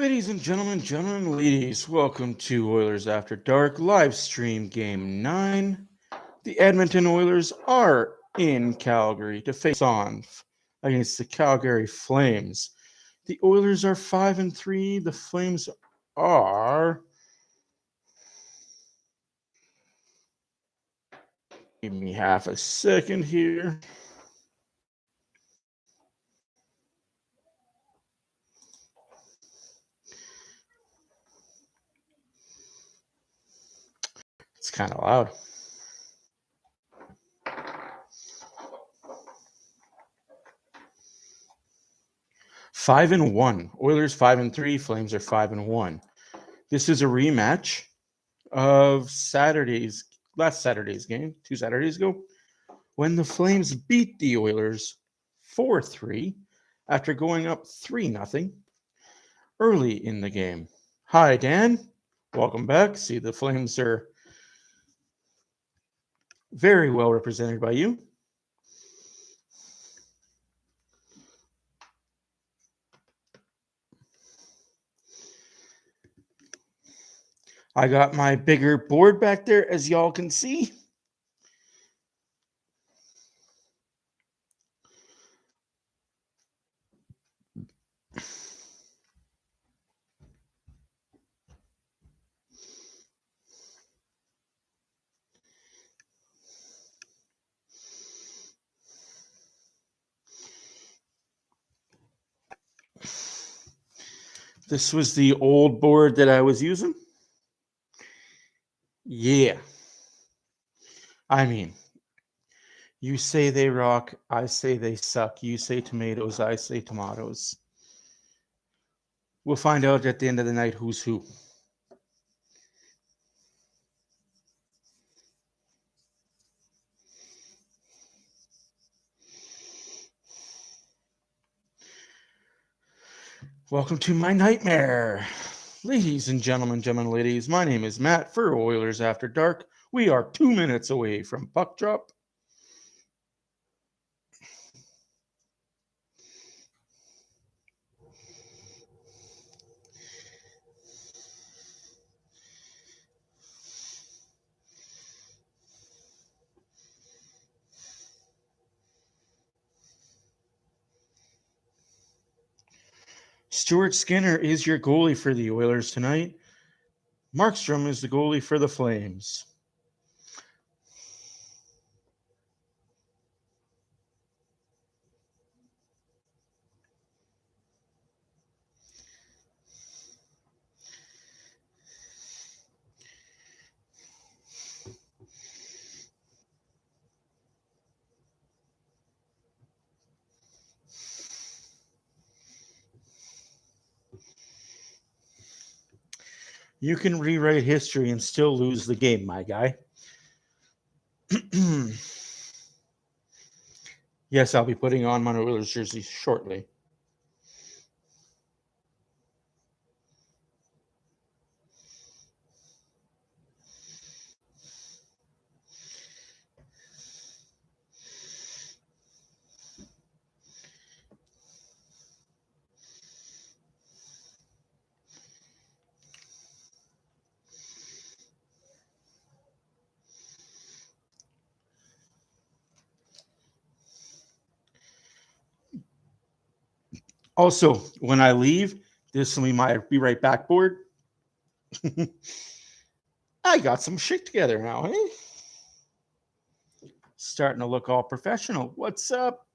Ladies and gentlemen, ladies, welcome to Oilers After Dark live stream game 9. The Edmonton Oilers are in Calgary to face on against the Calgary Flames. The Oilers are 5-3. The Flames are... Give me half a second here. It's kind of loud. Five and 1. Oilers 5-3. Flames are 5-1. This is a rematch of last Saturday's game, 2 Saturdays ago, when the Flames beat the Oilers 4-3 after going up 3-0 early in the game. Hi, Dan. Welcome back. See, the Flames are very well represented by you. I got my bigger board back there, as y'all can see. This was the old board that I was using. Yeah. I mean, you say they rock, I say they suck. You say tomatoes, I say tomatoes. We'll find out at the end of the night who's who. Welcome to my nightmare. Ladies and gentlemen, ladies, my name is Matt for Oilers After Dark. We are 2 minutes away from puck drop. Stuart Skinner is your goalie for the Oilers tonight. Markstrom is the goalie for the Flames. You can rewrite history and still lose the game, my guy. Yes, I'll be putting on my Oilers jersey shortly. Also, when I leave, this will be my Be Right Back board. I got some shit together now, eh? Starting to look all professional. What's up?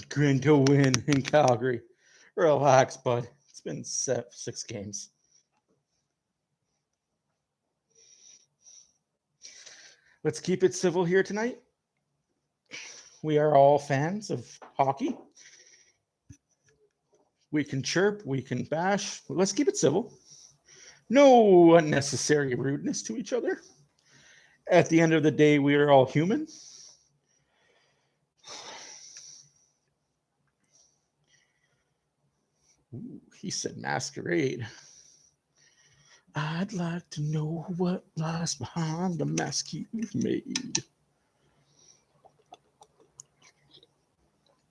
Grin to win in Calgary. Relax, bud. It's been 6 games. Let's keep it civil here tonight. We are all fans of hockey. We can chirp, we can bash. Let's keep it civil. No unnecessary rudeness to each other. At the end of the day, we are all human. Ooh, he said masquerade. I'd like to know what lies behind the mask you've made.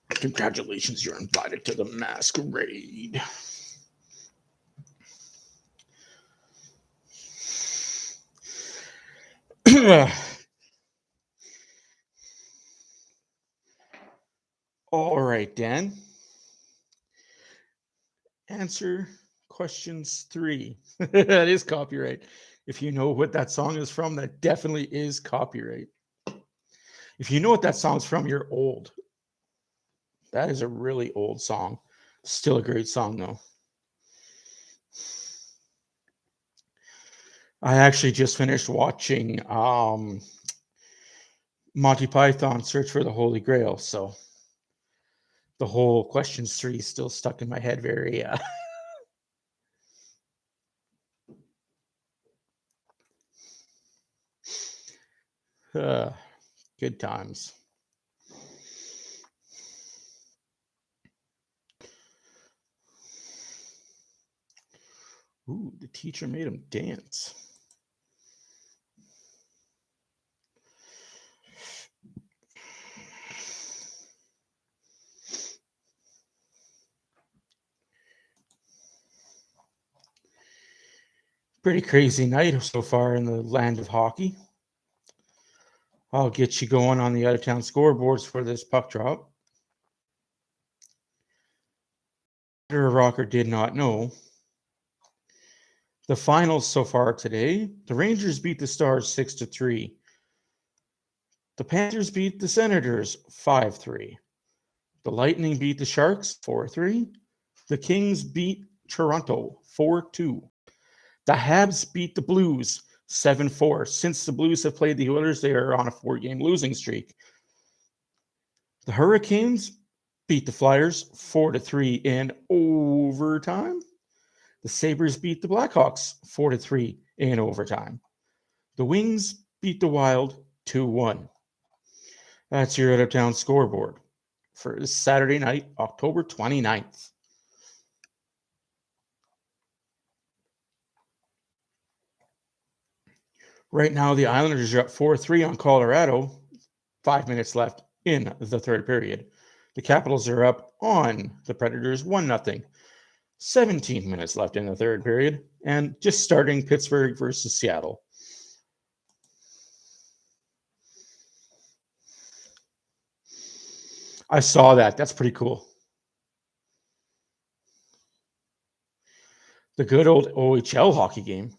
Congratulations, you're invited to the masquerade. All right, Dan. Answer questions 3. That is copyright. If you know what that song is from, that definitely is copyright. If you know what that song's from, you're old. That is a really old song. Still a great song, though. I actually just finished watching Monty Python Search for the Holy Grail, so the whole questions 3 is still stuck in my head very good times. Ooh, the teacher made him dance. Pretty crazy night so far in the land of hockey. I'll get you going on the out-of-town scoreboards for this puck drop. Rocker did not know. The finals so far today, the Rangers beat the Stars 6-3. The Panthers beat the Senators 5-3. The Lightning beat the Sharks 4-3. The Kings beat Toronto 4-2. The Habs beat the Blues 7-4. Since the Blues have played the Oilers, they are on a 4-game losing streak. The Hurricanes beat the Flyers 4-3 in overtime. The Sabres beat the Blackhawks 4-3 in overtime. The Wings beat the Wild 2-1. That's your out-of-town scoreboard for Saturday night, October 29th. Right now, the Islanders are up 4-3 on Colorado. 5 minutes left in the third period. The Capitals are up on the Predators 1-0. 17 minutes left in the third period. And just starting Pittsburgh versus Seattle. I saw that. That's pretty cool. The good old OHL hockey game.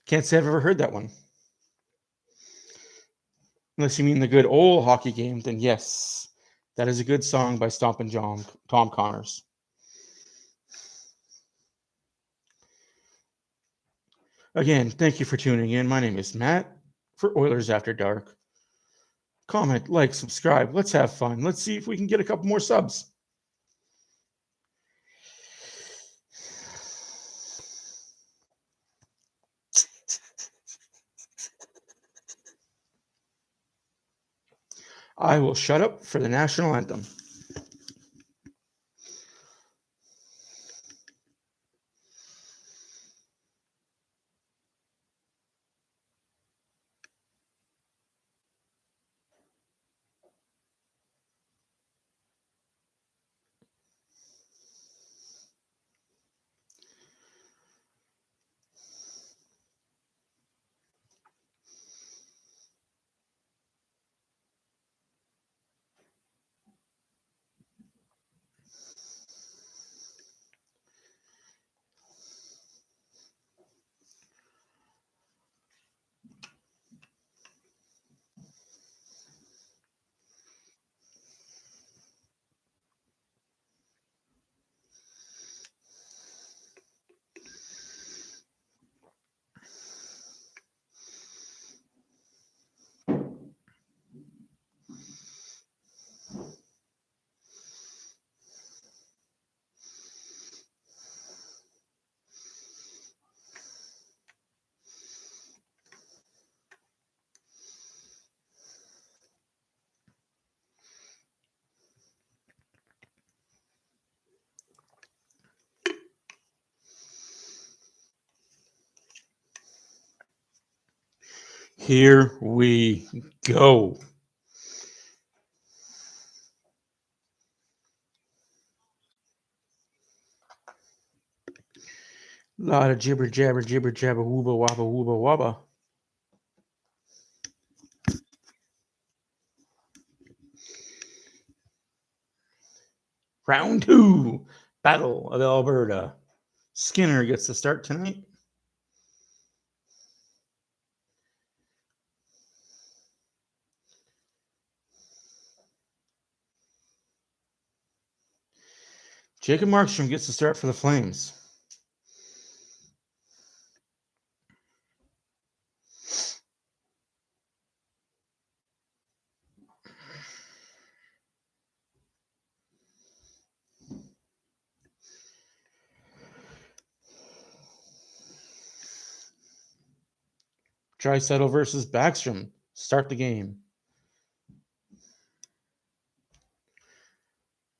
Can't say I've ever heard that one. Unless you mean the good old hockey game, then yes, that is a good song by Stompin' John, Tom Connors. Again, thank you for tuning in. My name is Matt for Oilers After Dark. Comment, like, subscribe. Let's have fun. Let's see if we can get a couple more subs. I will shut up for the national anthem. Here we go. A lot of jibber jabber, wooba wabba, wooba wabba. Round 2, Battle of Alberta. Skinner gets the start tonight. Jacob Markstrom gets the start for the Flames. Draisaitl versus Backstrom. Start the game.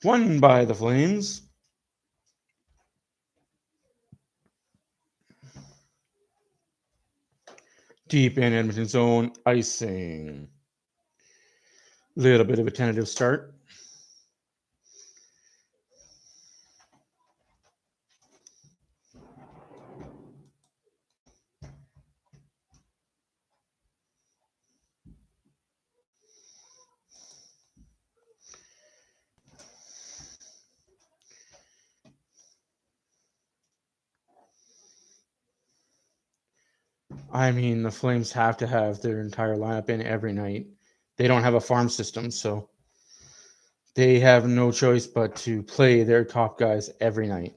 Won by the Flames. Deep in Edmonton's own, icing. Little bit of a tentative start. I mean, the Flames have to have their entire lineup in every night. They don't have a farm system, so they have no choice but to play their top guys every night.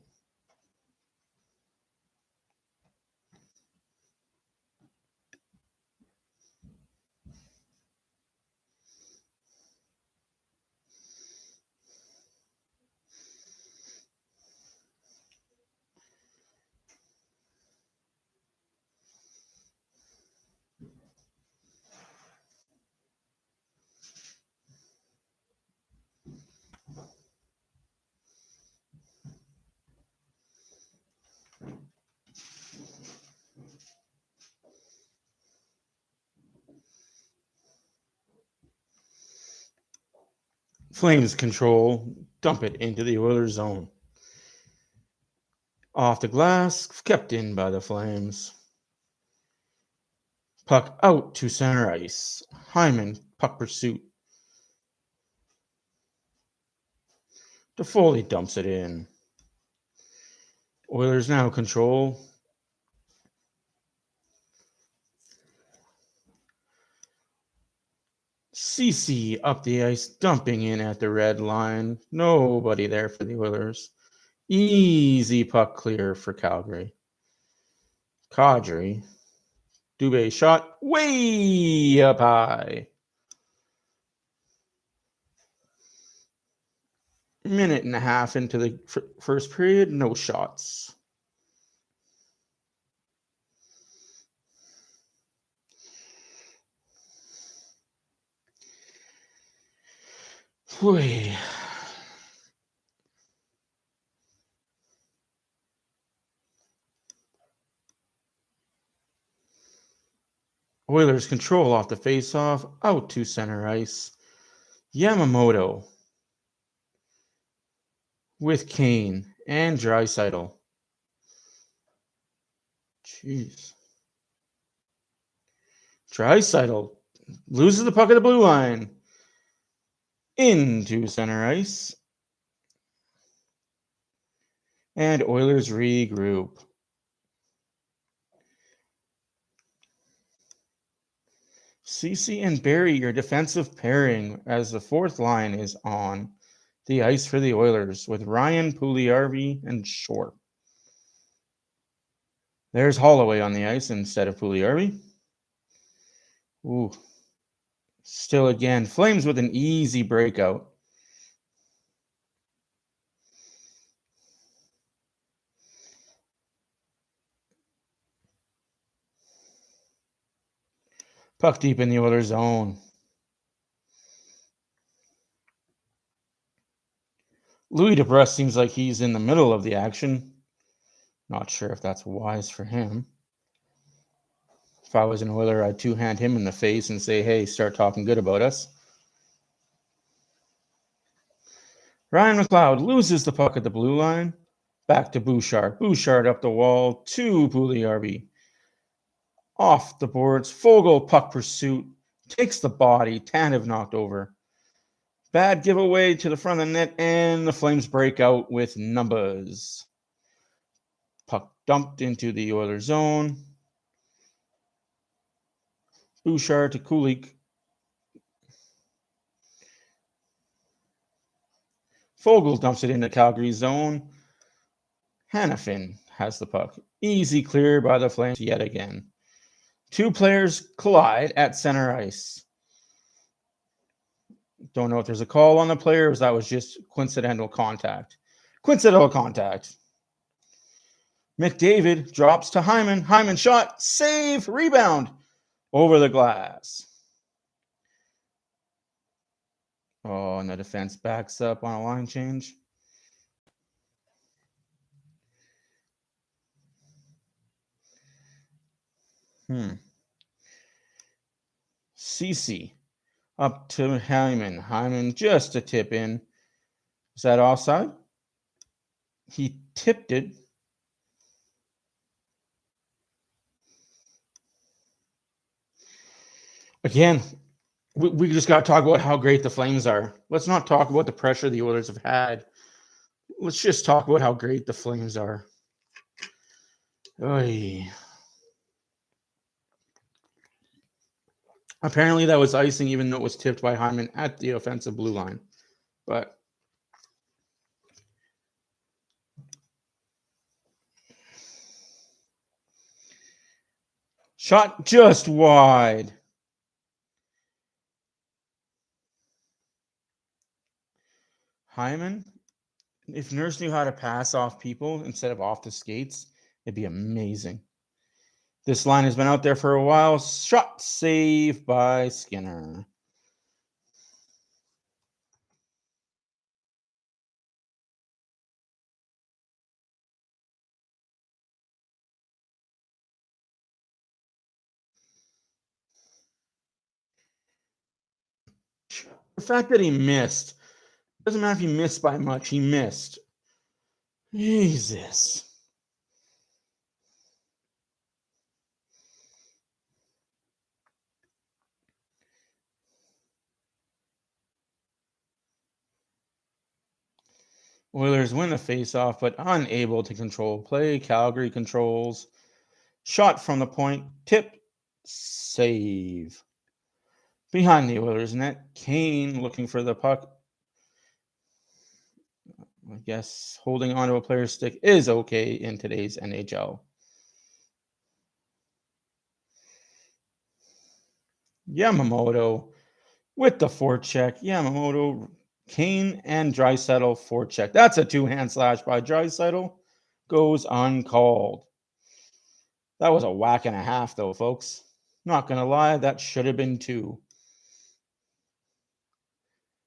Flames control, dump it into the Oilers zone. Off the glass, kept in by the Flames. Puck out to center ice. Hyman, puck pursuit. Toffoli dumps it in. Oilers now control. CC up the ice, dumping in at the red line. Nobody there for the Oilers. Easy puck clear for Calgary. Kadri. Dubé shot way up high. Minute and a half into the first period, no shots. Boy. Oilers control off the faceoff, out to center ice. Yamamoto with Kane and Draisaitl. Jeez. Draisaitl loses the puck at the blue line. Into center ice. And Oilers regroup. CC and Barry, your defensive pairing, as the fourth line is on the ice for the Oilers with Ryan, Puljujarvi, and Short. There's Holloway on the ice instead of Puljujarvi. Ooh. Still again, Flames with an easy breakout. Puck deep in the Oilers zone. Louis DeBrusk seems like he's in the middle of the action. Not sure if that's wise for him. If I was an Oiler, I'd two-hand him in the face and say, hey, start talking good about us. Ryan McLeod loses the puck at the blue line. Back to Bouchard. Bouchard up the wall to Pugliarvi. Off the boards. Fogle puck pursuit. Takes the body. Tanev knocked over. Bad giveaway to the front of the net, and the Flames break out with numbers. Puck dumped into the Oilers zone. Bouchard to Kulik. Fogle dumps it into Calgary zone. Hanifin has the puck. Easy clear by the Flames yet again. Two players collide at center ice. Don't know if there's a call on the player, or that was just coincidental contact. Coincidental contact. McDavid drops to Hyman. Hyman shot, save, rebound over the glass. Oh, and the defense backs up on a line change. CC up to Hyman. Hyman just a tip in. Is that offside? He tipped it. Again, we just got to talk about how great the Flames are. Let's not talk about the pressure the Oilers have had. Let's just talk about how great the Flames are. Oy. Apparently that was icing, even though it was tipped by Hyman at the offensive blue line. But shot just wide. Hyman, if Nurse knew how to pass off people instead of off the skates, it'd be amazing. This line has been out there for a while. Shot save by Skinner. The fact that he missed, doesn't matter if he missed by much, he missed. Jesus. Oilers win the faceoff, but unable to control play. Calgary controls. Shot from the point. Tip. Save. Behind the Oilers net. Kane looking for the puck. I guess holding onto a player's stick is okay in today's NHL. Yamamoto with the forecheck. Yamamoto, Kane, and Draisaitl forecheck. That's a two-hand slash by Draisaitl. Goes uncalled. That was a whack and a half, though, folks. Not going to lie, that should have been two.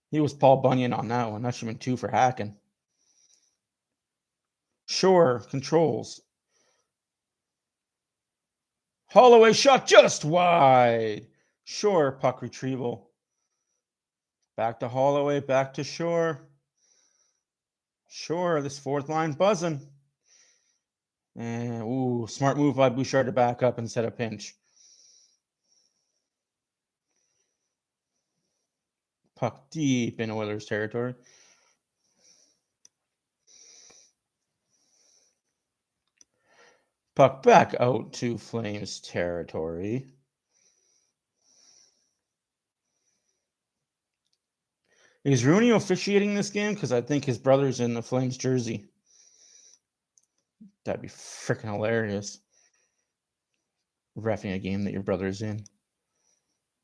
He was Paul Bunyan on that one. That should have been two for hacking. Shore controls. Holloway shot just wide. Shore puck retrieval. Back to Holloway, back to Shore. Shore, this fourth line buzzing. And smart move by Bouchard to back up and set a pinch. Puck deep in Oilers territory. Puck back out to Flames territory. Is Rooney officiating this game? Because I think his brother's in the Flames jersey. That'd be freaking hilarious. Reffing a game that your brother's in.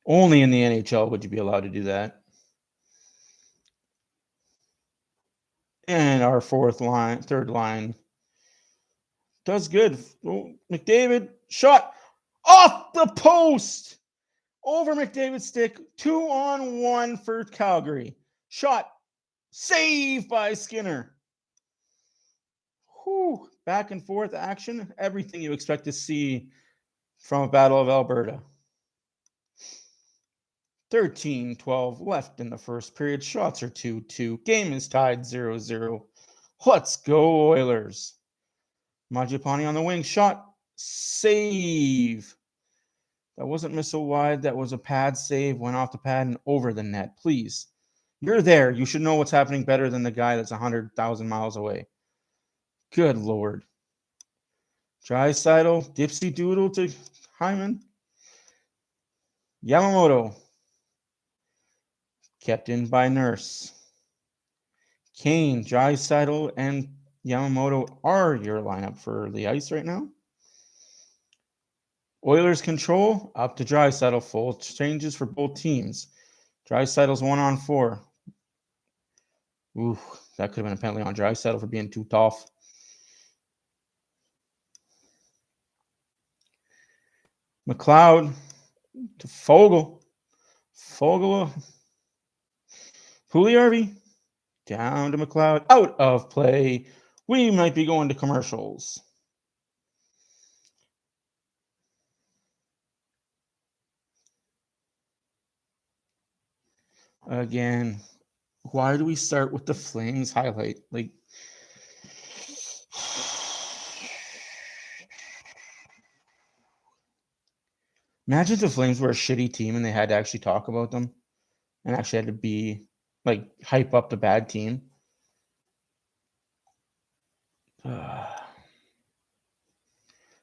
Only in the NHL would you be allowed to do that. And our third line does good. Oh, McDavid shot off the post over McDavid's stick. 2-on-1 for Calgary. Shot saved by Skinner. Back and forth action. Everything you expect to see from a Battle of Alberta. 13-12 left in the first period. Shots are 2-2. Game is tied 0-0. Let's go, Oilers. Majapani on the wing. Shot. Save. That wasn't missile wide. That was a pad save. Went off the pad and over the net. Please. You're there. You should know what's happening better than the guy that's 100,000 miles away. Good Lord. Draisaitl. Dipsy doodle to Hyman. Yamamoto. Kept in by Nurse. Kane, Draisaitl, and Yamamoto are your lineup for the ice right now. Oilers control, up to Draisaitl. Full changes for both teams. Draisaitl's 1-on-4. Ooh, that could have been a penalty on Draisaitl for being too tough. McLeod to Fogle. Fogle. Pugliarvi. Down to McLeod. Out of play. We might be going to commercials. Again, why do we start with the Flames highlight? Like, imagine if the Flames were a shitty team and they had to actually talk about them and actually had to be, like, hype up the bad team.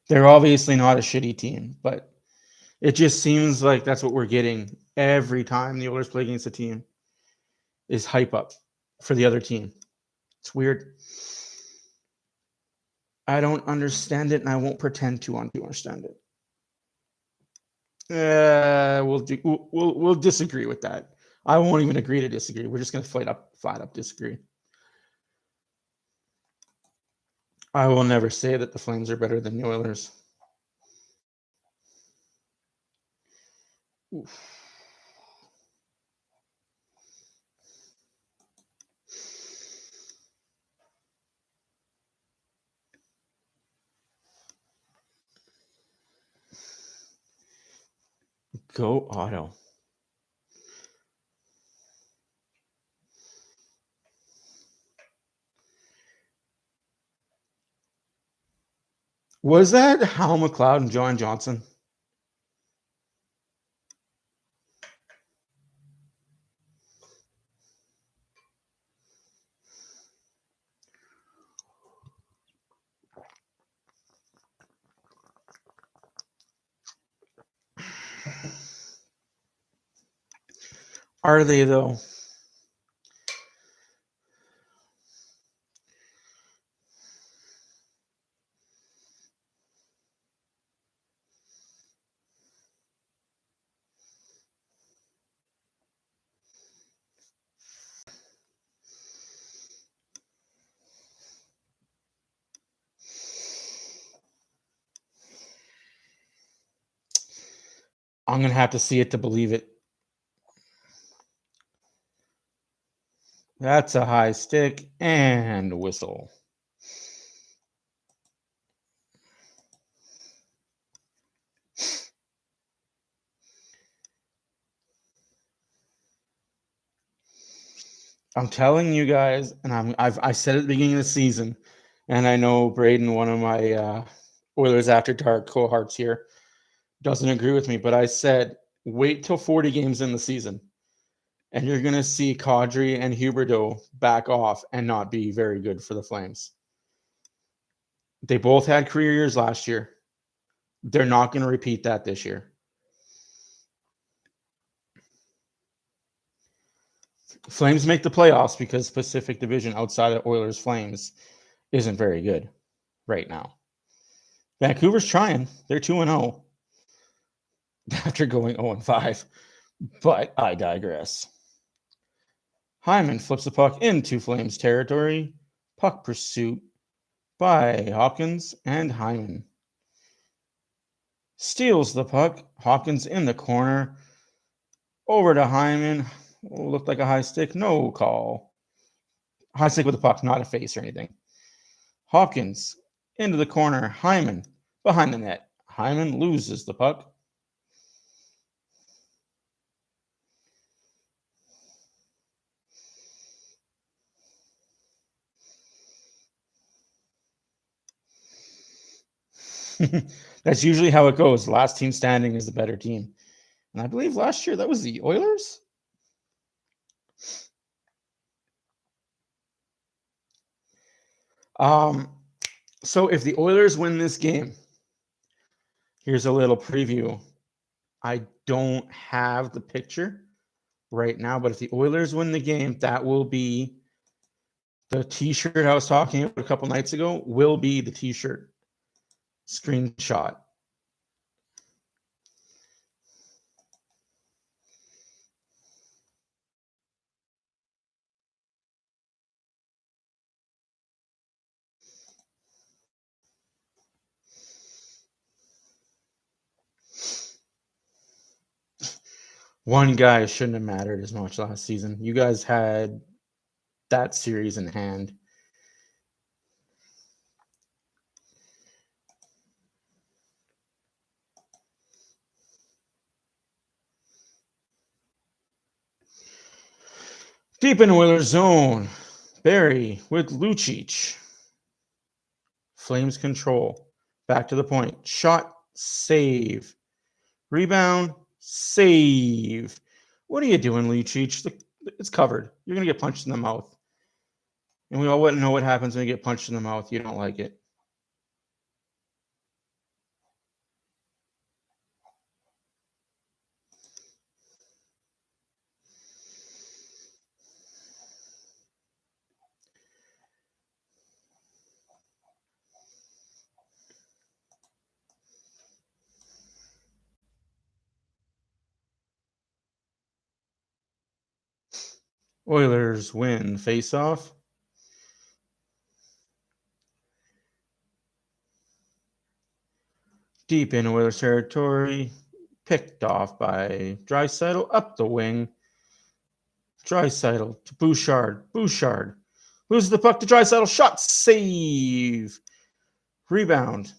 They're obviously not a shitty team, but it just seems like that's what we're getting every time the Oilers play against a team is hype up for the other team. It's weird. I don't understand it, and I won't pretend to understand it. We'll disagree with that. I won't even agree to disagree. We're just going to flat up disagree. I will never say that the Flames are better than the Oilers. Oof. Go Auto. Was that Hal McLeod and John Johnson? Are they, though? I'm going to have to see it to believe it. That's a high stick and whistle. I'm telling you guys, and I said at the beginning of the season, and I know Braden, one of my Oilers After Dark cohorts here, doesn't agree with me, but I said wait till 40 games in the season, and you're going to see Kadri and Huberdeau back off and not be very good for the Flames. They both had career years last year. They're not going to repeat that this year. Flames make the playoffs because Pacific Division outside of Oilers Flames isn't very good right now. Vancouver's trying. They're 2-0 after going 0-5. But I digress. Hyman flips the puck into Flames territory. Puck pursuit by Hopkins and Hyman. Steals the puck. Hopkins in the corner. Over to Hyman. Looked like a high stick. No call. High stick with the puck, not a face or anything. Hopkins into the corner. Hyman behind the net. Hyman loses the puck. That's usually how it goes. Last team standing is the better team. And I believe last year that was the Oilers. So if the Oilers win this game, here's a little preview. I don't have the picture right now, but if the Oilers win the game, that will be the t-shirt I was talking about a couple nights ago, will be the t-shirt screenshot. One guy shouldn't have mattered as much last season. You guys had that series in hand. Deep in Oilers zone, Barry with Lucic. Flames control. Back to the point. Shot, save. Rebound, save. What are you doing, Lucic? It's covered. You're going to get punched in the mouth. And we all know what happens when you get punched in the mouth. You don't like it. Oilers win face-off. Deep in Oilers territory. Picked off by Draisaitl up the wing. Draisaitl to Bouchard. Bouchard loses the puck to Draisaitl. Shot, save. Rebound.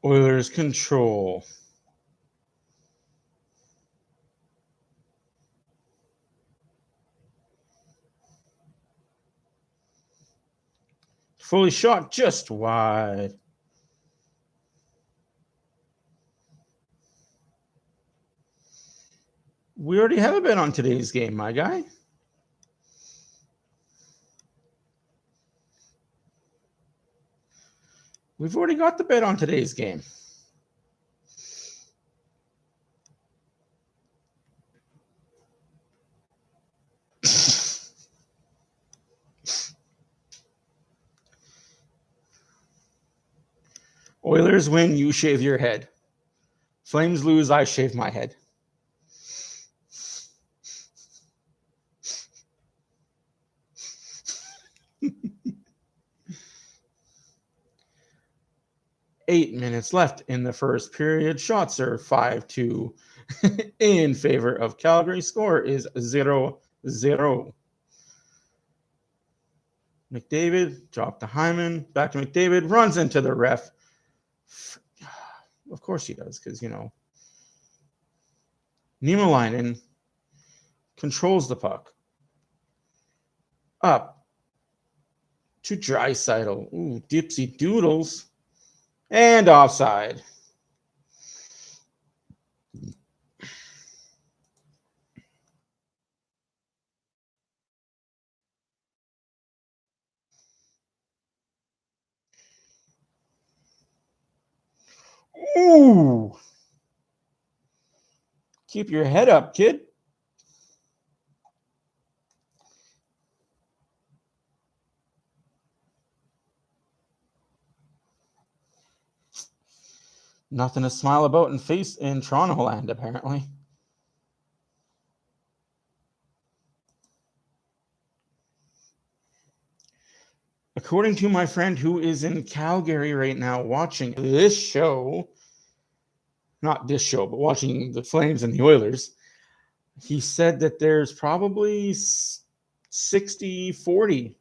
Oilers control. Fully shot just wide. We already have a bet on today's game, my guy. We've already got the bet on today's game. Oilers win, you shave your head. Flames lose, I shave my head. Eight minutes left in the first period. Shots are 5-2 in favor of Calgary. Score is 0-0. McDavid, drop to Hyman, back to McDavid, runs into the ref. Of course he does, because, Niemelainen controls the puck. Up. To Draisaitl. Ooh, dipsy doodles. And offside. Ooh. Keep your head up, kid. Nothing to smile about in Toronto land, apparently. According to my friend who is in Calgary right now watching this show, not this show, but watching the Flames and the Oilers, he said that there's probably 60-40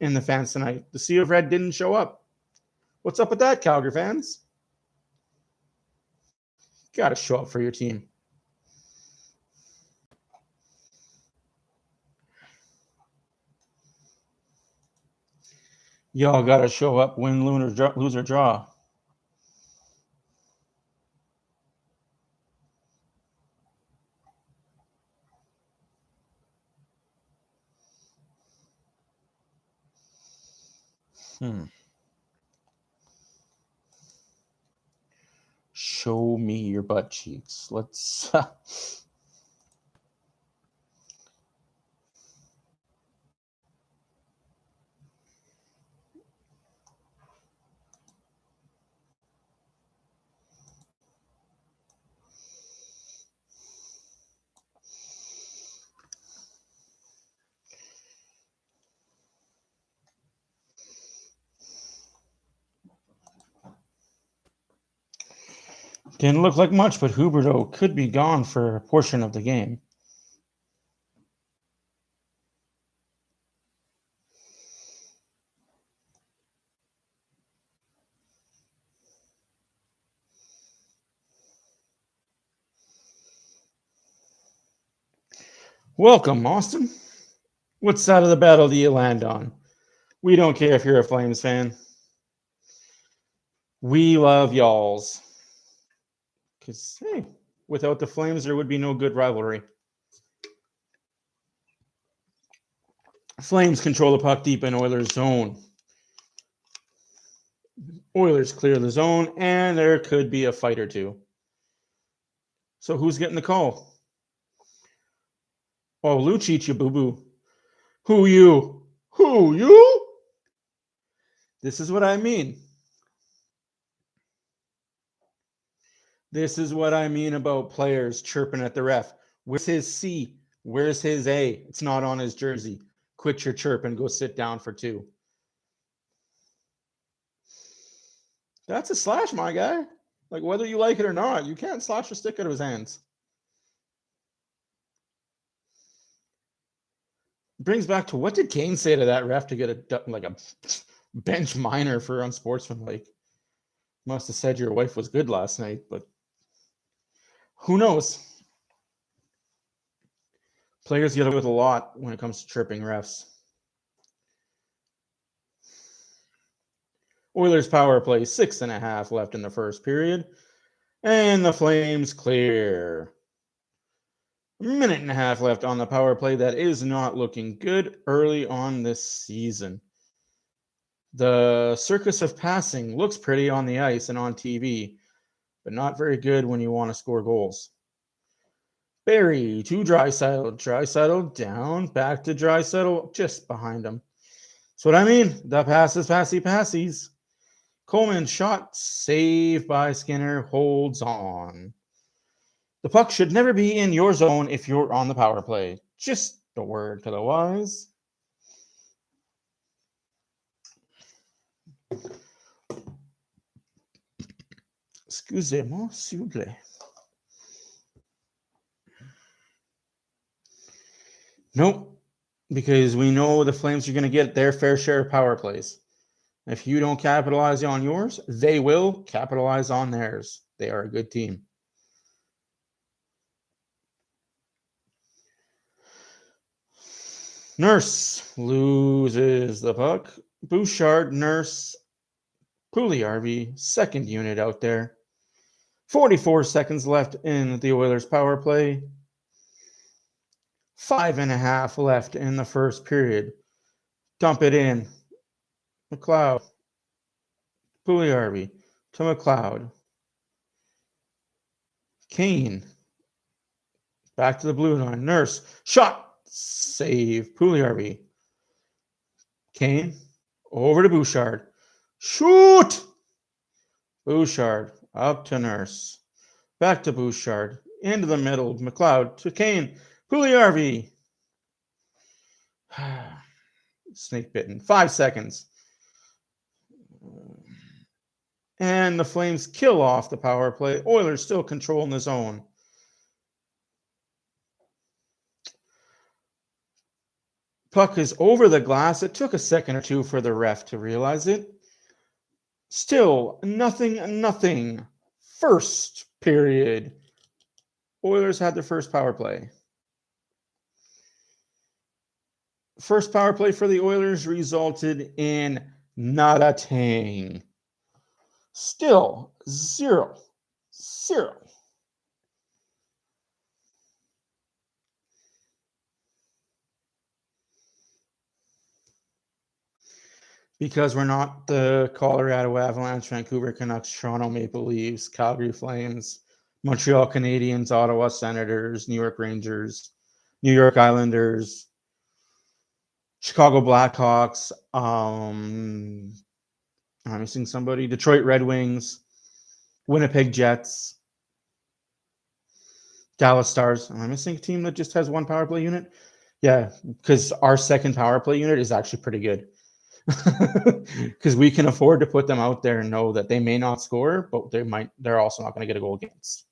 in the fans tonight. The Sea of Red didn't show up. What's up with that, Calgary fans? Got to show up for your team. Y'all got to show up, win, lose, or draw. Show me your butt cheeks. Let's. Didn't look like much, but Huberdeau could be gone for a portion of the game. Welcome, Austin. What side of the battle do you land on? We don't care if you're a Flames fan. We love y'alls. Because, hey, without the Flames, there would be no good rivalry. Flames control the puck deep in Oilers' zone. Oilers clear the zone, and there could be a fight or two. So who's getting the call? Oh, Lucic, you boo-boo. Who you? Who you? This is what I mean. This is what I mean about players chirping at the ref. Where's his C? Where's his A? It's not on his jersey. Quit your chirp and go sit down for 2. That's a slash, my guy. Like, whether you like it or not, you can't slash the stick out of his hands. Brings back to, what did Kane say to that ref to get a bench minor for unsportsmanlike? Must have said your wife was good last night, but who knows? Players get away with a lot when it comes to chirping refs. Oilers power play, 6.5 left in the first period. And the Flames clear. A minute and a half left on the power play. That is not looking good early on this season. The circus of passing looks pretty on the ice and on TV, but not very good when you want to score goals. Barry to Draisaitl. Draisaitl down, back to Draisaitl, just behind him. That's what I mean. The passes, passies. Coleman shot, saved by Skinner, holds on. The puck should never be in your zone if you're on the power play. Just a word to the wise. Excusez-moi, s'il vous plaît. Nope, because we know the Flames are going to get their fair share of power plays. If you don't capitalize on yours, they will capitalize on theirs. They are a good team. Nurse loses the puck. Bouchard, Nurse, Pugliarvi, second unit out there. 44 seconds left in the Oilers power play. 5.5 left in the first period. Dump it in. McLeod. Pugliarvi to McLeod. Kane. Back to the blue line. Nurse. Shot. Save. Pugliarvi. Kane. Over to Bouchard. Shoot! Bouchard. Up to Nurse. Back to Bouchard. Into the middle. McLeod to Kane. Pugliarvi. Snake bitten. 5 seconds. And the Flames kill off the power play. Oilers still controlling the zone. Puck is over the glass. It took a second or two for the ref to realize it. Still, nothing. First period. Oilers had their first power play. First power play for the Oilers resulted in nada tang. Still 0-0. Because we're not the Colorado Avalanche, Vancouver Canucks, Toronto Maple Leafs, Calgary Flames, Montreal Canadiens, Ottawa Senators, New York Rangers, New York Islanders, Chicago Blackhawks, I'm missing somebody, Detroit Red Wings, Winnipeg Jets, Dallas Stars. Am I missing a team that just has one power play unit? Yeah, because our second power play unit is actually pretty good. Because we can afford to put them out there and know that they may not score, but they're also not going to get a goal against.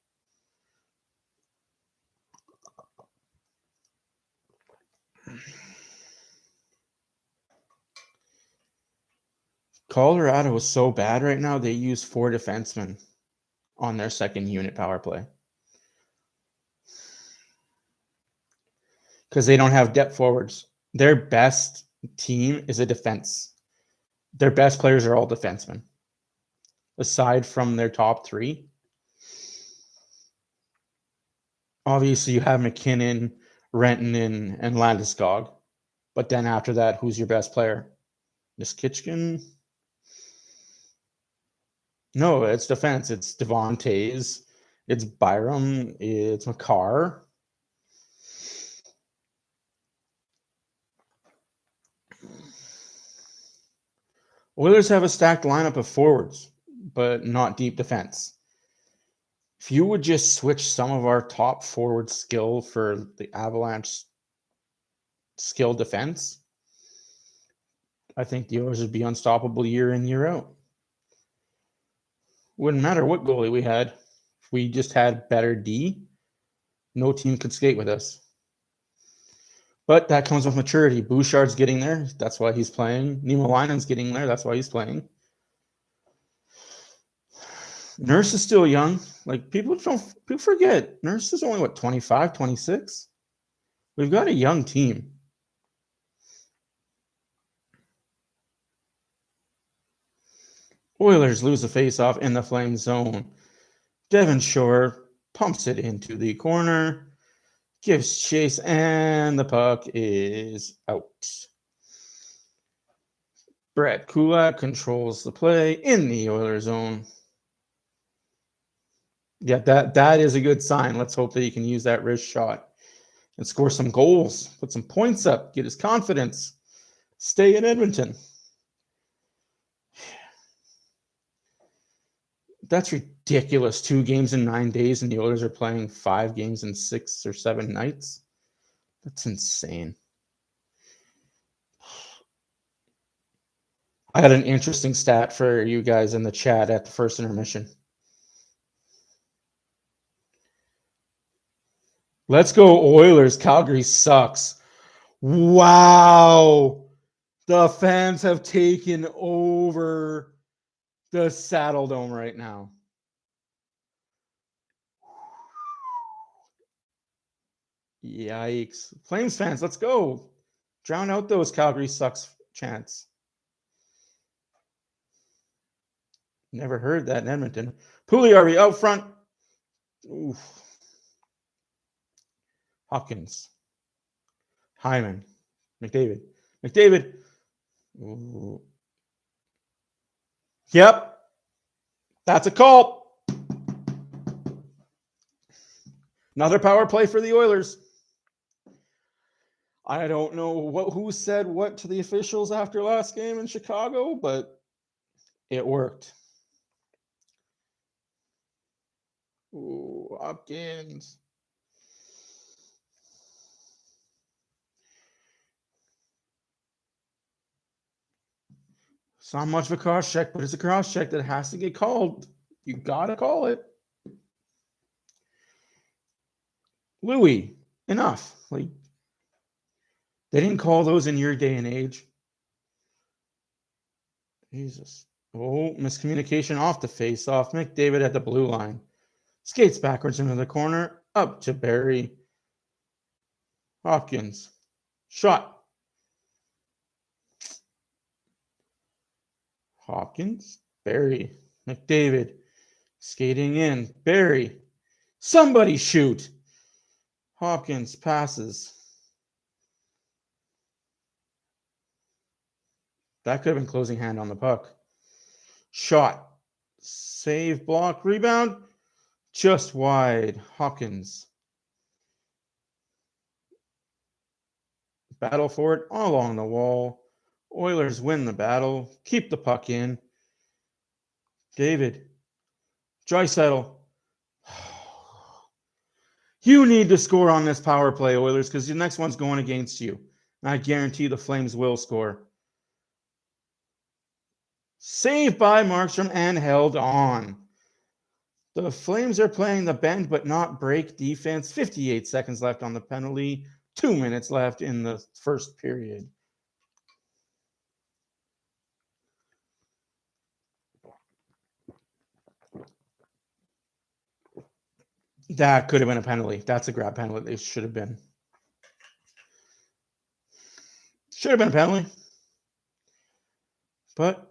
Colorado is so bad right now, they use 4 defensemen on their second unit power play. Because they don't have depth forwards. Their best team is a defense. Their best players are all defensemen. Aside from their top 3. Obviously, you have McKinnon, Renton, and Landeskog. But then after that, who's your best player? Niskitchkin? No, it's defense. It's Devontae's. It's Byram. It's McCarr. Oilers have a stacked lineup of forwards, but not deep defense. If you would just switch some of our top forward skill for the Avalanche skill defense, I think the Oilers would be unstoppable year in, year out. Wouldn't matter what goalie we had. If we just had better D, no team could skate with us. But that comes with maturity. Bouchard's getting there. That's why he's playing. Niemelainen's getting there. That's why he's playing. Nurse is still young. Like, people forget. Nurse is only, 25, 26? We've got a young team. Oilers lose the faceoff in the Flame zone. Devon Shore pumps it into the corner, gives chase, and the puck is out. Brett Kulak controls the play in the Oilers zone. Yeah, that is a good sign. Let's hope that he can use that wrist shot and score some goals, put some points up, get his confidence, stay in Edmonton. That's ridiculous. 2 games in 9 days, and the Oilers are playing 5 games in 6 or 7 nights. That's insane. I got an interesting stat for you guys in the chat at the first intermission. Let's go, Oilers. Calgary sucks. Wow. The fans have taken over the Saddle Dome right now. Yikes. Flames fans, let's go. Drown out those Calgary sucks chants. Never heard that in Edmonton. Pugliarvi out front. Oof. Hopkins. Hyman. McDavid. McDavid. Ooh. Yep. That's a call. Another power play for the Oilers. I don't know who said what to the officials after last game in Chicago, but it worked. Ooh, Hopkins. It's not much of a cross check, but it's a cross check that has to get called. You gotta call it. Louis, enough. Like, they didn't call those in your day and age. Jesus. Oh, miscommunication off the face-off. McDavid at the blue line. Skates backwards into the corner. Up to Barry. Hopkins. Shot. Hopkins. Barry. McDavid. Skating in. Barry. Somebody shoot. Hopkins passes. That could have been closing hand on the puck. Shot. Save, block, rebound. Just wide. Hopkins. Battle for it all along the wall. Oilers win the battle. Keep the puck in. David. Draisaitl. You need to score on this power play, Oilers, because the next one's going against you. And I guarantee the Flames will score. Saved by Markstrom and held on. The Flames are playing the bend but not break defense. 58 seconds left on the penalty. 2 minutes left in the first period. That could have been a penalty. That's a grab penalty. It should have been. Should have been a penalty. But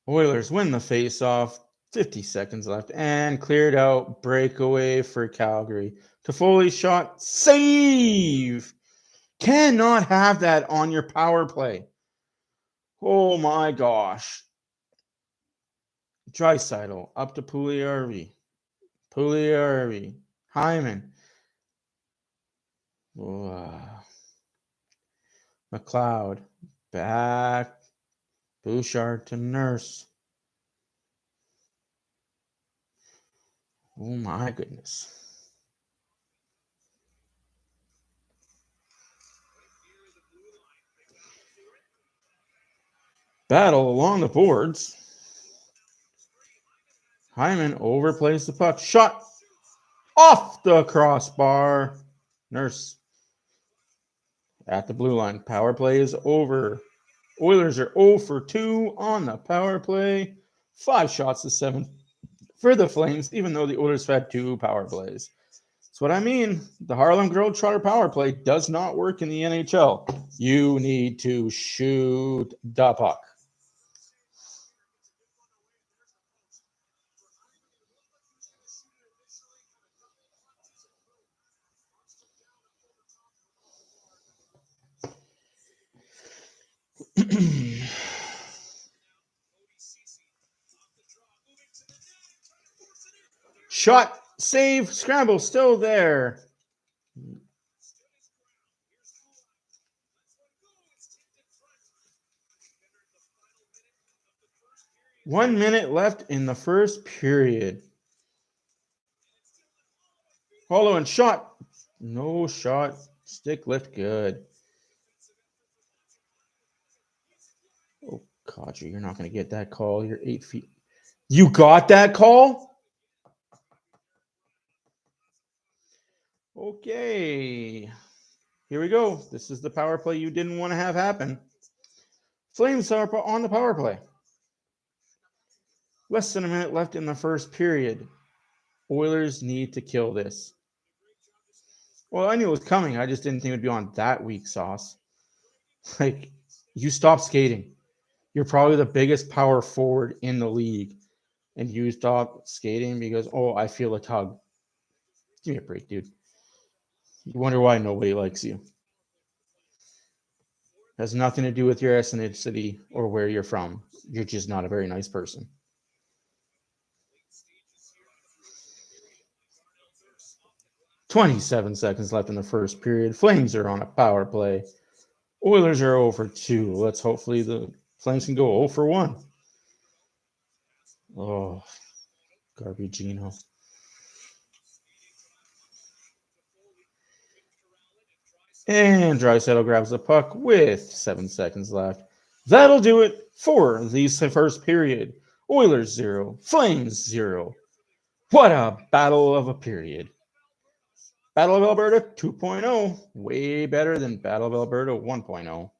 Oilers win the face-off. 50 seconds left and cleared out. Breakaway for Calgary. Toffoli shot. Save! Cannot have that on your power play. Oh my gosh. Draisaitl up to Pugliarvi. Pugliarvi. Hyman. McLeod. Back. Bouchard to Nurse. Oh my goodness. Battle along the boards. Hyman overplays the puck. Shot off the crossbar. Nurse at the blue line. Power play is over. Oilers are 0 for 2 on the power play. 5 shots to 7 for the Flames, even though the Oilers have had 2 power plays. That's what I mean. The Harlem Globetrotter power play does not work in the NHL. You need to shoot the puck. Shot, save, scramble, still there. One minute left in the first period. Hollow and shot. No shot. Stick lift good. Oh, Kadri, you're not going to get that call. You're 8 feet. You got that call? Okay. Here we go. This is the power play you didn't want to have happen. Flames are on the power play. Less than a minute left in the first period. Oilers need to kill this. Well, I knew it was coming. I just didn't think it would be on that weak sauce. Like, you stop skating. You're probably the biggest power forward in the league, and you stop skating because, oh, I feel a tug. Give me a break, dude. You wonder why nobody likes you. It has nothing to do with your ethnicity or where you're from. You're just not a very nice person. 27 seconds left in the first period. Flames are on a power play. Oilers are 0 for 2. Let's hopefully the Flames can go 0 for 1. Oh, Garbagino. And Draisaitl grabs the puck with 7 seconds left. That'll do it for the first period. Oilers 0, Flames 0. What a battle of a period. Battle of Alberta 2.0. Way better than Battle of Alberta 1.0.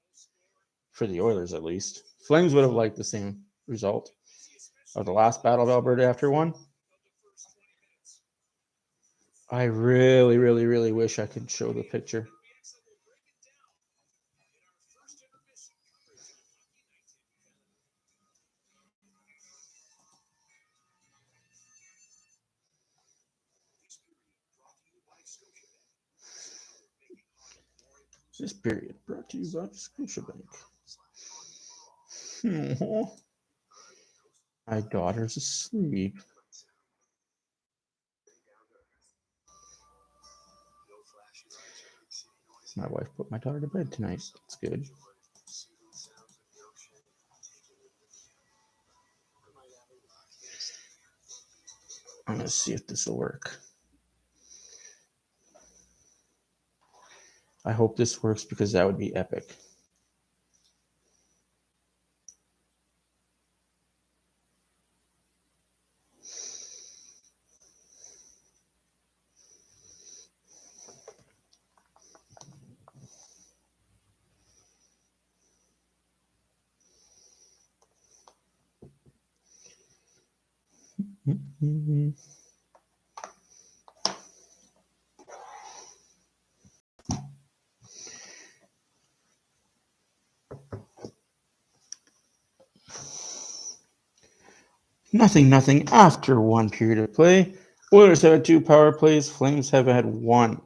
For the Oilers, at least. Flames would have liked the same result of the last Battle of Alberta after one. I really, really, really wish I could show the picture. This period brought to you by Scotiabank. My daughter's asleep. My wife put my daughter to bed tonight. That's good. I'm going to see if this will work. I hope this works because that would be epic. Nothing after one period of play. Oilers have had 2 power plays. Flames have had 1.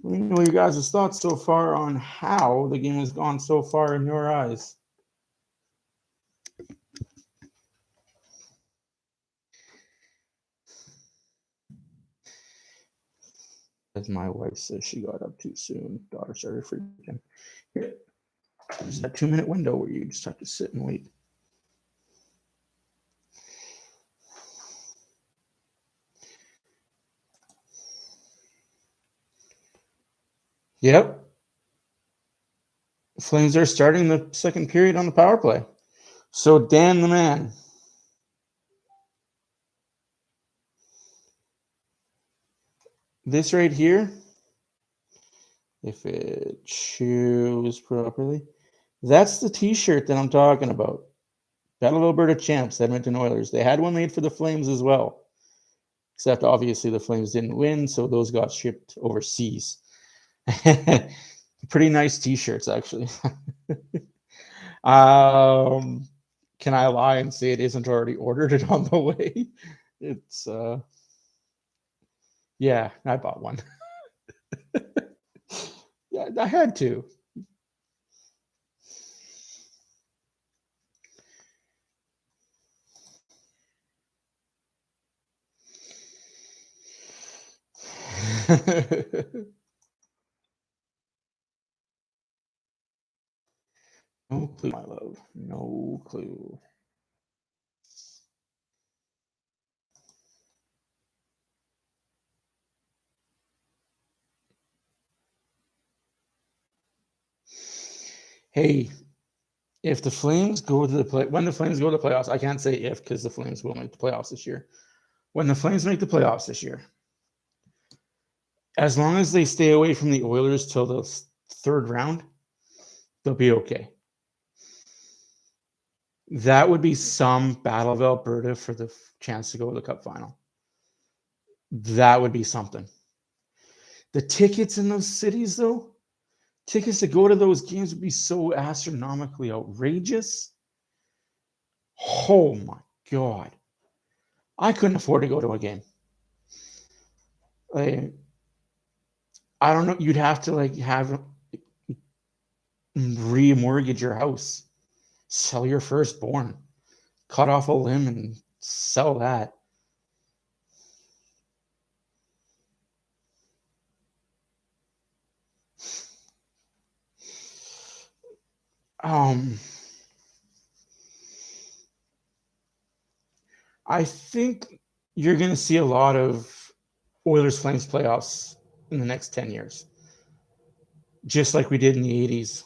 Let me know your guys' thoughts so far on how the game has gone so far in your eyes. As my wife says, she got up too soon. Daughter started freaking. There's that 2-minute window where you just have to sit and wait. Yep. Flames are starting the second period on the power play. So Dan the man. This right here, if it shows properly, that's the t-shirt that I'm talking about. Battle of Alberta champs, Edmonton Oilers. They had one made for the Flames as well. Except obviously the Flames didn't win, so those got shipped overseas. Pretty nice t-shirts, actually. Can I lie and say it isn't already ordered and on the way? It's yeah, I bought one. Yeah, I had to. No clue, my love. No clue. Hey, if the Flames go to the when the Flames go to the playoffs, I can't say if because the Flames will make the playoffs this year. When the Flames make the playoffs this year, as long as they stay away from the Oilers till the third round, they'll be okay. That would be some Battle of Alberta for the chance to go to the Cup final. That would be something. The tickets in those cities, though, Tickets to go to those games would be so astronomically outrageous. Oh my God. I couldn't afford to go to a game. Like, I don't know. You'd have to like have remortgage your house, sell your firstborn, cut off a limb and sell that. I think you're going to see a lot of Oilers Flames playoffs in the next 10 years, just like we did in the 80s.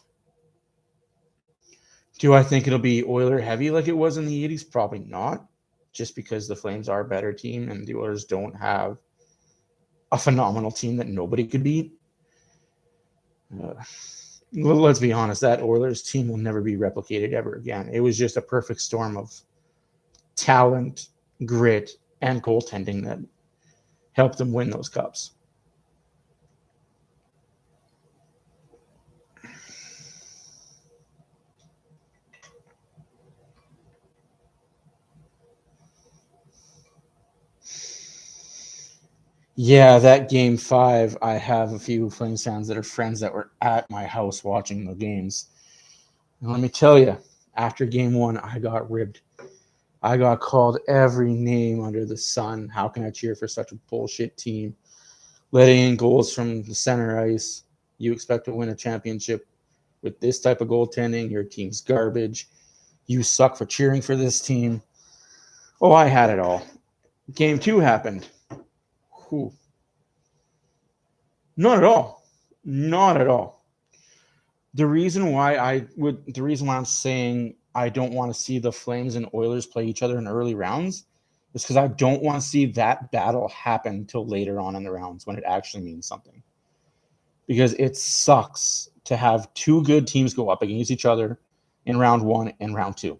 Do I think it'll be Oiler heavy like it was in the 80s? Probably not, just because the Flames are a better team and the Oilers don't have a phenomenal team that nobody could beat. Let's be honest, that Oilers team will never be replicated ever again. It was just a perfect storm of talent, grit, and goaltending that helped them win those cups. Yeah, that game 5, I have a few Flames fans that are friends that were at my house watching the games. And let me tell you, after game 1, I got ribbed. I got called every name under the sun. How can I cheer for such a bullshit team? Letting in goals from the center ice. You expect to win a championship with this type of goaltending. Your team's garbage. You suck for cheering for this team. Oh, I had it all. Game 2 happened. Whew. Not at all. Not at all. The reason why I'm saying I don't want to see the Flames and Oilers play each other in early rounds is because I don't want to see that battle happen till later on in the rounds when it actually means something. Because it sucks to have two good teams go up against each other in round 1 and round 2.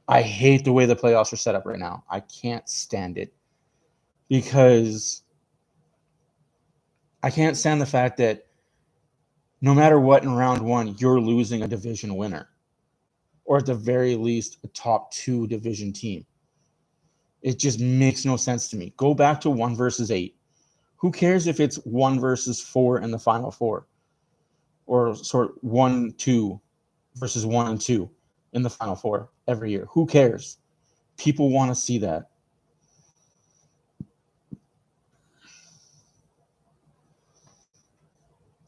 I hate the way the playoffs are set up right now. I can't stand it because I can't stand the fact that no matter what in round 1, you're losing a division winner, or at the very least, a top 2 division team. It just makes no sense to me. Go back to 1 versus 8. Who cares if it's 1 versus 4 in the final 4? Or sort 1-2 versus 1 and 2 in the final 4 every year. Who cares? People want to see that.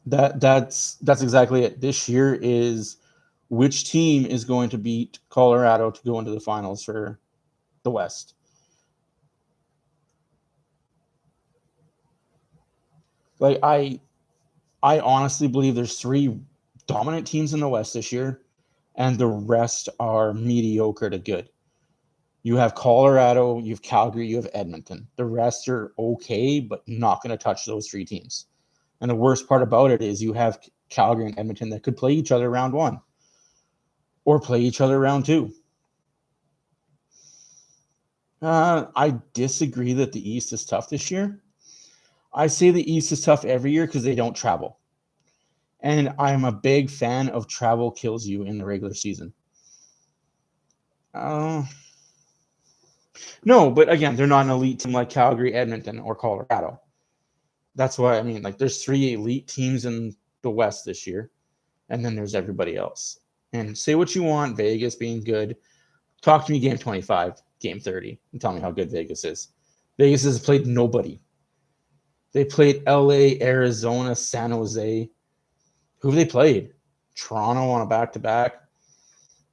That's exactly it. This year is which team is going to beat Colorado to go into the finals for the West. Like I honestly believe there's 3 dominant teams in the West this year, and the rest are mediocre to good. You have Colorado, you have Calgary, you have Edmonton. The rest are okay, but not going to touch those 3 teams. And the worst part about it is you have Calgary and Edmonton that could play each other round 1 or play each other round 2. I disagree that the East is tough this year. I say the East is tough every year because they don't travel. And I'm a big fan of travel kills you in the regular season. No, but again, they're not an elite team like Calgary, Edmonton, or Colorado. That's why, I mean, like, there's 3 elite teams in the West this year, and then there's everybody else. And say what you want, Vegas being good. Talk to me game 25, game 30, and tell me how good Vegas is. Vegas has played nobody. They played LA, Arizona, San Jose. Who have they played? Toronto on a back-to-back.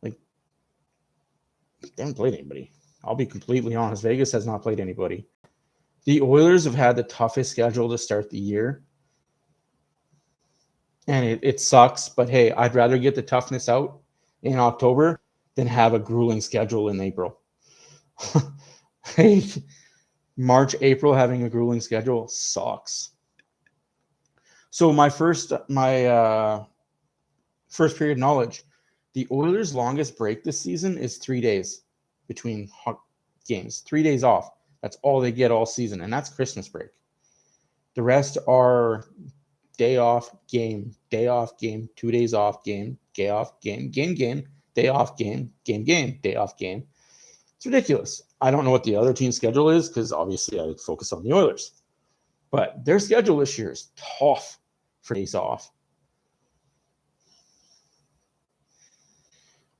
Like, they haven't played anybody. I'll be completely honest. Vegas has not played anybody. The Oilers have had the toughest schedule to start the year. And it sucks, but hey, I'd rather get the toughness out in October than have a grueling schedule in April. Hey, March, April having a grueling schedule sucks. So my first period knowledge, the Oilers' longest break this season is 3 days between games. 3 days off. That's all they get all season, and that's Christmas break. The rest are day off, game, day off, game, 2 days off, game, day off, game, game, game, day off, game, game, game, day off, game. It's ridiculous. I don't know what the other team's schedule is because obviously I focus on the Oilers. But their schedule this year is tough for days off.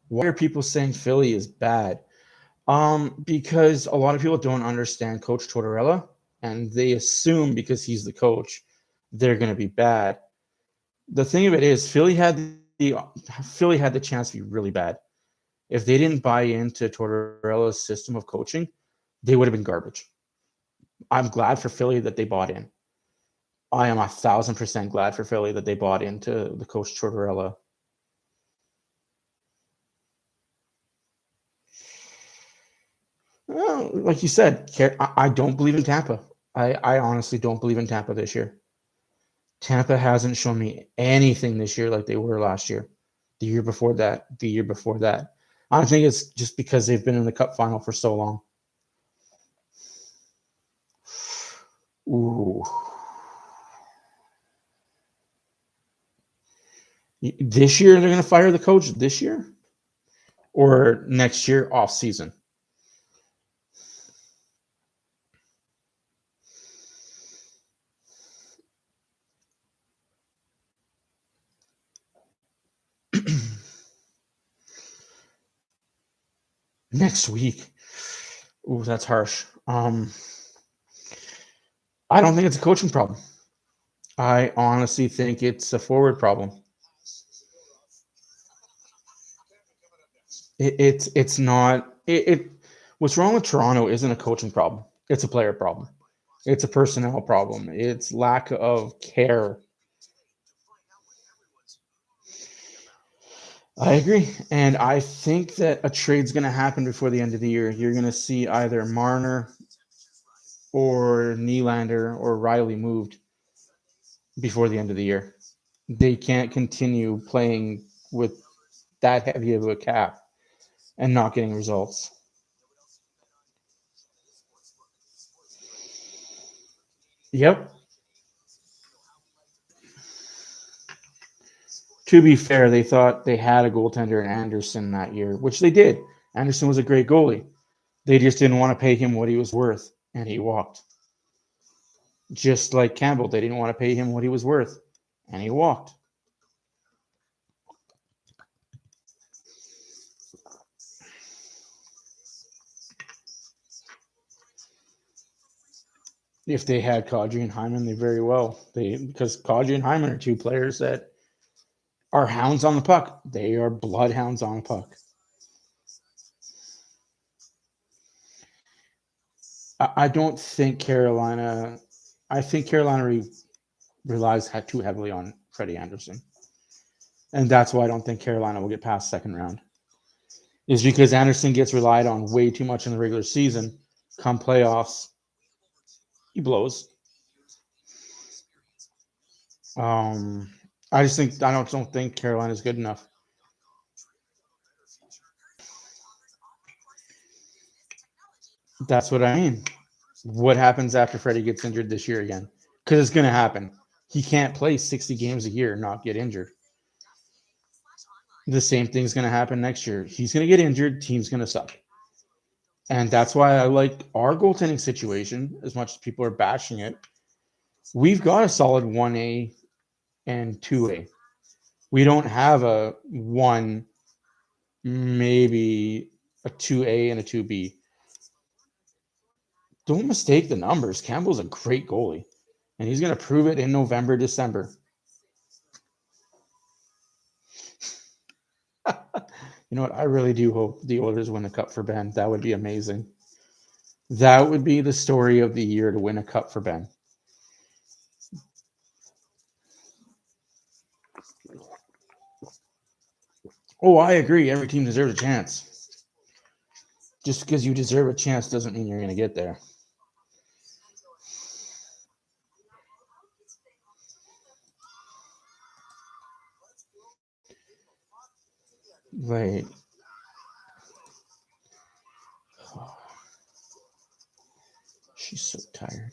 Why are people saying Philly is bad? Because a lot of people don't understand Coach Tortorella, and they assume because he's the coach, they're going to be bad. The thing of it is, Philly had the chance to be really bad. If they didn't buy into Tortorella's system of coaching, they would have been garbage. I'm glad for Philly that they bought in. I am 1,000% glad for Philly that they bought into the coach Tortorella. Well, like you said, I don't believe in Tampa. I honestly don't believe in Tampa this year. Tampa hasn't shown me anything this year like they were last year, the year before that, the year before that. I think it's just because they've been in the Cup final for so long. Ooh. This year they're going to fire the coach this year? Or next year off season? Next week. Ooh, that's harsh. I don't think it's a coaching problem. I honestly think it's a forward problem. It's not. What's wrong with Toronto isn't a coaching problem. It's a player problem. It's a personnel problem. It's lack of care. I agree. And I think that a trade's going to happen before the end of the year. You're going to see either Marner or Nylander or Riley moved before the end of the year. They can't continue playing with that heavy of a cap and not getting results. Yep. To be fair, they thought they had a goaltender in Anderson that year, which they did. Anderson was a great goalie. They just didn't want to pay him what he was worth, and he walked. Just like Campbell, they didn't want to pay him what he was worth, and he walked. If they had Kadri and Hyman, they very well. Because Kadri and Hyman are two players that are hounds on the puck. They are bloodhounds on the puck. I don't think Carolina. I think Carolina relies too heavily on Freddie Anderson, and that's why I don't think Carolina will get past second round. Is because Anderson gets relied on way too much in the regular season. Come playoffs, he blows. I just think I don't think Carolina's good enough. That's what I mean. What happens after Freddie gets injured this year again? Because it's going to happen. He can't play 60 games a year and not get injured. The same thing's going to happen next year. He's going to get injured. Team's going to suck. And that's why I like our goaltending situation as much as people are bashing it. We've got a solid 1A and 2A. We don't have a 1, maybe a 2A and a 2B. Don't mistake the numbers. Campbell's a great goalie, and he's going to prove it in November, December. You know what? I really do hope the Oilers win the Cup for Ben. That would be amazing. That would be the story of the year to win a Cup for Ben. Oh, I agree. Every team deserves a chance. Just because you deserve a chance doesn't mean you're going to get there. Like, oh, she's so tired.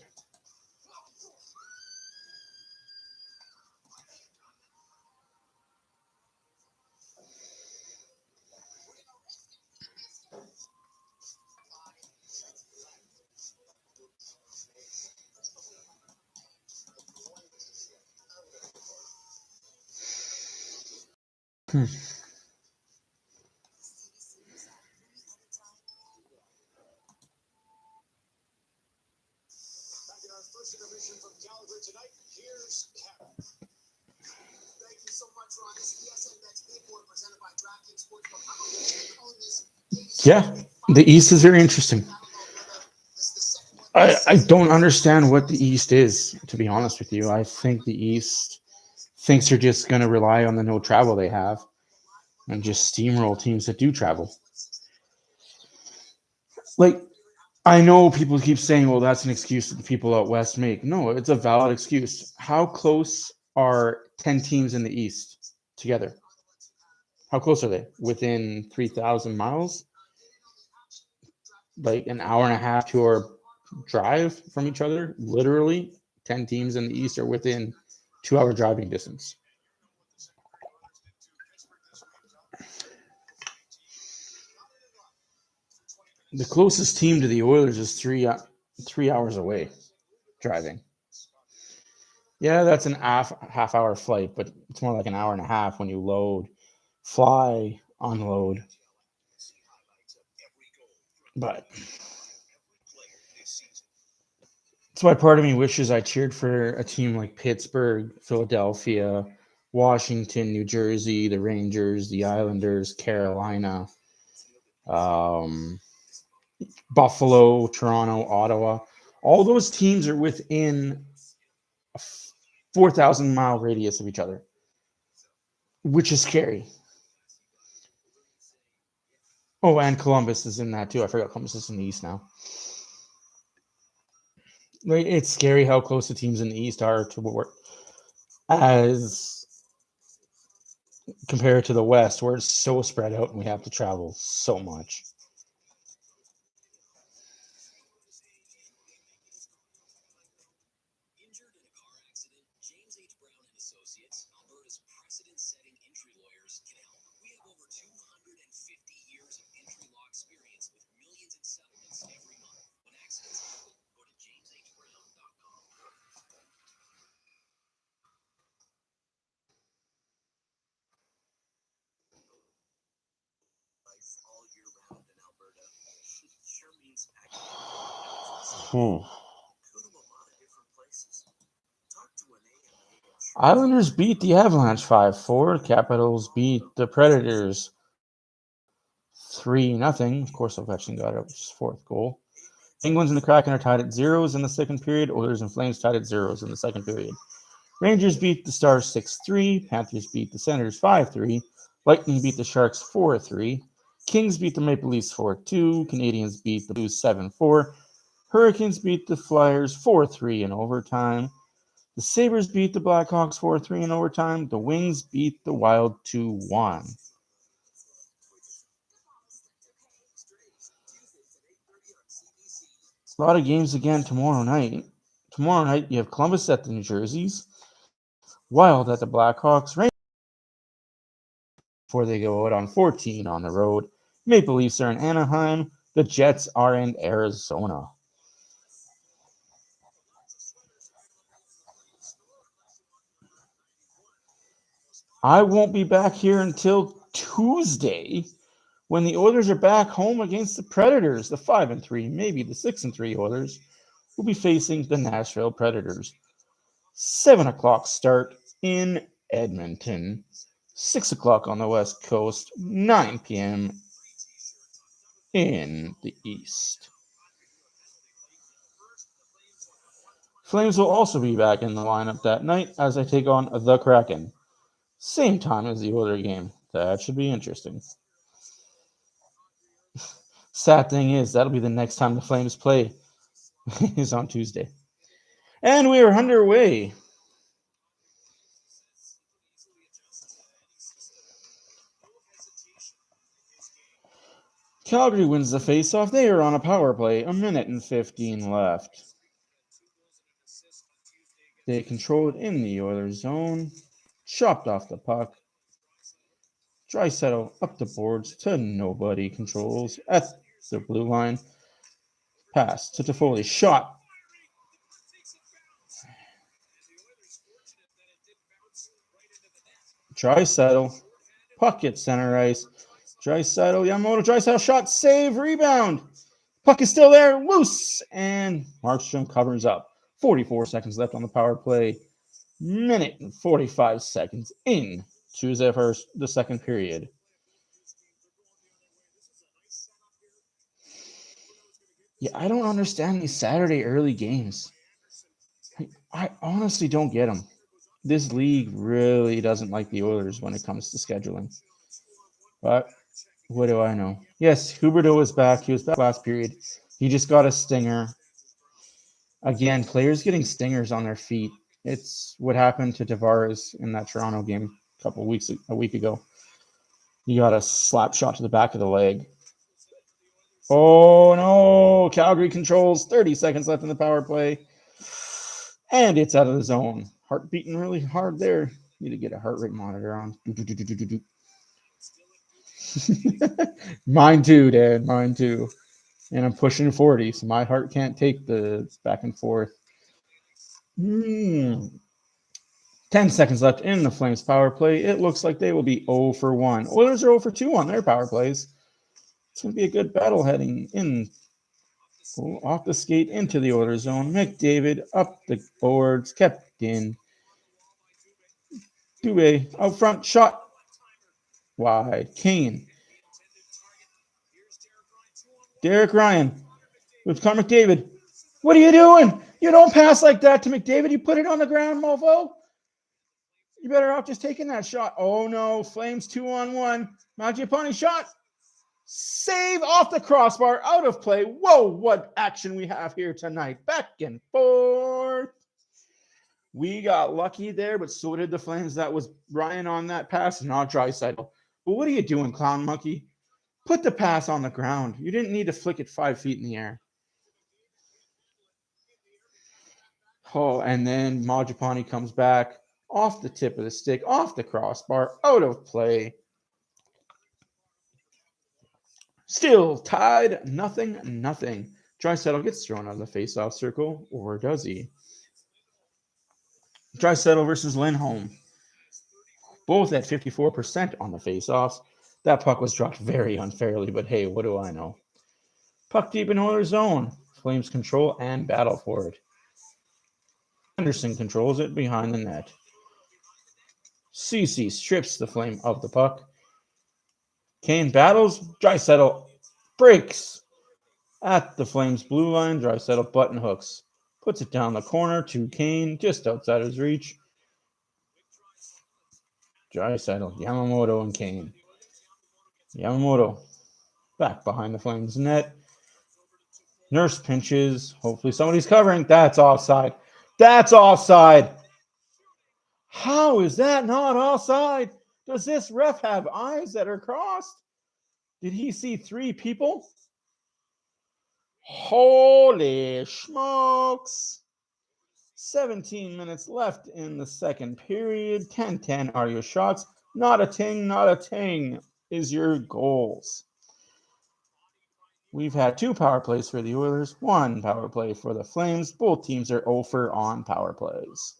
Yeah, the East is very interesting. I don't understand what the East is, to be honest with you. I think the East thinks they're just going to rely on the no travel they have and just steamroll teams that do travel. Like, I know people keep saying, well, that's an excuse that the people out West make. No, it's a valid excuse. How close are 10 teams in the East together? How close are they? Within 3,000 miles? Like an hour and a half, 2 hour drive from each other? Literally, 10 teams in the East are within 2 hour driving distance. The closest team to the Oilers is 3 hours away driving. Yeah, that's an half hour flight, but it's more like an hour and a half when you load, fly, unload. But that's why part of me wishes I cheered for a team like Pittsburgh, Philadelphia, Washington, New Jersey, the Rangers, the Islanders, Carolina, um, Buffalo, Toronto, Ottawa. All those teams are within a 4,000 mile radius of each other, which is scary. Oh, and Columbus is in that too. I forgot Columbus is in the East now. Like, it's scary how close the teams in the East are to what as compared to the West, where it's so spread out and we have to travel so much. Islanders beat the Avalanche 5-4. Capitals beat the Predators 3-0. Of course, Ovechkin got his fourth goal. Penguins and the Kraken are tied at zeros in the second period. Oilers and Flames tied at zeros in the second period. Rangers beat the Stars 6-3. Panthers beat the Senators 5-3. Lightning beat the Sharks 4-3. Kings beat the Maple Leafs 4-2. Canadians beat the Blues 7-4. Hurricanes beat the Flyers 4-3 in overtime. The Sabres beat the Blackhawks 4-3 in overtime. The Wings beat the Wild 2-1. A lot of games again tomorrow night. Tomorrow night, you have Columbus at the New Jerseys, Wild at the Blackhawks, Rangers before they go out on 14 on the road. Maple Leafs are in Anaheim. The Jets are in Arizona. I won't be back here until Tuesday when the Oilers are back home against the Predators, the 5-3, maybe the 6-3 Oilers will be facing the Nashville Predators. 7 o'clock start in Edmonton. 6 o'clock on the West Coast, 9 p.m. in the East. Flames will also be back in the lineup that night as they take on the Kraken. Same time as the Oilers game. That should be interesting. Sad thing is, that'll be the next time the Flames play is on Tuesday. And we are underway. Calgary wins the faceoff. They are on a power play. 1:15 left. They control it in the Oilers zone. Chopped off the puck. Draisaitl up the boards to nobody. Controls at the blue line. Pass to Toffoli. Shot. Draisaitl Puck at center ice. Draisaitl, Yamamoto, Draisaitl shot, save, rebound. Puck is still there, loose, and Markstrom covers up. 44 seconds left on the power play. Minute and 45 seconds in to the second period. Yeah, I don't understand these Saturday early games. I honestly don't get them. This league really doesn't like the Oilers when it comes to scheduling. But what do I know? Yes, Huberdeau was back. He was back last period. He just got a stinger. Again, players getting stingers on their feet. It's what happened to Tavares in that Toronto game a week ago. He got a slap shot to the back of the leg. Oh no! Calgary controls. 30 seconds left in the power play. And it's out of the zone. Heart beating really hard there. Need to get a heart rate monitor on. Mine too, Dad. Mine too. And I'm pushing 40, so my heart can't take the back and forth. 10 seconds left in the Flames power play. It looks like they will be 0 for 1. Oilers are 0 for 2 on their power plays. It's going to be a good battle heading in. Off the skate into the Oilers zone. McDavid up the boards, kept in. Dubé out front, shot wide. Kane. Derek Ryan with Connor McDavid. What are you doing? You don't pass like that to McDavid. You put it on the ground, mofo. You better off just taking that shot. Oh no, Flames 2-on-1. Mangiapane shot. Save off the crossbar, out of play. Whoa, what action we have here tonight. Back and forth. We got lucky there, but so did the Flames. That was Ryan on that pass, not Draisaitl. But what are you doing, clown monkey? Put the pass on the ground. You didn't need to flick it 5 feet in the air. Oh, and then Mangiapane comes back off the tip of the stick, off the crossbar, out of play. Still tied, 0-0. Draisaitl gets thrown out of the face-off circle, or does he? Draisaitl versus Lindholm. Both at 54% on the face-offs. That puck was dropped very unfairly, but hey, what do I know? Puck deep in Oilers zone. Flames control and battle for it. Anderson controls it behind the net. Ceci strips the Flame of the puck. Kane battles. Draisaitl breaks at the Flames blue line. Draisaitl button hooks. Puts it down the corner to Kane, just outside his reach. Draisaitl, Yamamoto, and Kane. Yamamoto back behind the Flames net. Nurse pinches. Hopefully somebody's covering. That's offside. That's offside. How is that not offside? Does this ref have eyes that are crossed? Did he see 3 people? Holy smokes. 17 minutes left in the second period. 10-10 are your shots. Not a ting is your goals. We've had 2 power plays for the Oilers, 1 power play for the Flames. Both teams are 0 for on power plays.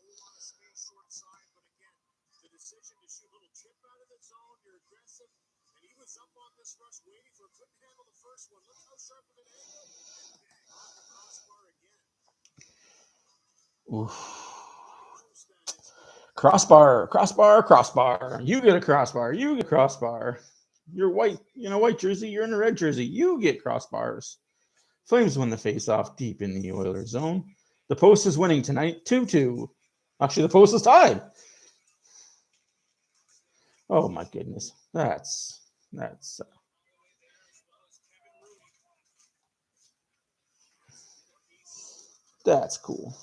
Oof. Crossbar. You get a crossbar. You get a crossbar. You're white in a white jersey. You're in a red jersey. You get crossbars. Flames win the face-off deep in the Oilers zone. The Post is winning tonight, 2-2. Actually, the Post is tied. Oh my goodness, that's cool.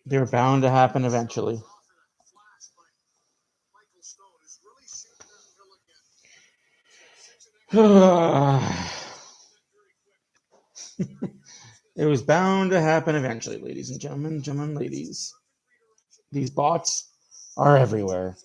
They're bound to happen eventually. It was bound to happen eventually, ladies and gentlemen, ladies. These bots are everywhere.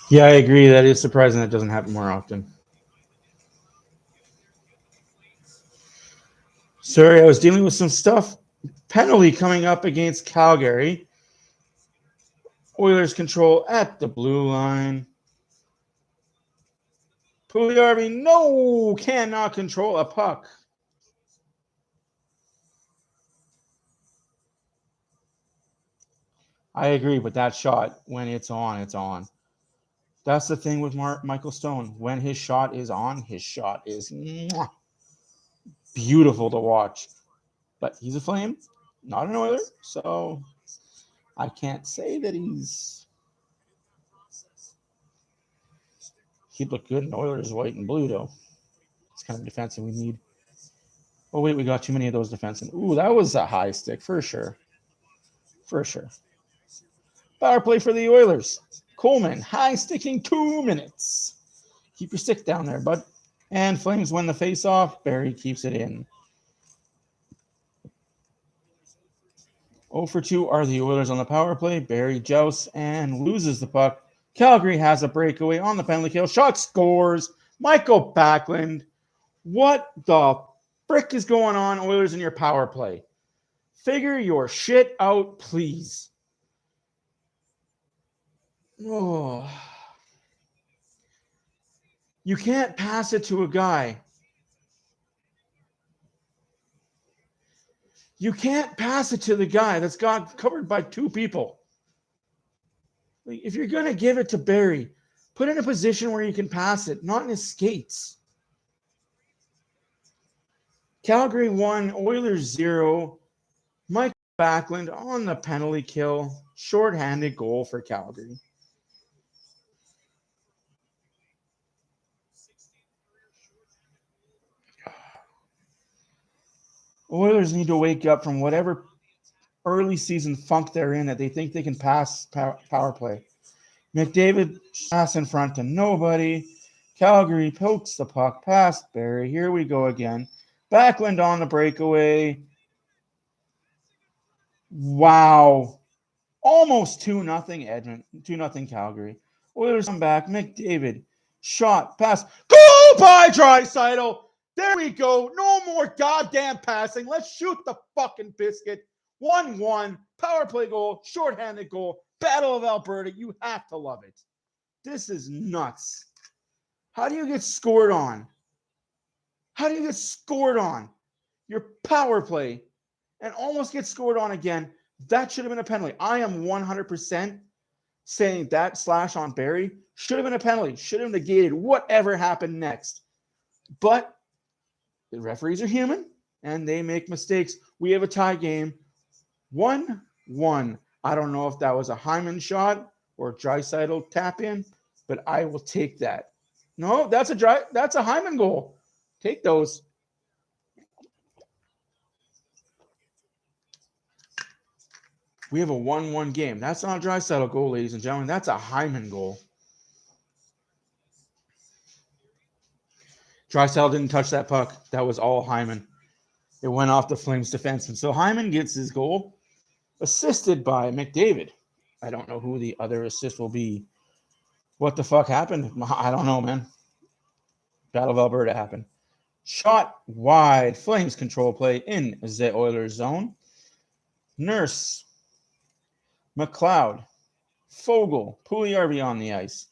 Yeah, I agree. That is surprising that doesn't happen more often. Sorry, I was dealing with some stuff. Penalty coming up against Calgary. Oilers control at the blue line. Pugliarvi, no, cannot control a puck. I agree, but that shot, when it's on, it's on. That's the thing with Michael Stone. When his shot is on, his shot is beautiful to watch. But he's a Flame, not an Oiler, so I can't say that he'd look good in Oilers white and blue, though. It's kind of defensive we need. Oh, wait, we got too many of those defensemen. Ooh, that was a high stick for sure. For sure. Power play for the Oilers. Coleman, high sticking 2 minutes. Keep your stick down there, bud. And Flames win the face-off. Barry keeps it in. 0 for 2 are the Oilers on the power play. Barry jousts and loses the puck. Calgary has a breakaway on the penalty kill. Shot scores. Michael Backlund. What the frick is going on, Oilers, in your power play? Figure your shit out, please. Oh. You can't pass it to a guy. You can't pass it to the guy that's got covered by 2 people. If you're going to give it to Barry, put in a position where you can pass it, not in his skates. Calgary 1, Oilers 0. Mike Backlund on the penalty kill. Short-handed goal for Calgary. Oilers need to wake up from whatever early season funk they're in that they think they can pass power play. McDavid pass in front to nobody. Calgary pokes the puck past Barry. Here we go again. Backlund on the breakaway. Wow. Almost 2-0 Edmonton. 2-0 Calgary. Oilers come back. McDavid. Shot. Pass. Goal by Draisaitl. There we go. No more goddamn passing. Let's shoot the fucking biscuit. 1-1. Power play goal. Shorthanded goal. Battle of Alberta. You have to love it. This is nuts. How do you get scored on? How do you get scored on? Your power play and almost get scored on again. That should have been a penalty. I am 100% saying that slash on Barry should have been a penalty. Should have negated whatever happened next. But the referees are human and they make mistakes. We have a tie game. 1-1. I don't know if that was a Hyman shot or Draisaitl tap in, but I will take that. No, that's a Hyman goal. Take those. We have a 1-1 game. That's not a Draisaitl goal, ladies and gentlemen. That's a Hyman goal. Draisaitl didn't touch that puck. That was all Hyman. It went off the Flames defenseman. So Hyman gets his goal, assisted by McDavid. I don't know who the other assist will be. What the fuck happened? I don't know, man. Battle of Alberta happened. Shot wide. Flames control play in the Oilers zone. Nurse, McLeod, Fogle, Pugliarvi on the ice.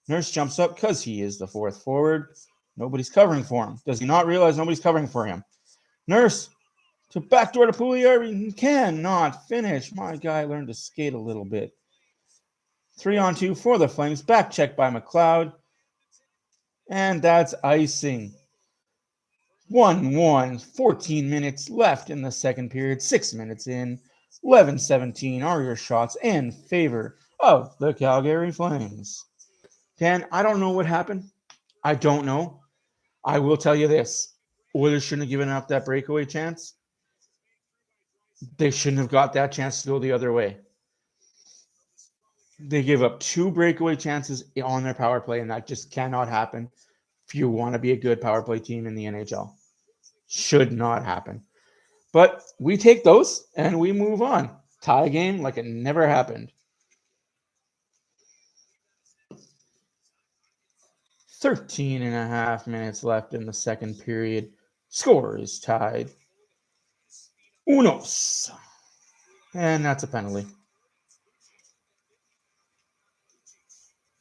Nurse jumps up because he is the fourth forward. Nobody's covering for him. Does he not realize nobody's covering for him? Nurse to backdoor to Pugliarvi. Cannot finish. My guy learned to skate a little bit. 3-on-2 for the Flames. Back check by McLeod. And that's icing. 1-1. 14 minutes left in the second period. 6 minutes in. 11-17 are your shots in favor of the Calgary Flames. Dan, I don't know what happened. I don't know. I will tell you this. Oilers shouldn't have given up that breakaway chance. They shouldn't have got that chance to go the other way. They gave up 2 breakaway chances on their power play, and that just cannot happen if you want to be a good power play team in the NHL. Should not happen. But we take those, and we move on. Tie game like it never happened. 13.5 minutes left in the second period. Score is tied. Unos. And that's a penalty.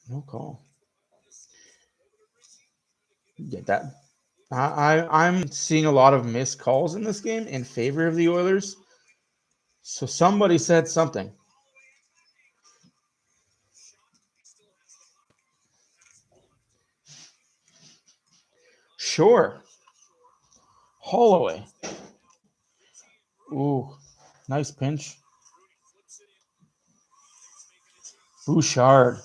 No call. Get that. I'm seeing a lot of missed calls in this game in favor of the Oilers. So somebody said something. Sure. Holloway. Ooh, nice pinch. Bouchard.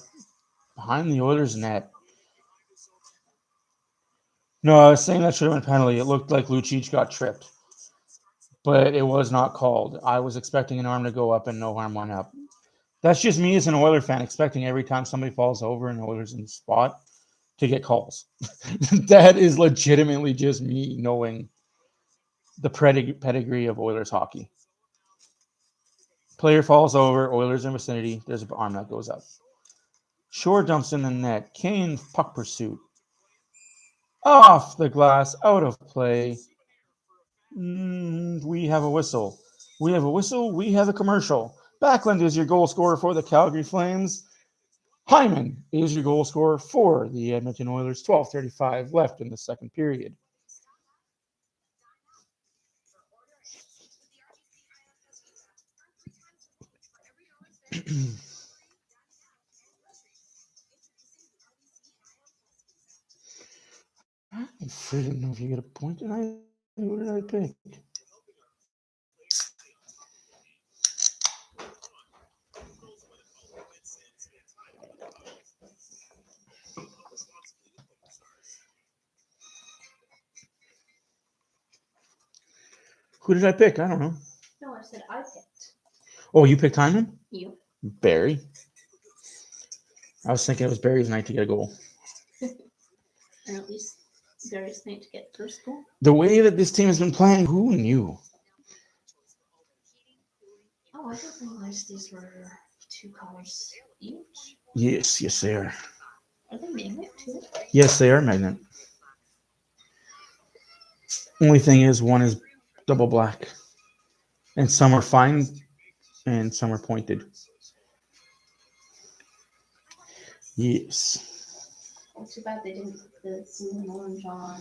Behind the Oilers' net. No, I was saying that should have been a penalty. It looked like Lucic got tripped. But it was not called. I was expecting an arm to go up and no arm went up. That's just me as an Oiler fan expecting every time somebody falls over and Oilers in the spot to get calls. That is legitimately just me knowing the pedigree of Oilers hockey. Player falls over, Oilers in vicinity, there's an arm that goes up. Shore dumps in the net. Kane puck pursuit. Off the glass, out of play. We have a whistle. We have a whistle. We have a commercial. Backlund is your goal scorer for the Calgary Flames. Hyman is your goal scorer for the Edmonton Oilers. 12:35 left in the second period. I didn't know if you get a point tonight. Who did I pick? Who did I pick? I don't know. No, I said I picked. Oh, you picked Hyman? You. Barry. I was thinking it was Barry's night to get a goal. Or at least Barry's night to get first goal. The way that this team has been playing, who knew? Oh, I didn't realize these were $2 each. Yes, they are. Are they magnet too? Yes, they are magnet. Only thing is, one is double black. And some are fine and some are pointed. Yes. Oh, too bad they didn't put the blue and orange on.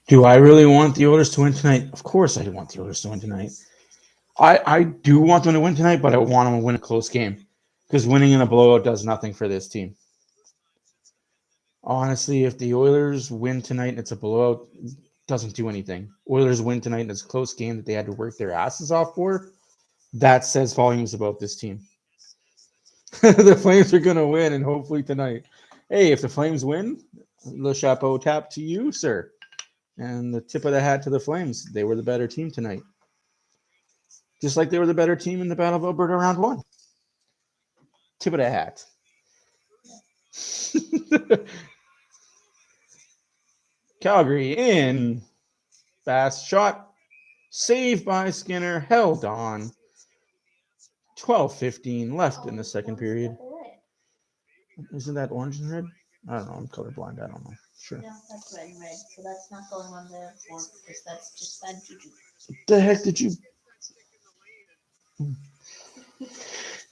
Do I really want the Oilers to win tonight? Of course I want the Oilers to win tonight. I do want them to win tonight, but I want them to win a close game. Because winning in a blowout does nothing for this team. Honestly, if the Oilers win tonight and it's a blowout, it doesn't do anything. Oilers win tonight and it's a close game that they had to work their asses off for. That says volumes about this team. The Flames are going to win, and hopefully tonight. Hey, if the Flames win, Le Chapeau tap to you, sir. And the tip of the hat to the Flames. They were the better team tonight. Just like they were the better team in the Battle of Alberta round 1. Tip of the hat. Calgary in. Fast shot. Saved by Skinner. Held on. 12:15 left in the second period. Isn't that orange and red? I don't know. I'm colorblind. I don't know. Sure. No, that's red and red. So that's not going on the board because that's just bad juju. What the heck did you...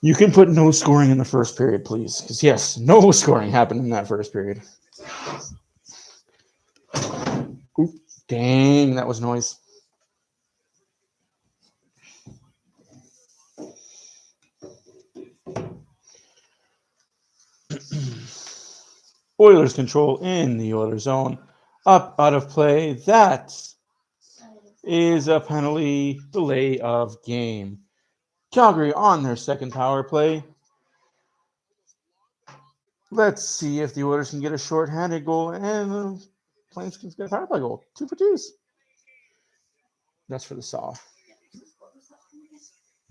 You can put no scoring in the first period, please. Because, yes, no scoring happened in that first period. Oop, dang, that was noise. Oilers control in the Oilers zone. Up, out of play. That is a penalty, delay of game. Calgary on their second power play. Let's see if the Oilers can get a shorthanded goal and the Flames can get a power play goal. 2 for 2s. That's for the saw.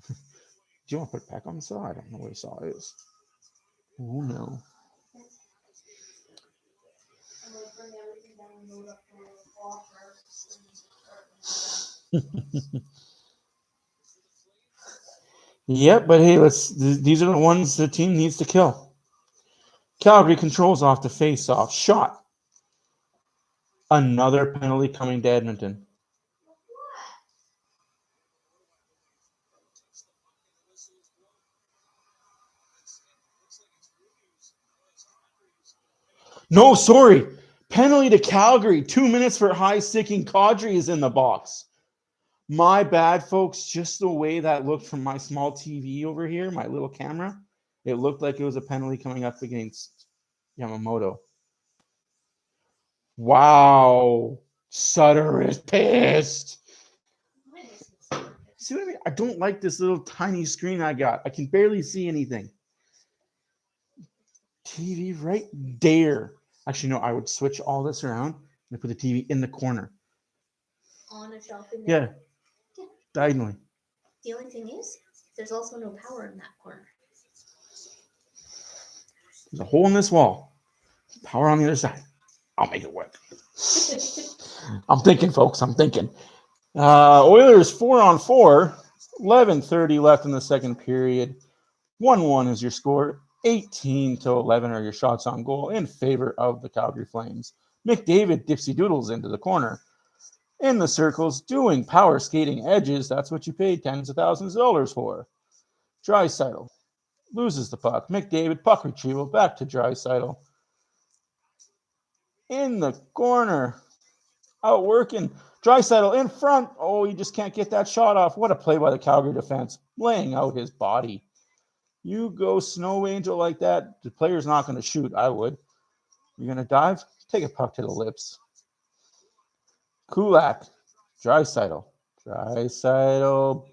Do you want to put it back on the saw? I don't know where the saw is. Oh no. Yep, but hey, these are the ones the team needs to kill. Calgary controls off the face-off shot. Another penalty coming to Edmonton. No, sorry. Penalty to Calgary. 2 minutes for high-sticking. Kadri is in the box. My bad, folks. Just the way that looked from my small TV over here, my little camera, it looked like it was a penalty coming up against Yamamoto. Wow. Sutter is pissed. See what I mean? I don't like this little tiny screen I got. I can barely see anything. TV right there. Actually, no, I would switch all this around and put the TV in the corner. On a shelf in there. Yeah. Diagonally. The only thing is, there's also no power in that corner. There's a hole in this wall. Power on the other side. I'll make it work. I'm thinking, folks. I'm thinking. Oilers 4-on-4. 11:30 left in the second period. 1-1 is your score. 18-11 are your shots on goal in favor of the Calgary Flames. McDavid dipsy doodles into the corner. In the circles, doing power skating edges. That's what you paid tens of thousands of dollars for. Draisaitl loses the puck. McDavid, puck retrieval, back to Draisaitl. In the corner, outworking. Draisaitl in front. Oh, he just can't get that shot off. What a play by the Calgary defense, laying out his body. You go snow angel like that, the player's not going to shoot. I would. You're going to dive? Take a puck to the lips. Kulak. Draisaitl. Draisaitl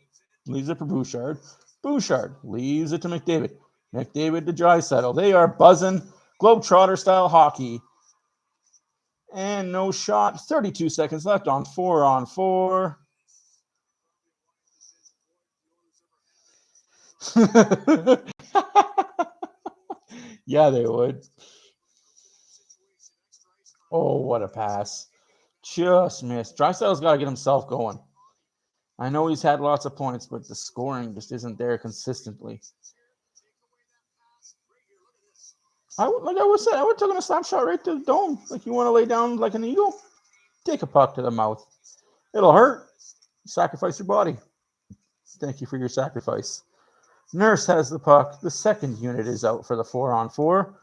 leaves it for Bouchard. Bouchard leaves it to McDavid. McDavid to Draisaitl. They are buzzing Globetrotter-style hockey. And no shot. 32 seconds left on 4-on-4. Yeah, they would. Oh, what a pass. Just missed. Draisaitl's got to get himself going. I know he's had lots of points, but the scoring just isn't there consistently. I would have taken a slap shot right to the dome. Like you want to lay down like an eagle? Take a puck to the mouth. It'll hurt. Sacrifice your body. Thank you for your sacrifice. Nurse has the puck. The second unit is out for the 4-on-4.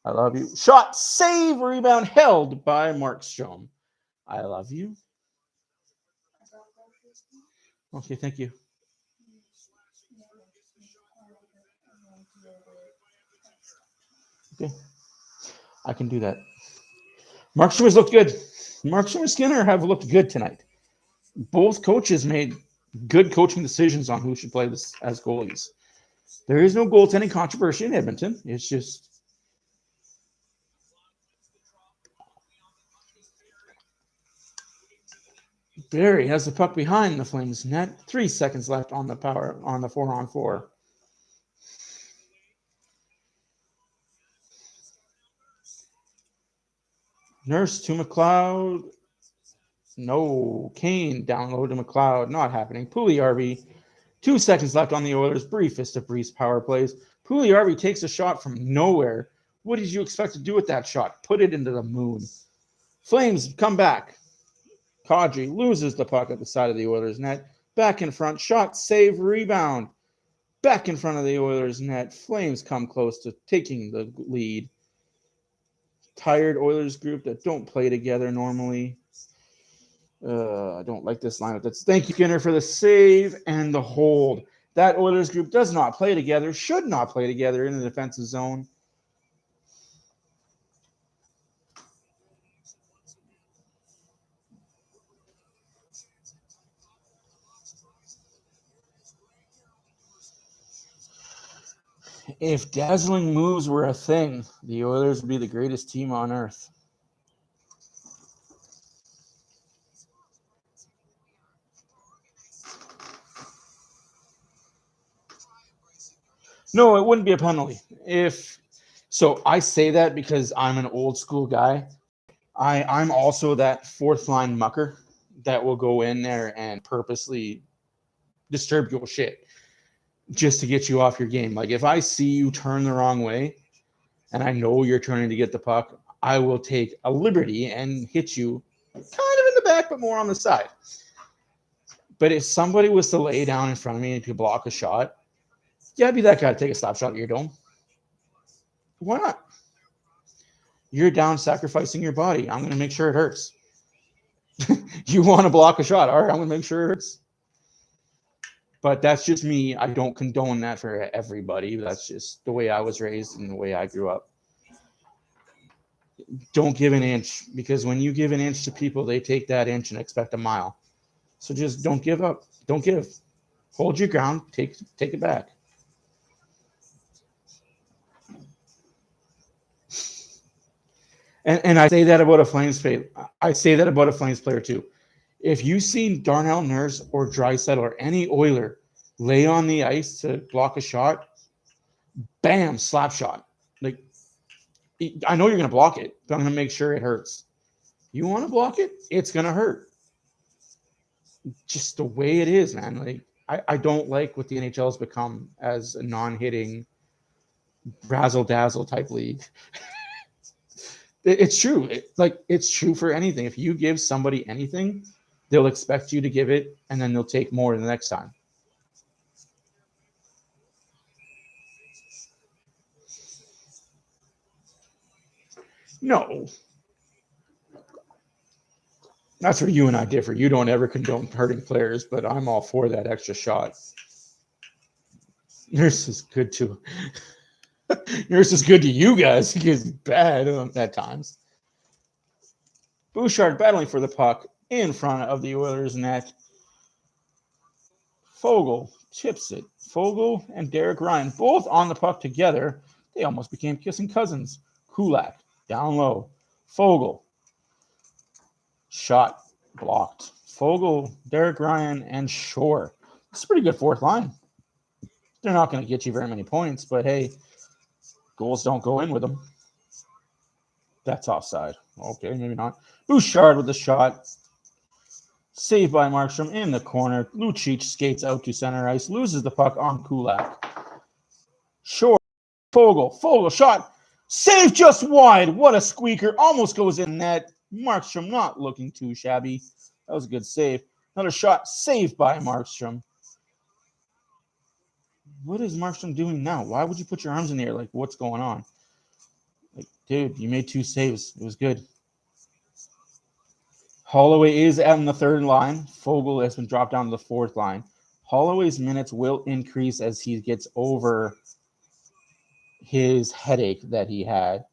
I love you. Shot, save, rebound, held by Markstrom. I love you. Okay, thank you. Okay, I can do that. Markstrom has looked good. Markstrom and Skinner have looked good tonight. Both coaches made good coaching decisions on who should play this as goalies. There is no goaltending controversy in Edmonton. It's just Barry has the puck behind the Flames net. 3 seconds left on the 4-on-4. Nurse to McLeod. No. Kane down low to McLeod. Not happening. Pugliarvi. 2 seconds left on the Oilers. Briefest of brief power plays. Pugliarvi takes a shot from nowhere. What did you expect to do with that shot? Put it into the moon. Flames come back. Kadri loses the puck at the side of the Oilers net. Back in front. Shot, save, rebound. Back in front of the Oilers net. Flames come close to taking the lead. Tired Oilers group that don't play together normally. I don't like this lineup. Thank you, Skinner, for the save and the hold. That Oilers group does not play together, should not play together in the defensive zone. If dazzling moves were a thing, the Oilers would be the greatest team on earth. No, it wouldn't be a penalty. So I say that because I'm an old school guy. I'm also that fourth line mucker that will go in there and purposely disturb your shit just to get you off your game. Like if I see you turn the wrong way and I know you're turning to get the puck, I will take a liberty and hit you kind of in the back, but more on the side. But if somebody was to lay down in front of me and to block a shot, yeah, I'd be that guy to take a slap shot at your dome. Why not? You're down sacrificing your body. I'm going to make sure it hurts. You want to block a shot. All right, I'm going to make sure it hurts. But that's just me. I don't condone that for everybody. That's just the way I was raised and the way I grew up. Don't give an inch, because when you give an inch to people, they take that inch and expect a mile. So just don't give up. Don't give. Hold your ground. Take it back. And I say that about a Flames player. I say that about a Flames player too. If you've seen Darnell Nurse or Draisaitl or any Oiler lay on the ice to block a shot, bam, slap shot. Like, I know you're going to block it, but I'm going to make sure it hurts. You want to block it? It's going to hurt. Just the way it is, man. Like, I don't like what the NHL has become as a non-hitting, razzle-dazzle type league. It's true. It's true for anything. If you give somebody anything, they'll expect you to give it, and then they'll take more the next time. No. That's where you and I differ. You don't ever condone hurting players, but I'm all for that extra shot. Nurse is good too. Nurse is good to you guys. He is bad at times. Bouchard battling for the puck in front of the Oilers net. Fogle chips it. Fogle and Derek Ryan both on the puck together. They almost became kissing cousins. Kulak down low. Fogle. Shot blocked. Fogle, Derek Ryan, and Shore. It's a pretty good fourth line. They're not going to get you very many points, but hey, goals don't go in with them. That's offside. Okay, maybe not. Bouchard with the shot. Saved by Markstrom in the corner. Lucic skates out to center ice. Loses the puck on Kulak. Shore. Fogle shot. Save just wide. What a squeaker. Almost goes in net. Markstrom not looking too shabby. That was a good save. Another shot saved by Markstrom. What is Markstrom doing now? Why would you put your arms in the air? Like, what's going on? Like, dude, you made 2 saves. It was good. Holloway is on the third line. Fogle has been dropped down to the fourth line. Holloway's minutes will increase as he gets over his headache that he had.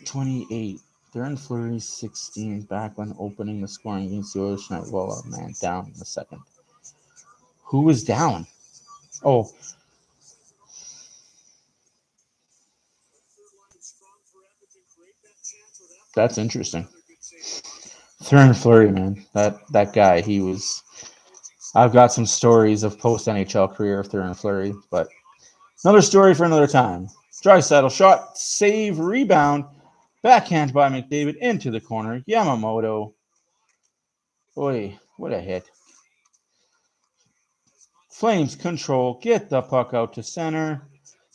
$28. Darren Fleury, 16, back when opening the scoring against the Oilers tonight. Well, man, down in the second. Who was down? Oh. That's interesting. Darren Fleury, man. That guy, he was I've got some stories of post-NHL career if they're in a flurry, but another story for another time. Draisaitl shot, save, rebound, backhand by McDavid into the corner. Yamamoto. Boy, what a hit. Flames control, get the puck out to center.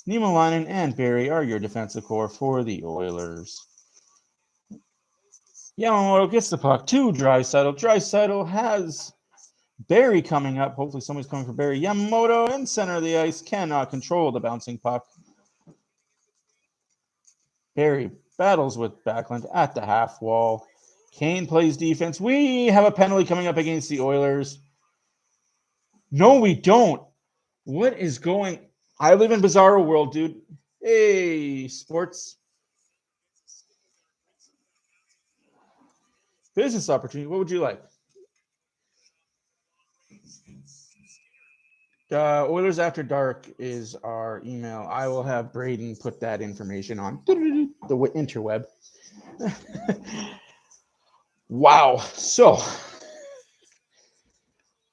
Niemelainen and Barrie are your defensive core for the Oilers. Yamamoto gets the puck to Draisaitl. Draisaitl has Barrie coming up. Hopefully somebody's coming for Barrie. Yamamoto in center of the ice cannot control the bouncing puck. Barrie battles with Backlund at the half wall. Kane plays defense. We have a penalty coming up against the Oilers. No, we don't. What is going? I live in bizarro world, dude. Hey, sports. Business opportunity. What would you like? Oilers After Dark is our email. I will have Braden put that information on the interweb. Wow. So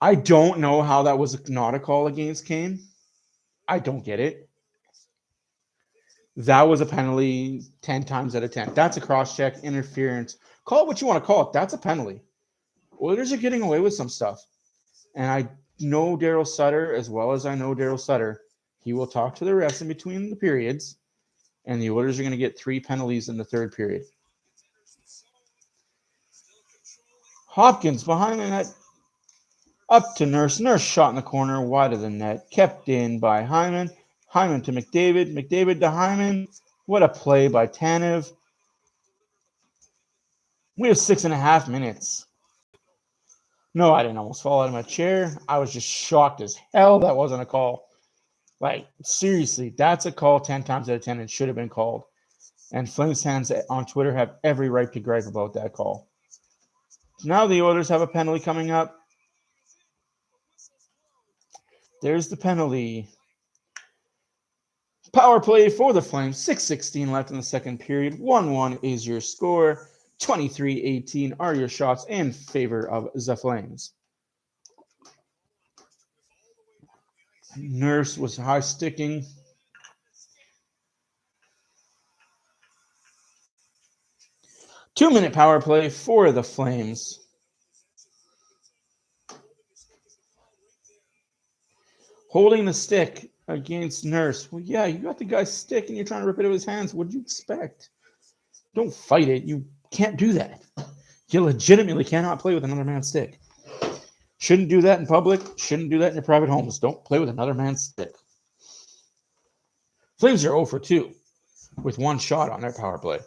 I don't know how that was not a call against Kane. I don't get it. That was a penalty 10 times out of 10. That's a cross-check, interference. Call it what you want to call it. That's a penalty. Oilers are getting away with some stuff. And I know Daryl Sutter as well as I know Daryl Sutter. He will talk to the refs in between the periods, and the Oilers are going to get 3 penalties in the third period. Hopkins behind the net. Up to Nurse. Nurse shot in the corner, wide of the net. Kept in by Hyman. Hyman to McDavid. McDavid to Hyman. What a play by Tanev. We have 6.5 minutes. No, I didn't almost fall out of my chair. I was just shocked as hell that wasn't a call. Like, seriously, that's a call 10 times out of 10. It should have been called. And Flames fans on Twitter have every right to gripe about that call. Now the Oilers have a penalty coming up. There's the penalty. Power play for the Flames. 6:16 left in the second period. 1-1 is your score. 23-18 are your shots in favor of the Flames. Nurse was high sticking. Two-minute power play for the Flames. Holding the stick against Nurse. Well, yeah, you got the guy's stick and you're trying to rip it out of his hands. What do you expect? Don't fight it. You can't do that. You legitimately cannot play with another man's stick. Shouldn't do that in public. Shouldn't do that in your private homes. Don't play with another man's stick. Flames are 0 for 2 with one shot on their power play.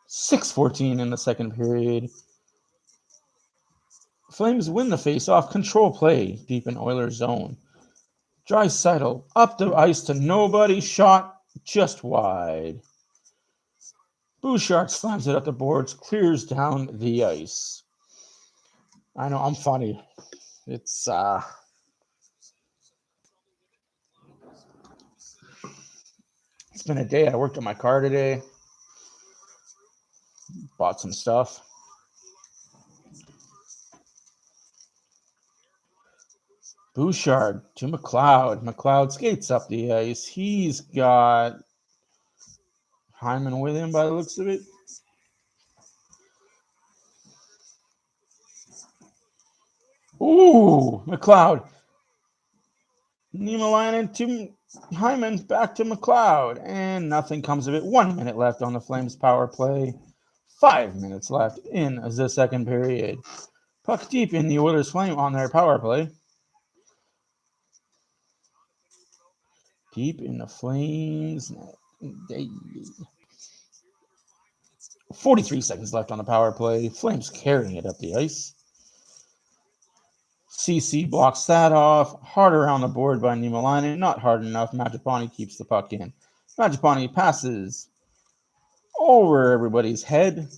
6:14 in the second period. Flames win the face-off. Control play deep in Oilers zone. Draisaitl up the ice to nobody. Shot just wide. Bouchard slams it up the boards. Clears down the ice. I know, I'm funny. It's been a day. I worked on my car today. Bought some stuff. Bouchard to McLeod. McLeod skates up the ice. He's got Hyman with him by the looks of it. Ooh, McLeod. Niemelainen to Hyman, back to McLeod, and nothing comes of it. 1 minute left on the Flames power play. 5 minutes left in the second period. Puck deep in the Oilers Flame on their power play. Deep in the Flames. 43 seconds left on the power play. Flames carrying it up the ice. CC blocks that off. Hard around the board by Niemelainen. Not hard enough. Mangiapane keeps the puck in. Mangiapane passes over everybody's head.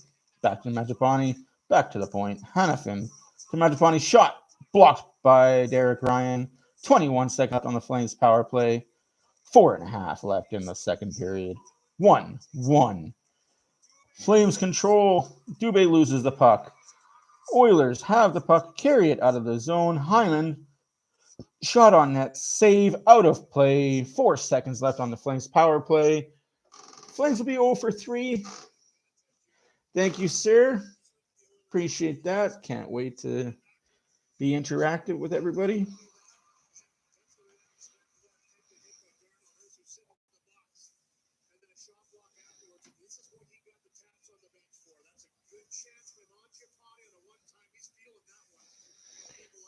Back to Mangiapane. Back to the point. Hanifin to Mangiapane. Shot blocked by Derek Ryan. 21 seconds left on the Flames power play. 4.5 left in the second period. 1-1. Flames control. Dubé loses the puck. Oilers have the puck, carry it out of the zone. Hyman, shot on net, save, out of play. 4 seconds left on the Flames power play. Flames will be 0 for 3. Thank you, sir. Appreciate that. Can't wait to be interactive with everybody.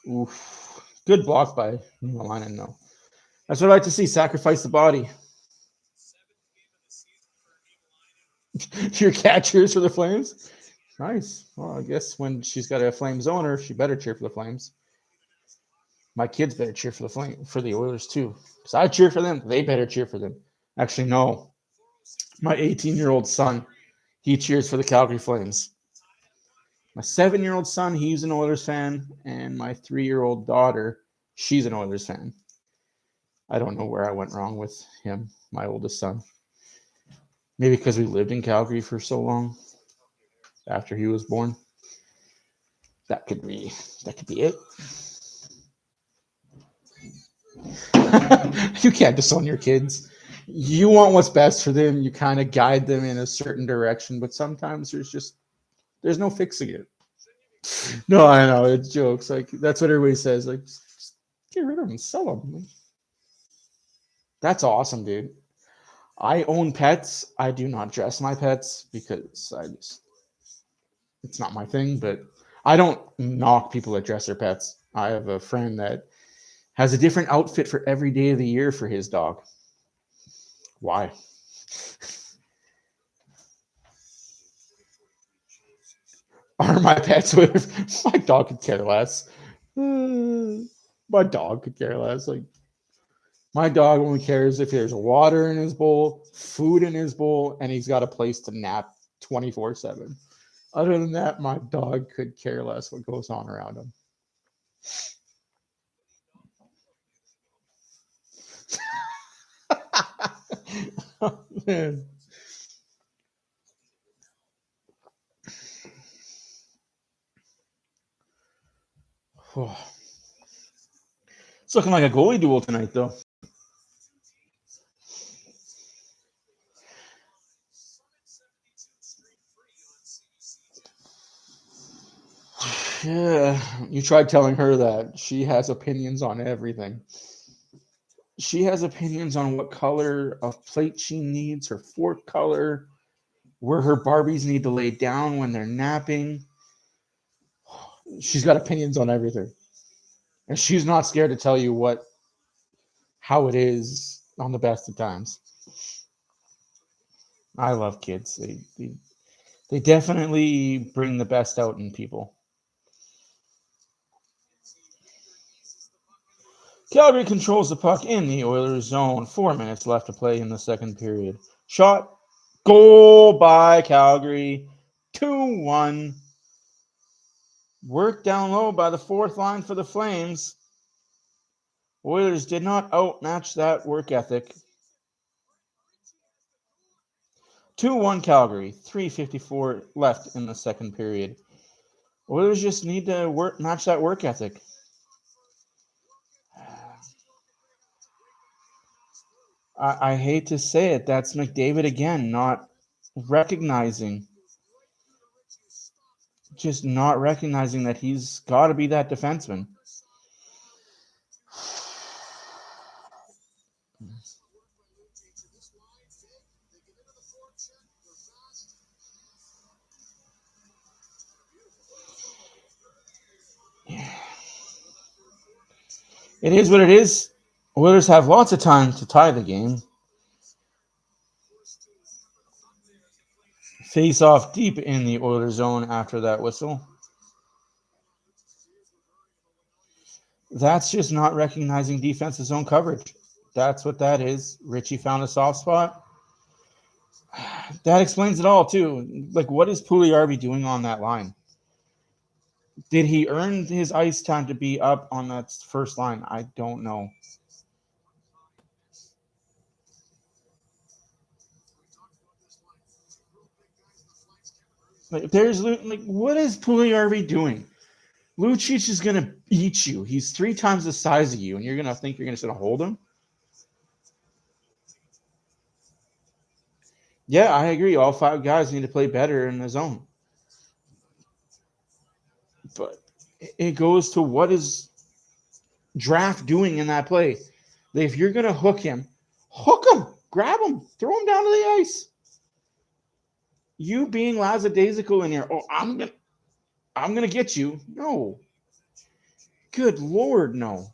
Oof. Good block by Milanen, though. That's what I like to see. Sacrifice the body. Your cat cheers for the Flames? Nice. Well, I guess when she's got a Flames owner, she better cheer for the Flames. My kids better cheer for the Oilers too. Because I cheer for them, they better cheer for them. Actually, no. My 18-year-old son, he cheers for the Calgary Flames. My 7-year-old son, he's an Oilers fan, and my 3-year-old daughter, she's an Oilers fan. I don't know where I went wrong with him, my oldest son. Maybe because we lived in Calgary for so long after he was born. That could be it. You can't disown your kids. You want what's best for them. You kind of guide them in a certain direction, but sometimes there's no fixing it. No, I know, it's jokes. Like, that's what everybody says. Like, just get rid of them, sell them. That's awesome, dude. I own pets. I do not dress my pets because it's not my thing, but I don't knock people that dress their pets. I have a friend that has a different outfit for every day of the year for his dog. Why? Are my pets with my dog could care less. My dog could care less. Like, my dog only cares if there's water in his bowl, food in his bowl, and he's got a place to nap 24/7. Other than that, my dog could care less what goes on around him. Oh, man. It's looking like a goalie duel tonight, though. Yeah, you tried telling her that. She has opinions on everything. She has opinions on what color of plate she needs, her fork color, where her Barbies need to lay down when they're napping. She's got opinions on everything. And she's not scared to tell you how it is on the best of times. I love kids. They definitely bring the best out in people. Calgary controls the puck in the Oilers zone. 4 minutes left to play in the second period. Shot. Goal by Calgary. 2-1. Work down low by the fourth line for the Flames. Oilers did not outmatch that work ethic. 2-1 Calgary. 3:54 left in the second period. Oilers just need to match that work ethic. I hate to say it. That's McDavid again, not recognizing. Just not recognizing that he's got to be that defenseman. It is what it is. Oilers have lots of time to tie the game. Face off deep in the Oilers zone after that whistle. That's just not recognizing defense's zone coverage. That's what that is. Richie found a soft spot. That explains it all, too. Like, what is Pugliarvi doing on that line? Did he earn his ice time to be up on that first line? I don't know. Like, what is Pugliarvi doing? Lucic is going to beat you. He's 3 times the size of you, and you're going to think you're going to hold him? Yeah, I agree. All 5 guys need to play better in the zone. But it goes to what is Draft doing in that play. If you're going to hook him, grab him, throw him down to the ice. You being lackadaisical in here, I'm gonna get you. No. Good Lord, no.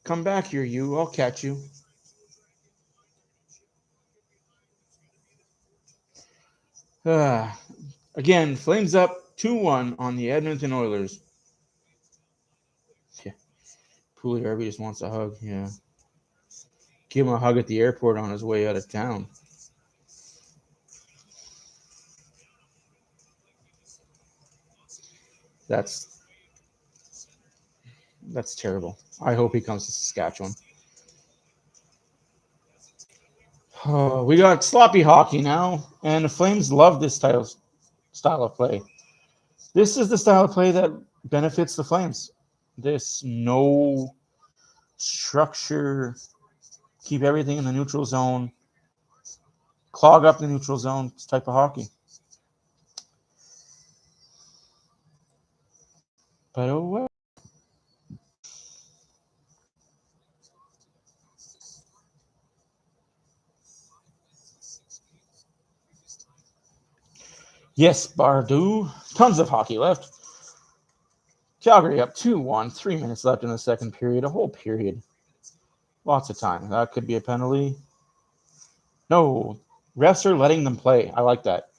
Come back here, you. I'll catch you. Again, Flames up 2-1 on the Edmonton Oilers. Yeah. Pugliarvi just wants a hug. Yeah. Give him a hug at the airport on his way out of town. That's terrible. I hope he comes to Saskatchewan. Oh, we got sloppy hockey now, and the Flames love this style of play. This is the style of play that benefits the Flames. This no structure, keep everything in the neutral zone, clog up the neutral zone type of hockey. But oh well. Yes, Bardu. Tons of hockey left. Calgary up 2-1. 3 minutes left in the second period. A whole period. Lots of time. That could be a penalty. No. Refs are letting them play. I like that.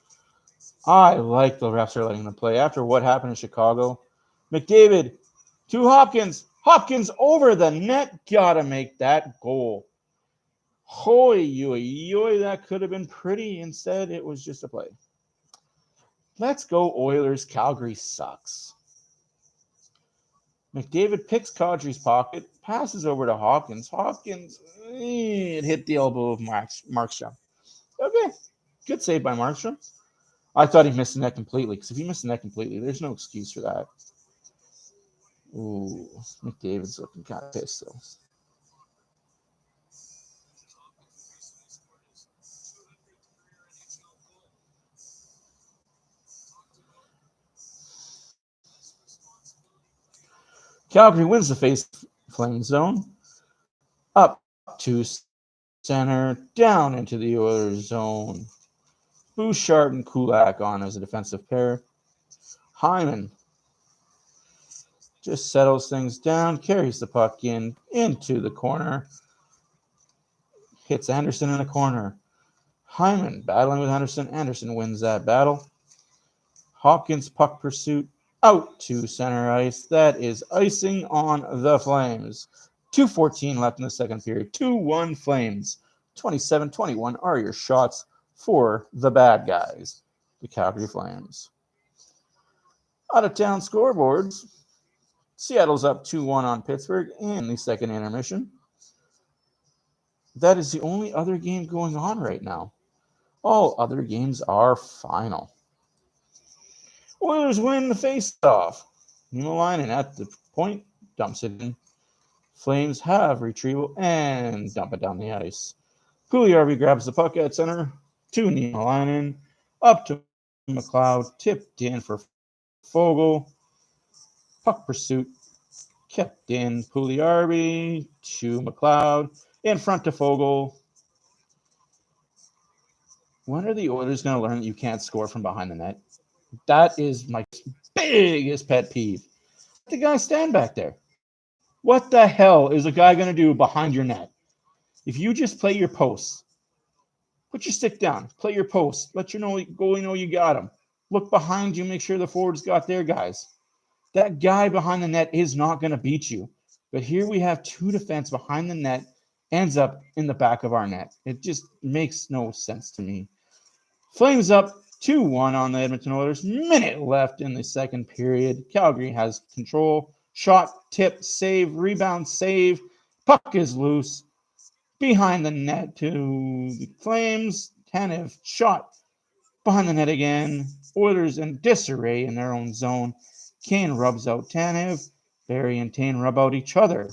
I like the refs are letting them play. After what happened in Chicago, McDavid to Hopkins. Hopkins over the net. Gotta make that goal. Hoy, that could have been pretty. Instead, it was just a play. Let's go Oilers. Calgary sucks. McDavid picks Kadri's pocket, passes over to Hopkins. Hopkins, it hit the elbow of Markstrom. Okay, good save by Markstrom. I thought he missed the net completely, because if he missed the net completely, there's no excuse for that. Ooh, McDavid's looking kind of pissed, though. Calgary wins the face Flame zone. Up to center, down into the Oilers zone. Bouchard and Kulak on as a defensive pair. Hyman just settles things down, carries the puck into the corner. Hits Anderson in the corner. Hyman battling with Anderson. Anderson wins that battle. Hopkins puck pursuit out to center ice. That is icing on the Flames. 2:14 left in the second period. 2-1 Flames. 27-21 are your shots for the bad guys, the Calgary Flames. Out of town scoreboards. Seattle's up 2-1 on Pittsburgh in the second intermission. That is the only other game going on right now. All other games are final. Oilers win the face-off. Niemelainen at the point dumps it in. Flames have retrieval and dump it down the ice. Pugliarvi grabs the puck at center to Niemelainen. Up to McLeod. Tipped in for Foegele. Puck pursuit. Kept in. Pugliarvi to McLeod. In front to Foegele. When are the Oilers going to learn that you can't score from behind the net? That is my biggest pet peeve. Let the guy stand back there. What the hell is a guy going to do behind your net? If you just play your posts, put your stick down, play your posts, let your goalie know you got him. Look behind you, make sure the forwards got their guys. That guy behind the net is not going to beat you. But here we have 2 defense behind the net, ends up in the back of our net. It just makes no sense to me. Flames up 2-1 on the Edmonton Oilers. Minute left in the second period. Calgary has control. Shot, tip, save, rebound, save. Puck is loose. Behind the net to the Flames. Tanev shot. Behind the net again. Oilers in disarray in their own zone. Kane rubs out Tanev. Barry and Tane rub out each other.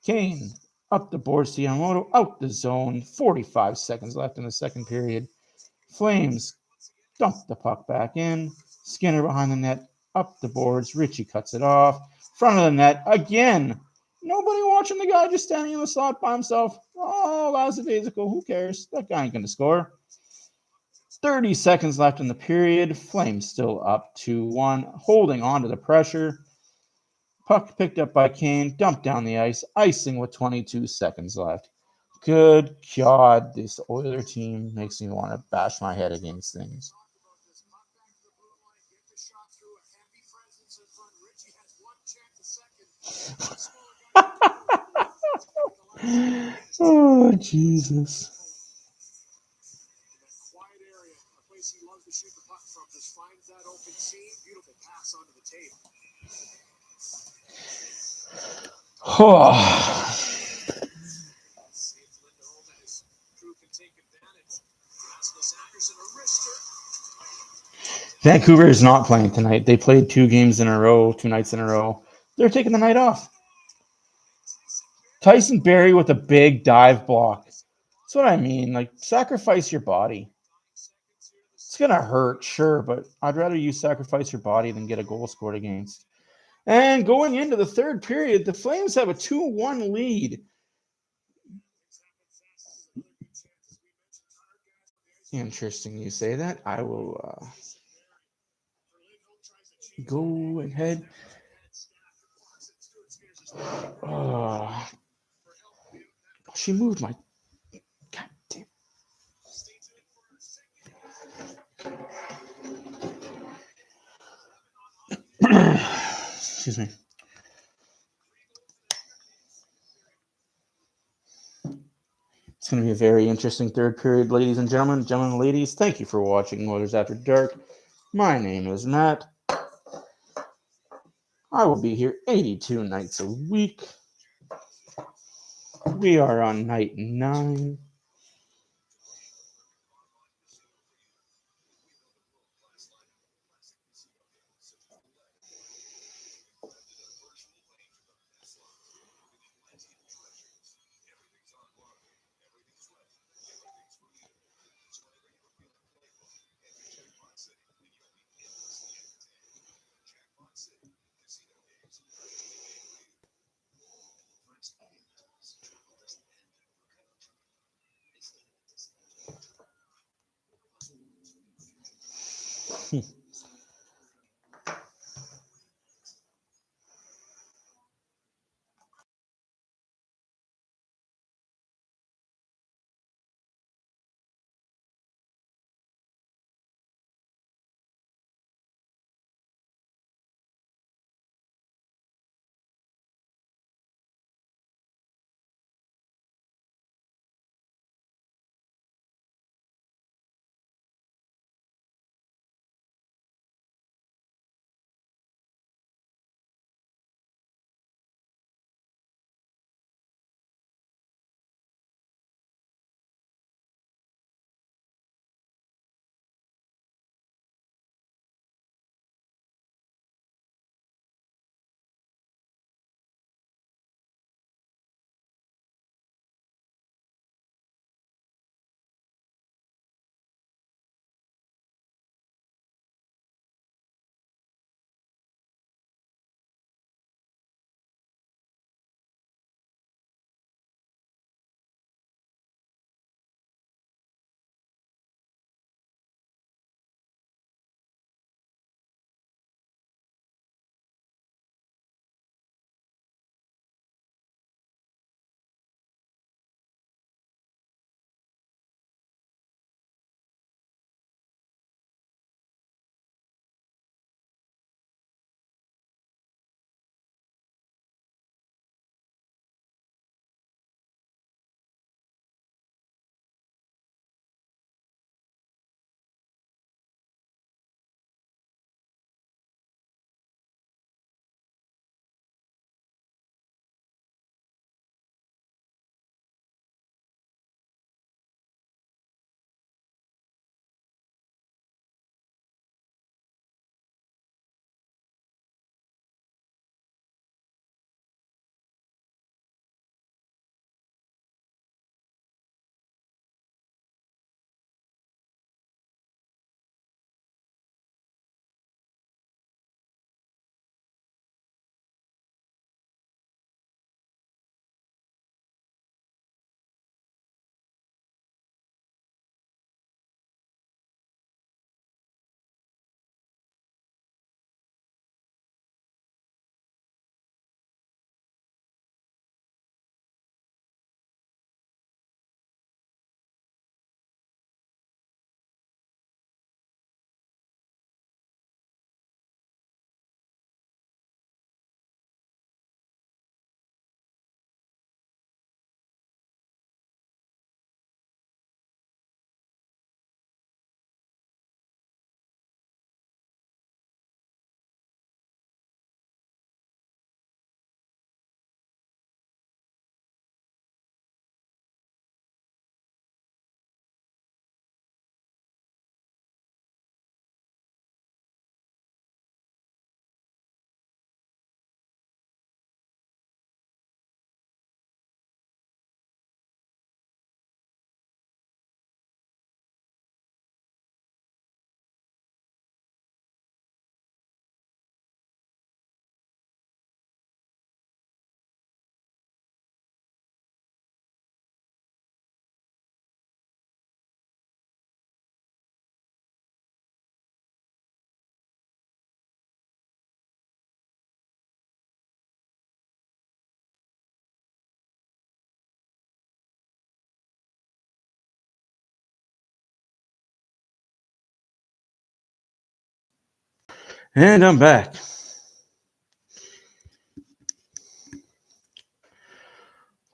Kane up the boards to Yamamoto, out the zone. 45 seconds left in the second period. Flames dump the puck back in. Skinner behind the net, up the boards. Ritchie cuts it off. Front of the net again. Nobody watching the guy just standing in the slot by himself. Oh, lackadaisical. Who cares? That guy ain't going to score. 30 seconds left in the period. Flames still up 2-1, holding on to the pressure. Puck picked up by Kane, dumped down the ice, icing with 22 seconds left. Good God, this Oiler team makes me want to bash my head against things. Oh, Jesus. Oh. Vancouver is not playing tonight. They played 2 nights in a row. They're taking the night off. Tyson Barrie with a big dive block. That's what I mean. Like, sacrifice your body. It's going to hurt, sure, but I'd rather you sacrifice your body than get a goal scored against. And going into the third period, the Flames have a 2-1 lead. Interesting you say that. I will go ahead. She moved my... God damn. Excuse me. It's going to be a very interesting third period, ladies and gentlemen. Gentlemen and ladies, thank you for watching Oilers After Dark. My name is Matt. I will be here 82 nights a week. We are on night 9. And I'm back.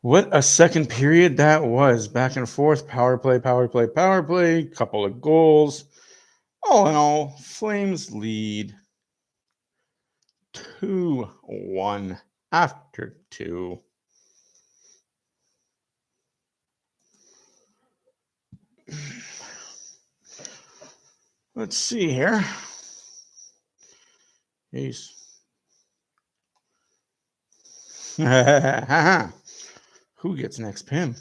What a second period that was. Back and forth, power play, couple of goals. All in all, Flames lead 2-1 after 2. Let's see here. Who gets next pin?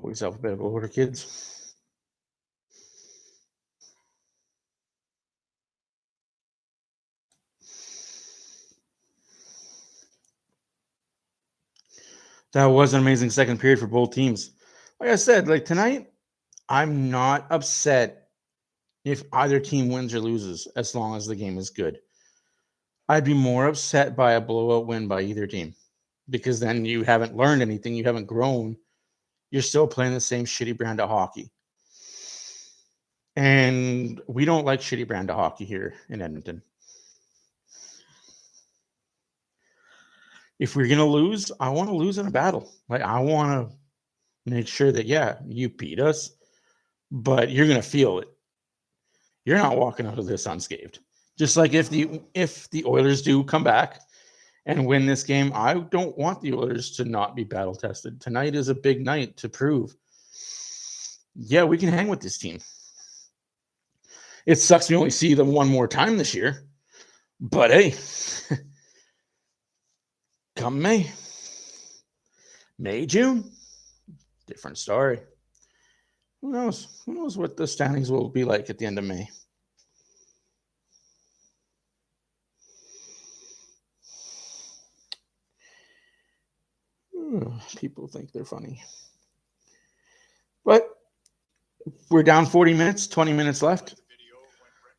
Always alphabetical order, kids. That was an amazing second period for both teams. Like I said, like tonight, I'm not upset if either team wins or loses as long as the game is good. I'd be more upset by a blowout win by either team because then you haven't learned anything, you haven't grown. You're still playing the same shitty brand of hockey. And we don't like shitty brand of hockey here in Edmonton. If we're going to lose, I want to lose in a battle. Like, I want to make sure that, yeah, you beat us, but you're going to feel it. You're not walking out of this unscathed. Just like if the Oilers do come back and win this game, I don't want the Oilers to not be battle tested. Tonight is a big night to prove, yeah, we can hang with this team. It sucks we only see them one more time this year, but hey, come May, June, different story. Who knows? Who knows what the standings will be like at the end of May? People think they're funny. But we're down 40 minutes, 20 minutes left.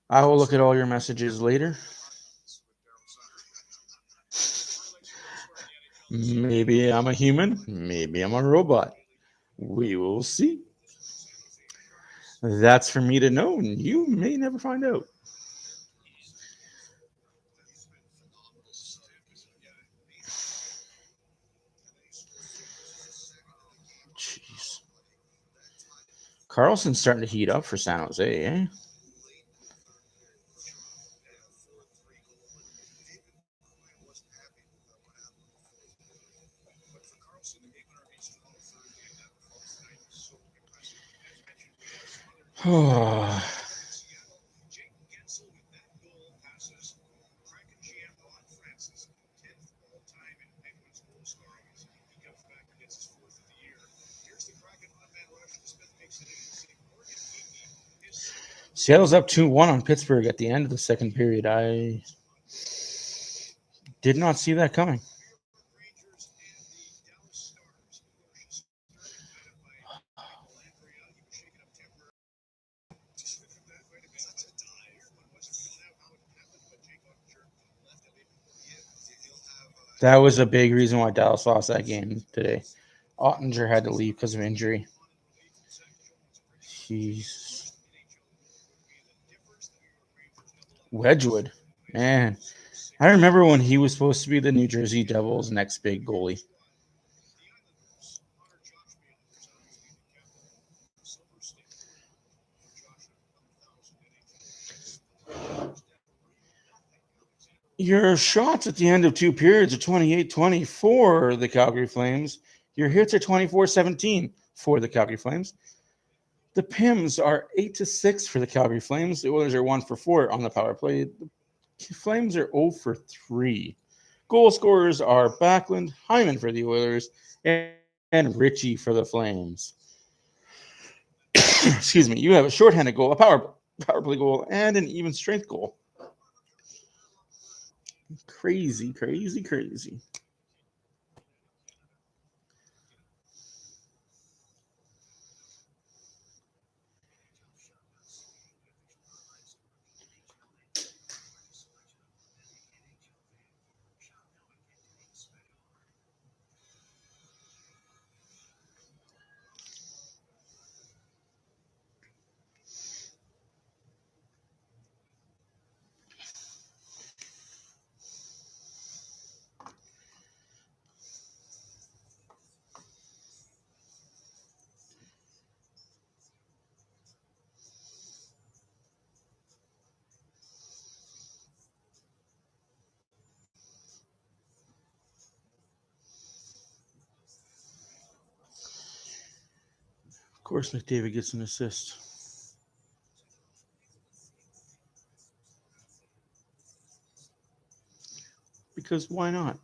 I will look at all your messages later. Maybe I'm a human. Maybe I'm a robot. We will see. That's for me to know, and you may never find out. Jeez. Carlson's starting to heat up for San Jose, eh? Oh. Seattle's up 2-1 on Pittsburgh at the end of the second period. I did not see that coming. That was a big reason why Dallas lost that game today. Ottinger had to leave because of injury. Jeez. Wedgwood, man. I remember when he was supposed to be the New Jersey Devils' next big goalie. Your shots at the end of two periods are 28-20 for the Calgary Flames. Your hits are 24-17 for the Calgary Flames. The PIMs are 8-6 for the Calgary Flames. The Oilers are 1-4 on the power play. The Flames are 0-3. Goal scorers are Backlund, Hyman for the Oilers, and Ritchie for the Flames. Excuse me. You have a shorthanded goal, a power play goal, and an even strength goal. Crazy. course, McDavid gets an assist. Because why not?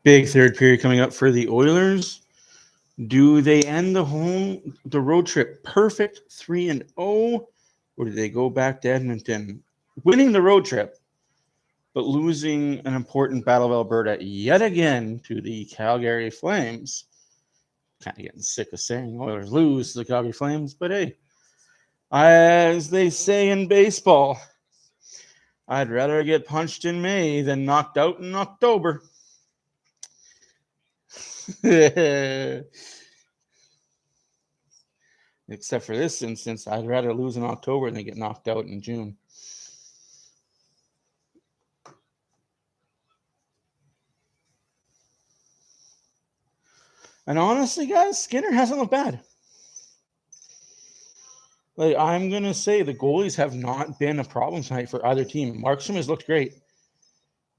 Big third period coming up for the Oilers. Do they end the road trip perfect 3-0, or do they go back to Edmonton, winning the road trip, but losing an important Battle of Alberta yet again to the Calgary Flames? Kind of getting sick of saying Oilers lose to the Calgary Flames, but hey, as they say in baseball, I'd rather get punched in May than knocked out in October. Except for this instance, I'd rather lose in October than get knocked out in June. And honestly, guys, Skinner hasn't looked bad. Like, I'm going to say the goalies have not been a problem tonight for either team. Markstrom has looked great.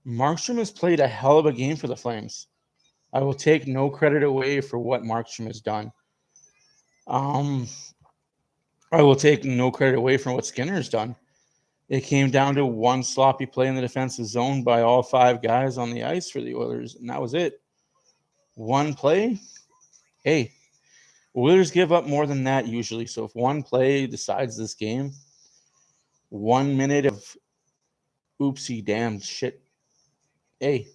Markstrom has played a hell of a game for the Flames. I will take no credit away for what Markstrom has done. I will take no credit away from what Skinner has done. It came down to one sloppy play in the defensive zone by all five guys on the ice for the Oilers, and that was it. One play. Hey, Oilers give up more than that usually. So if one play decides this game, 1 minute of oopsie damn shit. Hey.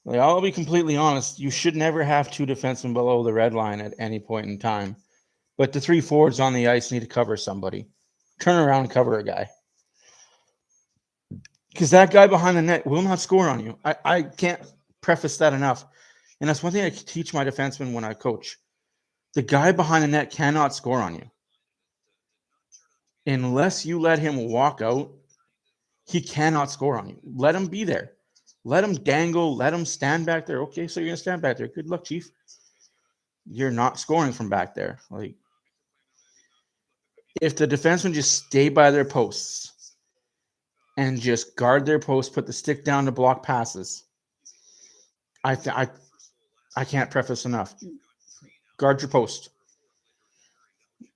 Like, I'll be completely honest. You should never have two defensemen below the red line at any point in time. But the three forwards on the ice need to cover somebody. Turn around and cover a guy. Because that guy behind the net will not score on you. I can't preface that enough. And that's one thing I teach my defensemen when I coach. The guy behind the net cannot score on you. Unless you let him walk out, he cannot score on you. Let him be there. Let him dangle. Let him stand back there. Okay, so you're going to stand back there. Good luck, Chief. You're not scoring from back there. Like, if the defensemen just stay by their posts and just guard their posts, put the stick down to block passes, I can't preface enough. Guard your post.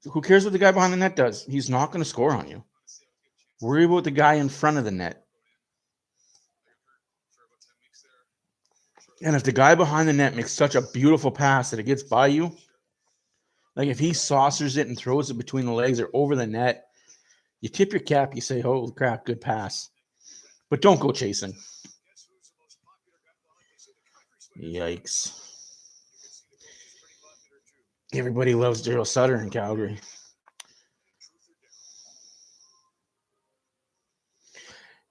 Who cares what the guy behind the net does? He's not going to score on you. Worry about the guy in front of the net. And if the guy behind the net makes such a beautiful pass that it gets by you, like if he saucers it and throws it between the legs or over the net, you tip your cap, you say, holy crap, good pass. But don't go chasing. Yikes. Everybody loves Daryl Sutter in Calgary.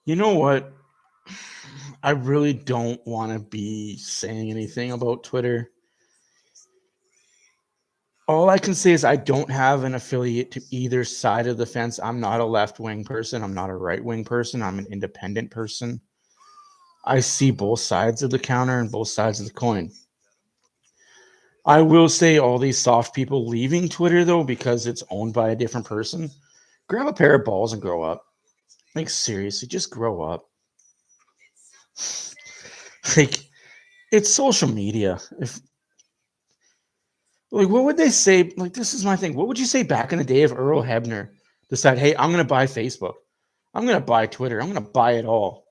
You know what? I really don't want to be saying anything about Twitter. All I can say is I don't have an affiliate to either side of the fence. I'm not a left-wing person. I'm not a right-wing person. I'm an independent person. I see both sides of the counter and both sides of the coin. I will say all these soft people leaving Twitter, though, because it's owned by a different person, grab a pair of balls and grow up. Like, seriously, just grow up. Like, it's social media. What would they say? Like, this is my thing. What would you say back in the day if Earl Hebner decided, hey, I'm going to buy Facebook. I'm going to buy Twitter. I'm going to buy it all.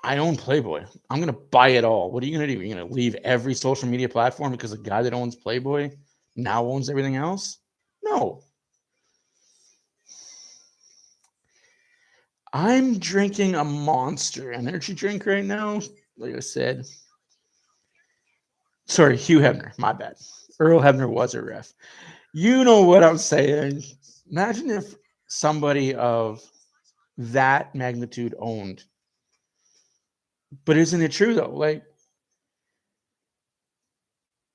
I own Playboy. I'm going to buy it all. What are you going to do? You're going to leave every social media platform because the guy that owns Playboy now owns everything else? No. I'm drinking a Monster energy drink right now. Like I said. Sorry, Hugh Hebner. My bad. Earl Hebner was a ref. You know what I'm saying. Imagine if somebody of that magnitude owned. But isn't it true, though? Like,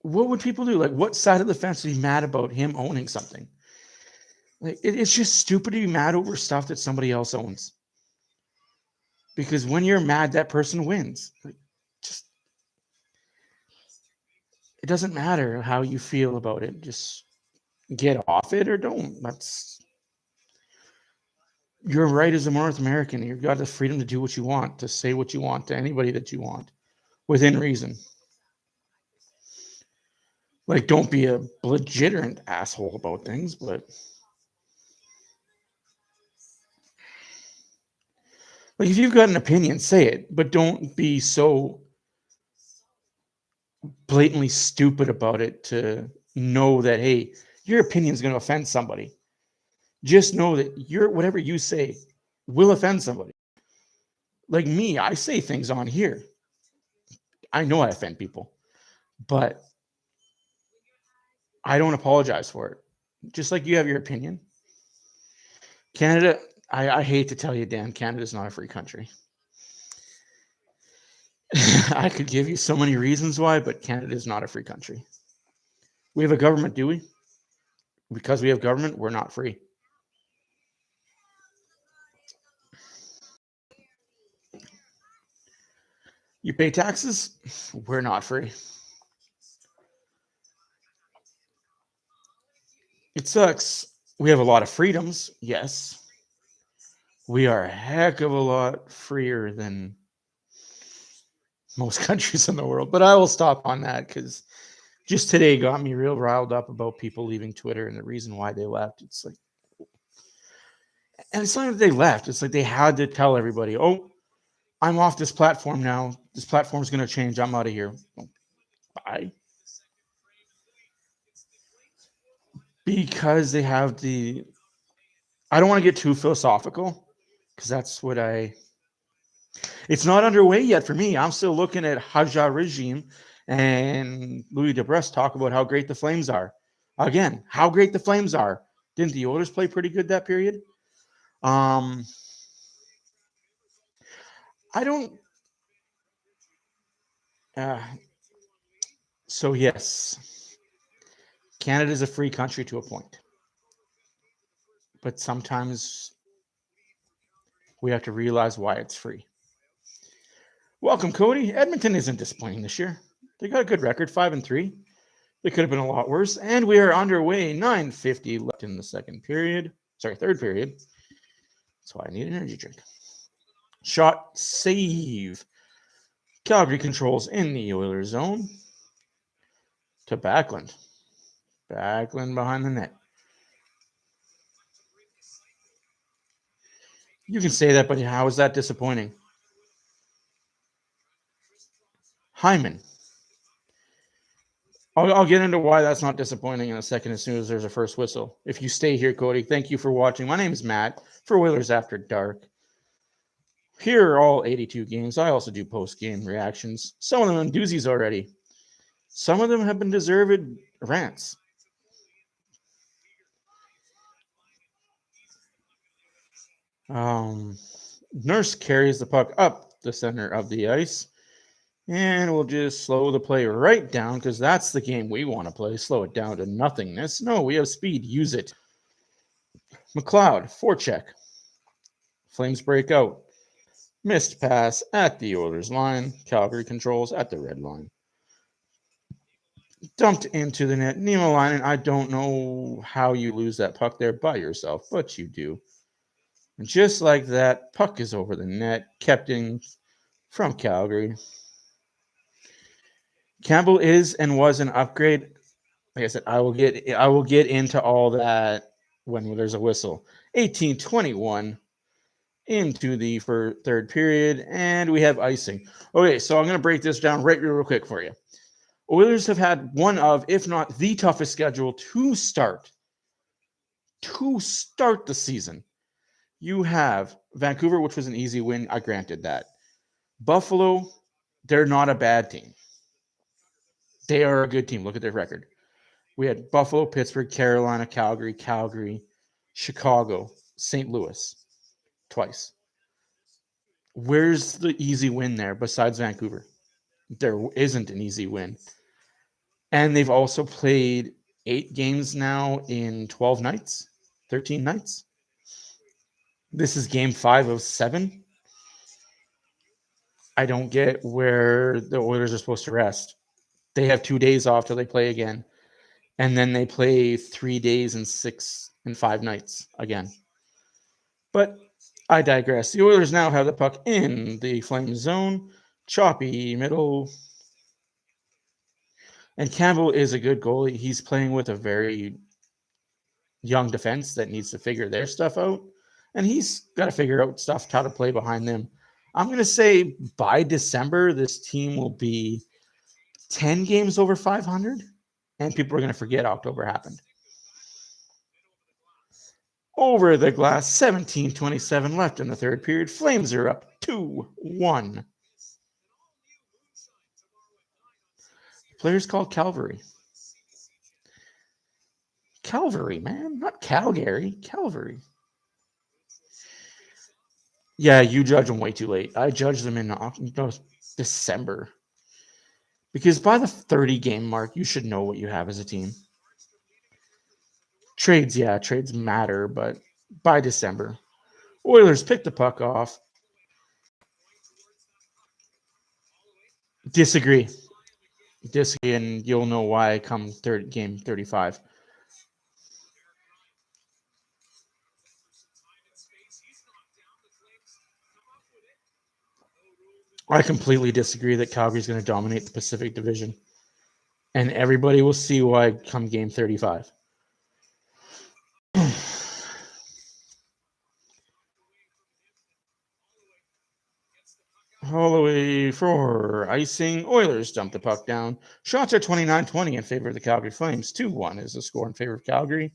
what would people do? Like, what side of the fence would be mad about him owning something? Like, it's just stupid to be mad over stuff that somebody else owns. Because when you're mad, that person wins. Like, just it doesn't matter how you feel about it. Just get off it or don't. That's your right as a North American. You've got the freedom to do what you want, to say what you want to anybody that you want, within reason. Like, don't be a belligerent asshole about things, but like, if you've got an opinion, say it, but don't be so blatantly stupid about it to know that, hey, your opinion is going to offend somebody. Just know that whatever you say will offend somebody. Like me, I say things on here. I know I offend people, but I don't apologize for it. Just like you have your opinion. Canada, I hate to tell you, Dan, Canada's not a free country. I could give you so many reasons why, but Canada is not a free country. We have a government, do we? Because we have government, we're not free. You pay taxes, we're not free. It sucks. We have a lot of freedoms, yes. We are a heck of a lot freer than most countries in the world. But I will stop on that because just today got me real riled up about people leaving Twitter and the reason why they left. It's like, and it's not that they left. It's like they had to tell everybody, oh, I'm off this platform now. This platform's going to change. I'm out of here. Bye. Because they have the, I don't want to get too philosophical because that's what it's not underway yet for me. I'm still looking at Haja regime and Louis Debrest talk about how great the Flames are. Again, how great the Flames are. Didn't the Oilers play pretty good that period? I don't. So yes, Canada is a free country to a point, but sometimes we have to realize why it's free. Welcome, Cody. Edmonton isn't disappointing this year. They got a good record, 5-3. They could have been a lot worse, and we are underway. 9:50 left in the third period. That's why I need an energy drink. Shot, save. Calgary controls in the Oilers zone to Backlund. Backlund behind the net. You can say that, but how is that disappointing? Hyman. I'll get into why that's not disappointing in a second as soon as there's a first whistle. If you stay here, Cody, thank you for watching. My name is Matt for Oilers After Dark. Here are all 82 games. I also do post-game reactions. Some of them on doozies already. Some of them have been deserved rants. Nurse carries the puck up the center of the ice. And we'll just slow the play right down because that's the game we want to play. Slow it down to nothingness. No, we have speed. Use it. McLeod, forecheck. Flames break out. Missed pass at the Oilers line. Calgary controls at the red line. Dumped into the net. Niemelainen, I don't know how you lose that puck there by yourself, but you do. And just like that, puck is over the net. Kept in from Calgary. Campbell is and was an upgrade. Like I said, I will get into all that when there's a whistle. 18-21 into the third period, and we have icing. Okay, so I'm going to break this down real quick for you. Oilers have had one of, if not the toughest schedule to start the season. You have Vancouver, which was an easy win. I granted that. Buffalo, they're not a bad team. They are a good team. Look at their record. We had Buffalo, Pittsburgh, Carolina, Calgary, Chicago, St. Louis, twice. Where's the easy win there besides Vancouver? There isn't an easy win. And they've also played 8 games now in 12 nights, 13 nights. This is game 5 of 7. I don't get where the Oilers are supposed to rest. They have 2 days off till they play again. And then they play 3 days and 6 and 5 nights again. But I digress. The Oilers now have the puck in the Flames zone. Choppy middle. And Campbell is a good goalie. He's playing with a very young defense that needs to figure their stuff out. And he's got to figure out stuff, how to play behind them. I'm going to say by December, this team will be 10 games over 500. And people are going to forget October happened. Over the glass, 17:27 left in the third period. Flames are up 2-1. The player's called Calvary. Calvary, man, not Calgary. Calvary. Yeah, you judge them way too late. I judge them in December. Because by the 30 game mark, you should know what you have as a team. Trades matter, but by December. Oilers pick the puck off. Disagree, and you'll know why come game 35. I completely disagree that Calgary's going to dominate the Pacific Division. And everybody will see why come game 35. Holloway for icing. Oilers dump the puck down. Shots are 29-20 in favor of the Calgary Flames. 2-1 is the score in favor of Calgary.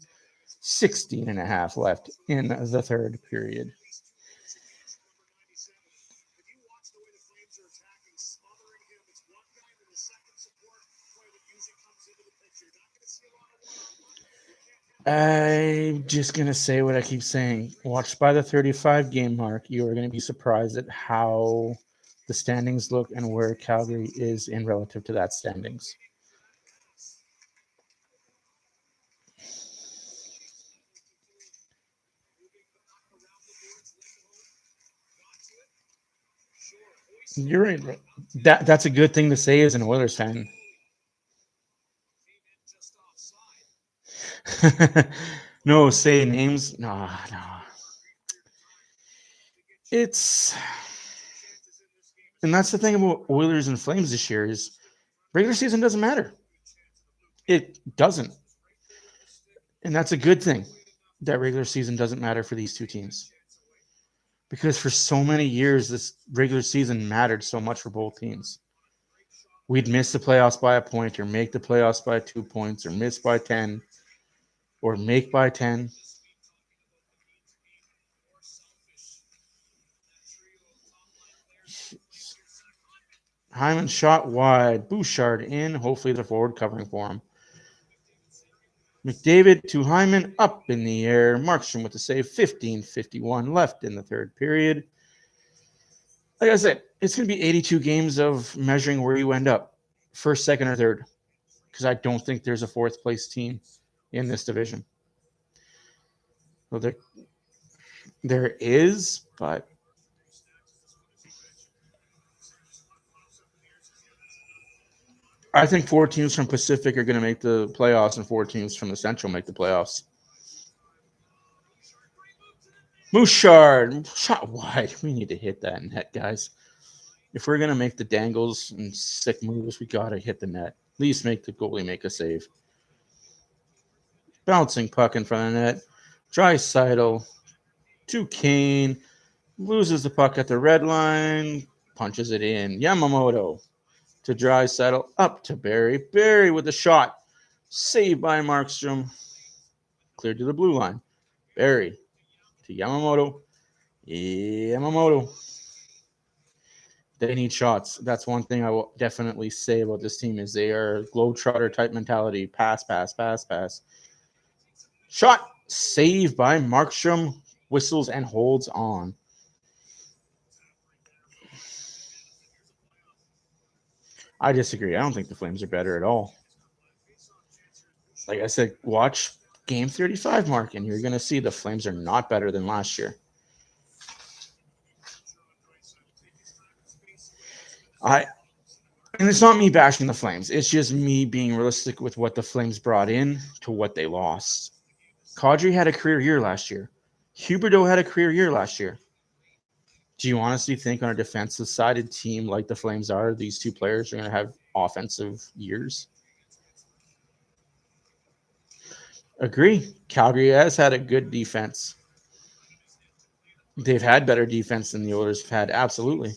16.5 left in the third period. I'm just going to say what I keep saying. Watch by the 35 game mark. You are going to be surprised at how the standings look and where Calgary is in relative to that standings. You're right. That's a good thing to say as an Oilers fan. No, say names. No. It's, and that's the thing about Oilers and Flames this year is regular season doesn't matter. It doesn't. And that's a good thing that regular season doesn't matter for these two teams. Because for so many years, this regular season mattered so much for both teams. We'd miss the playoffs by a point or make the playoffs by 2 points or miss by 10 or make by 10. Hyman shot wide. Bouchard in. Hopefully the forward covering for him. McDavid to Hyman, up in the air. Markstrom with the save. 15:51 left in the third period. Like I said, it's going to be 82 games of measuring where you end up. First, second, or third. Because I don't think there's a fourth place team in this division. Well, there is, but I think 4 teams from Pacific are going to make the playoffs and 4 teams from the Central make the playoffs. Bouchard, shot wide. We need to hit that net, guys. If we're going to make the dangles and sick moves, we got to hit the net. At least make the goalie make a save. Bouncing puck in front of the net. Draisaitl to Kane. Loses the puck at the red line. Punches it in. Yamamoto to Draisaitl. Up to Barry. Barry with the shot. Saved by Markstrom. Cleared to the blue line. Barry to Yamamoto. Yamamoto. They need shots. That's one thing I will definitely say about this team is they are globetrotter type mentality. Pass. Shot. Saved by Markstrom. Whistles and holds on. I disagree. I don't think the Flames are better at all. Like I said, watch game 35 mark, and you're going to see the Flames are not better than last year. And it's not me bashing the Flames. It's just me being realistic with what the Flames brought in to what they lost. Kadri had a career year last year. Huberdeau had a career year last year. Do you honestly think on a defensive-sided team like the Flames are, these two players are going to have offensive years? Agree. Calgary has had a good defense. They've had better defense than the Oilers have had, absolutely.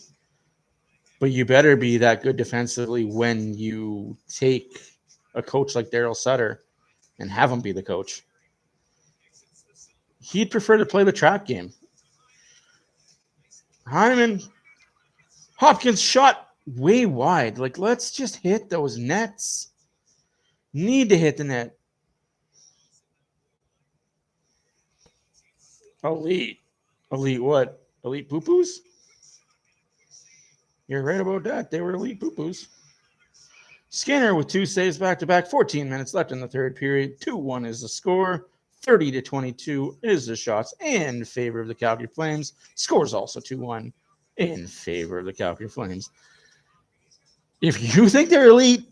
But you better be that good defensively when you take a coach like Daryl Sutter and have him be the coach. He'd prefer to play the trap game. Hyman, Hopkins shot way wide. Like, let's just hit those nets. Need to hit the net. Elite. Elite what? Elite poo-poos? You're right about that. They were elite poo-poos. Skinner with 2 saves back-to-back. 14 minutes left in the third period. 2-1 is the score. 30-22 is the shots in favor of the Calgary Flames. Scores also 2-1 in favor of the Calgary Flames. If you think they're elite,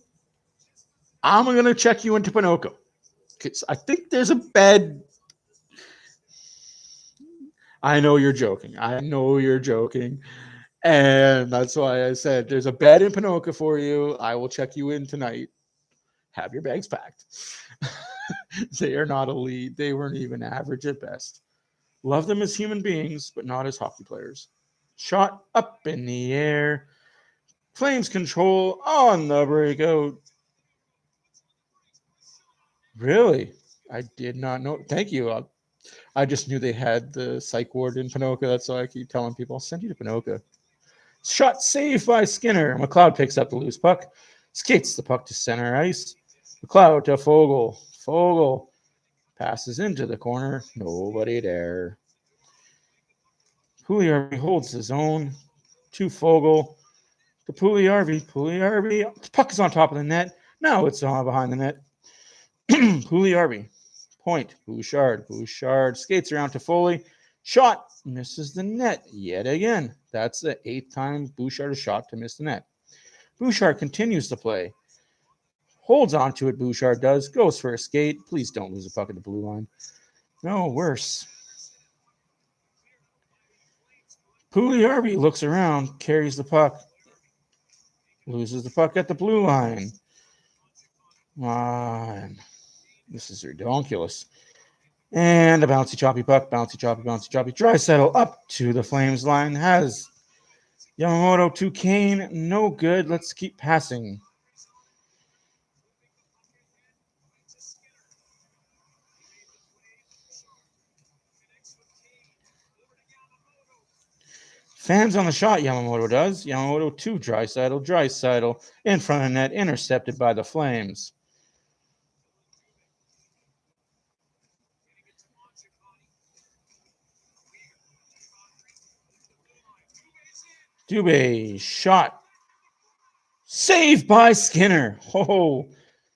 I'm going to check you into Pinoco. Because I think there's a bed. I know you're joking. And that's why I said there's a bed in Pinoca for you. I will check you in tonight. Have your bags packed. They are not elite. They weren't even average at best. Love them as human beings, but not as hockey players. Shot up in the air. Flames control on the breakout. Really? I did not know. Thank you. I just knew they had the psych ward in Pinoca. That's why I keep telling people, I'll send you to Pinoca. Shot saved by Skinner. McLeod picks up the loose puck. Skates the puck to center ice. McLeod to Fogle. Fogle passes into the corner. Nobody there. Pugliarvi holds his own. To Fogle. To Pugliarvi. Pugliarvi. The puck is on top of the net. Now it's on behind the net. Pugliarvi. Point. Bouchard. Bouchard skates around to Foley. Shot. Misses the net yet again. That's the 8th time Bouchard has shot to miss the net. Bouchard continues to play. Holds on to it. Bouchard does. Goes for a skate. Please don't lose the puck at the blue line. No, worse. Pugliarvi looks around. Carries the puck. Loses the puck at the blue line. This is ridiculous. And a bouncy choppy puck. Bouncy choppy. Draisaitl up to the Flames line. Has Yamamoto to Kane. No good. Let's keep passing. Fans on the shot, Yamamoto does. Yamamoto to Draisaitl. Draisaitl in front of net. Intercepted by the Flames. Dubé shot. Saved by Skinner. Oh,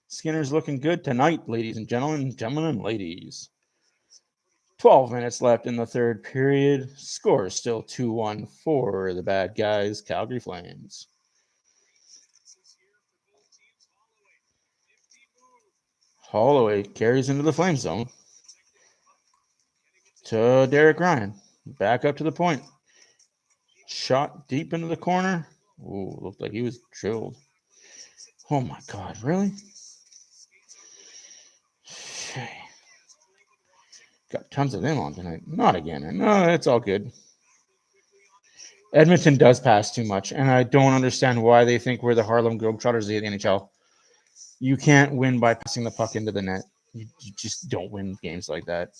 Skinner's looking good tonight, ladies and gentlemen and ladies. 12 minutes left in the third period. Score is still 2-1 for the bad guys, Calgary Flames. Holloway carries into the Flame zone. To Derek Ryan. Back up to the point. Shot deep into the corner. Ooh, looked like he was drilled. Oh my God, really? Got tons of them on tonight. Not again. No, it's all good. Edmonton does pass too much, and I don't understand why they think we're the Harlem Globetrotters of the NHL. You can't win by passing the puck into the net. You just don't win games like that.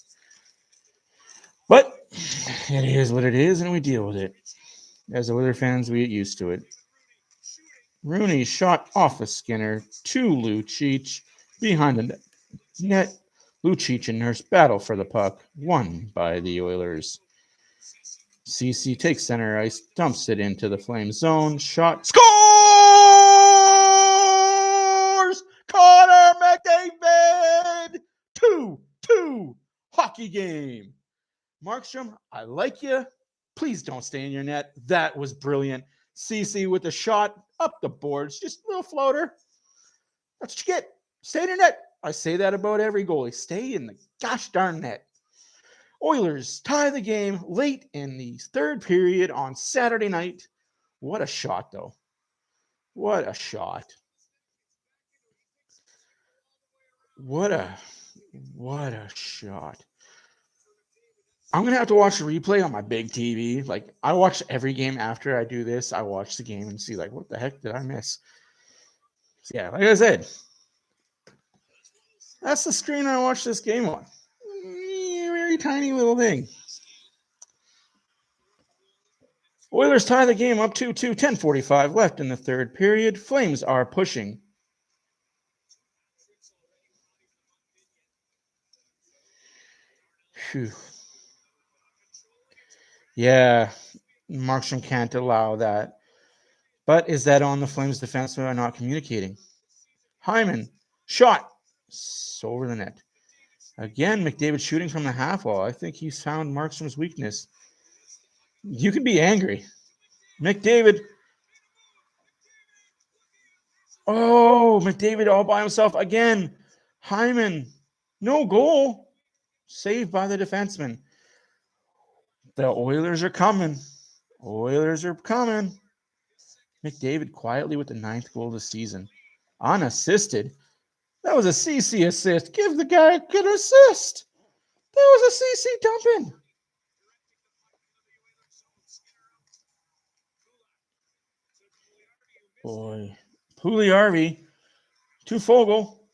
But it is what it is, and we deal with it. As Oiler fans, we get used to it. Rooney shot off of Skinner to Lucic behind the net. Lucic and Nurse battle for the puck, won by the Oilers. CC takes center ice, dumps it into the Flame zone. Shot. Scores! Connor McDavid! hockey game. Markstrom, I like you. Please don't stay in your net. That was brilliant. CC with the shot up the boards. Just a little floater. That's what you get. Stay in your net. I say that about every goalie. Stay in the gosh darn net. Oilers tie the game late in the third period on Saturday night. What a shot, though. What a shot. What a shot. I'm going to have to watch the replay on my big TV. Like, I watch every game after I do this. I watch the game and see, like, what the heck did I miss? So, yeah, like I said, that's the screen I watched this game on. Very tiny little thing. Oilers tie the game up 2-2, 10:45 left in the third period. Flames are pushing. Phew. Yeah, Markstrom can't allow that. But is that on the Flames defensemen are not communicating? Hyman, shot. So over the net. Again, McDavid shooting from the half wall. I think he's found Markstrom's weakness. You can be angry. McDavid. Oh, McDavid all by himself again. Hyman, no goal. Saved by the defenseman. The Oilers are coming. Oilers are coming. McDavid quietly with the 9th goal of the season. Unassisted. That was a CC assist. Give the guy a good assist. That was a CC dumping. Boy. Pugliarvi to Fogle.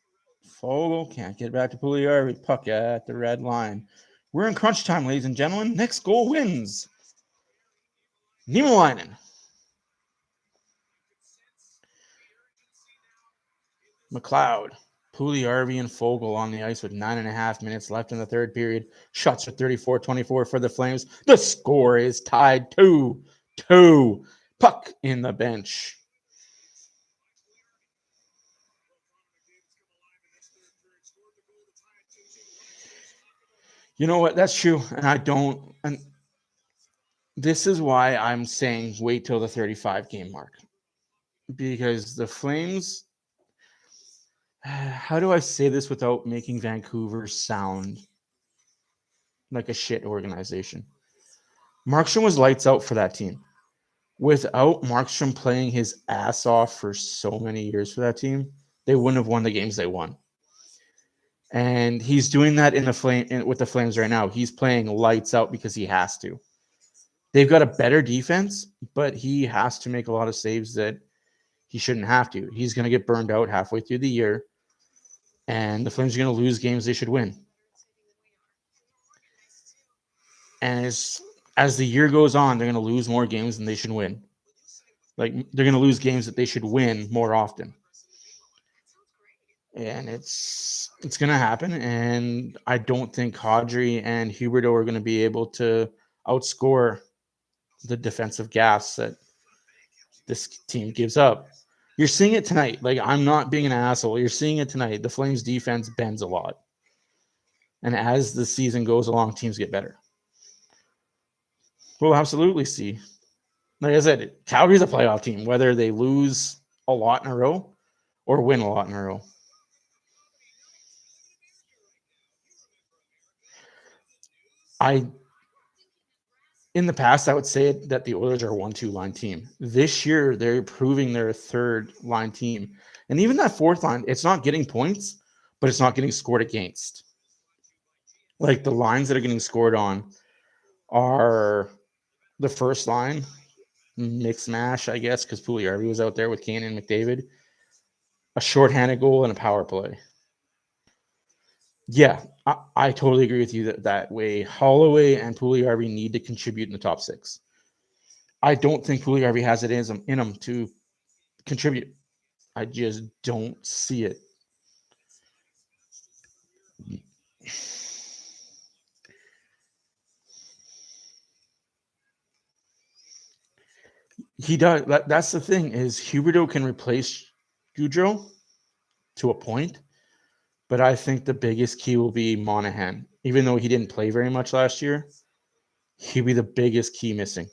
Fogle can't get back to Pugliarvi. Puck at the red line. We're in crunch time, ladies and gentlemen. Next goal wins. Niemelainen. McLeod. Pugliarvi and Fogle on the ice with 9.5 minutes left in the third period. Shots are 34-24 for the Flames. The score is tied 2-2. Puck in the bench. You know what? That's true. And this is why I'm saying wait till the 35 game mark. Because the Flames, how do I say this without making Vancouver sound like a shit organization? Markstrom was lights out for that team. Without Markstrom playing his ass off for so many years for that team, they wouldn't have won the games they won. And he's doing that with the Flames right now. He's playing lights out because he has to. They've got a better defense, but he has to make a lot of saves that he shouldn't have to. He's going to get burned out halfway through the year, and the Flames are going to lose games they should win. And as the year goes on, they're going to lose more games than they should win. Like, they're going to lose games that they should win more often. And it's going to happen, and I don't think Kadri and Huberdeau are going to be able to outscore the defensive gas that this team gives up. You're seeing it tonight. Like, I'm not being an asshole. You're seeing it tonight. The Flames defense bends a lot. And as the season goes along, teams get better. We'll absolutely see. Like I said, Calgary's a playoff team, whether they lose a lot in a row or win a lot in a row. In the past, I would say that the Oilers are a 1-2 line team. This year, they're proving they're a third line team. And even that fourth line, it's not getting points, but it's not getting scored against. Like, the lines that are getting scored on are the first line, mix mash, I guess, because Pugliarvi was out there with Kane and McDavid. A shorthanded goal and a power play. Yeah, I totally agree with you that way. Holloway and Pugliarvi need to contribute in the top 6. I don't think Pugliarvi has it in him to contribute. I just don't see it. He does. That's the thing is Huberdeau can replace Gaudreau to a point, But I think the biggest key will be Monahan. Even though he didn't play very much last year, he'll be the biggest key missing.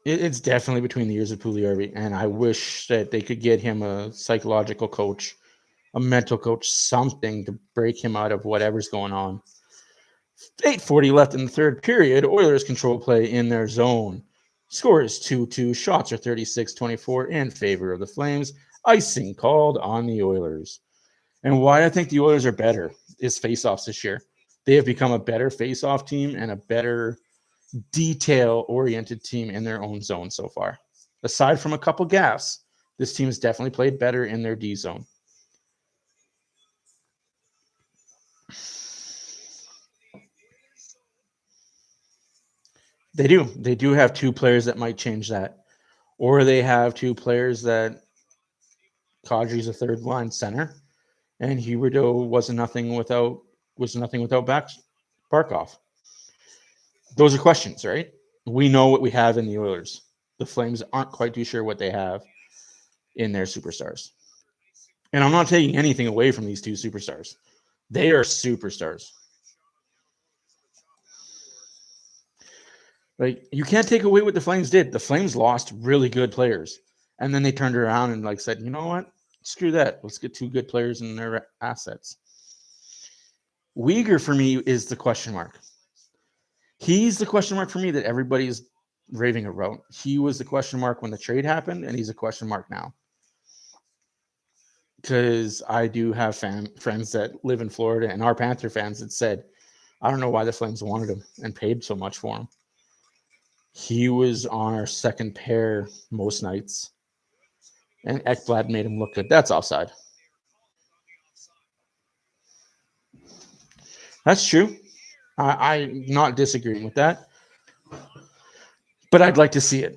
It's definitely between the ears of Pugliarvi, and I wish that they could get him a psychological coach, a mental coach, something to break him out of whatever's going on. 8:40 left in the third period. Oilers control play in their zone. Score is 2-2. Shots are 36-24 in favor of the Flames. Icing called on the Oilers. And why I think the Oilers are better is faceoffs this year. They have become a better faceoff team and a better detail-oriented team in their own zone so far. Aside from a couple gaffes, this team has definitely played better in their D zone. They do. They do have two players that might change that. Or they have two players that Kadri's a third line center, and Huberdeau was nothing without Barkov. Those are questions, right? We know what we have in the Oilers. The Flames aren't quite too sure what they have in their superstars. And I'm not taking anything away from these two superstars. They are superstars. Like, you can't take away what the Flames did. The Flames lost really good players. And then they turned around and said, you know what? Screw that. Let's get two good players in their assets. Uyghur for me is the question mark. He's the question mark for me that everybody's raving about. He was the question mark when the trade happened, and he's a question mark now. Because I do have friends that live in Florida and are Panther fans that said, I don't know why the Flames wanted him and paid so much for him. He was on our second pair most nights, and Ekblad made him look good. That's offside. That's true. I'm not disagreeing with that, but I'd like to see it.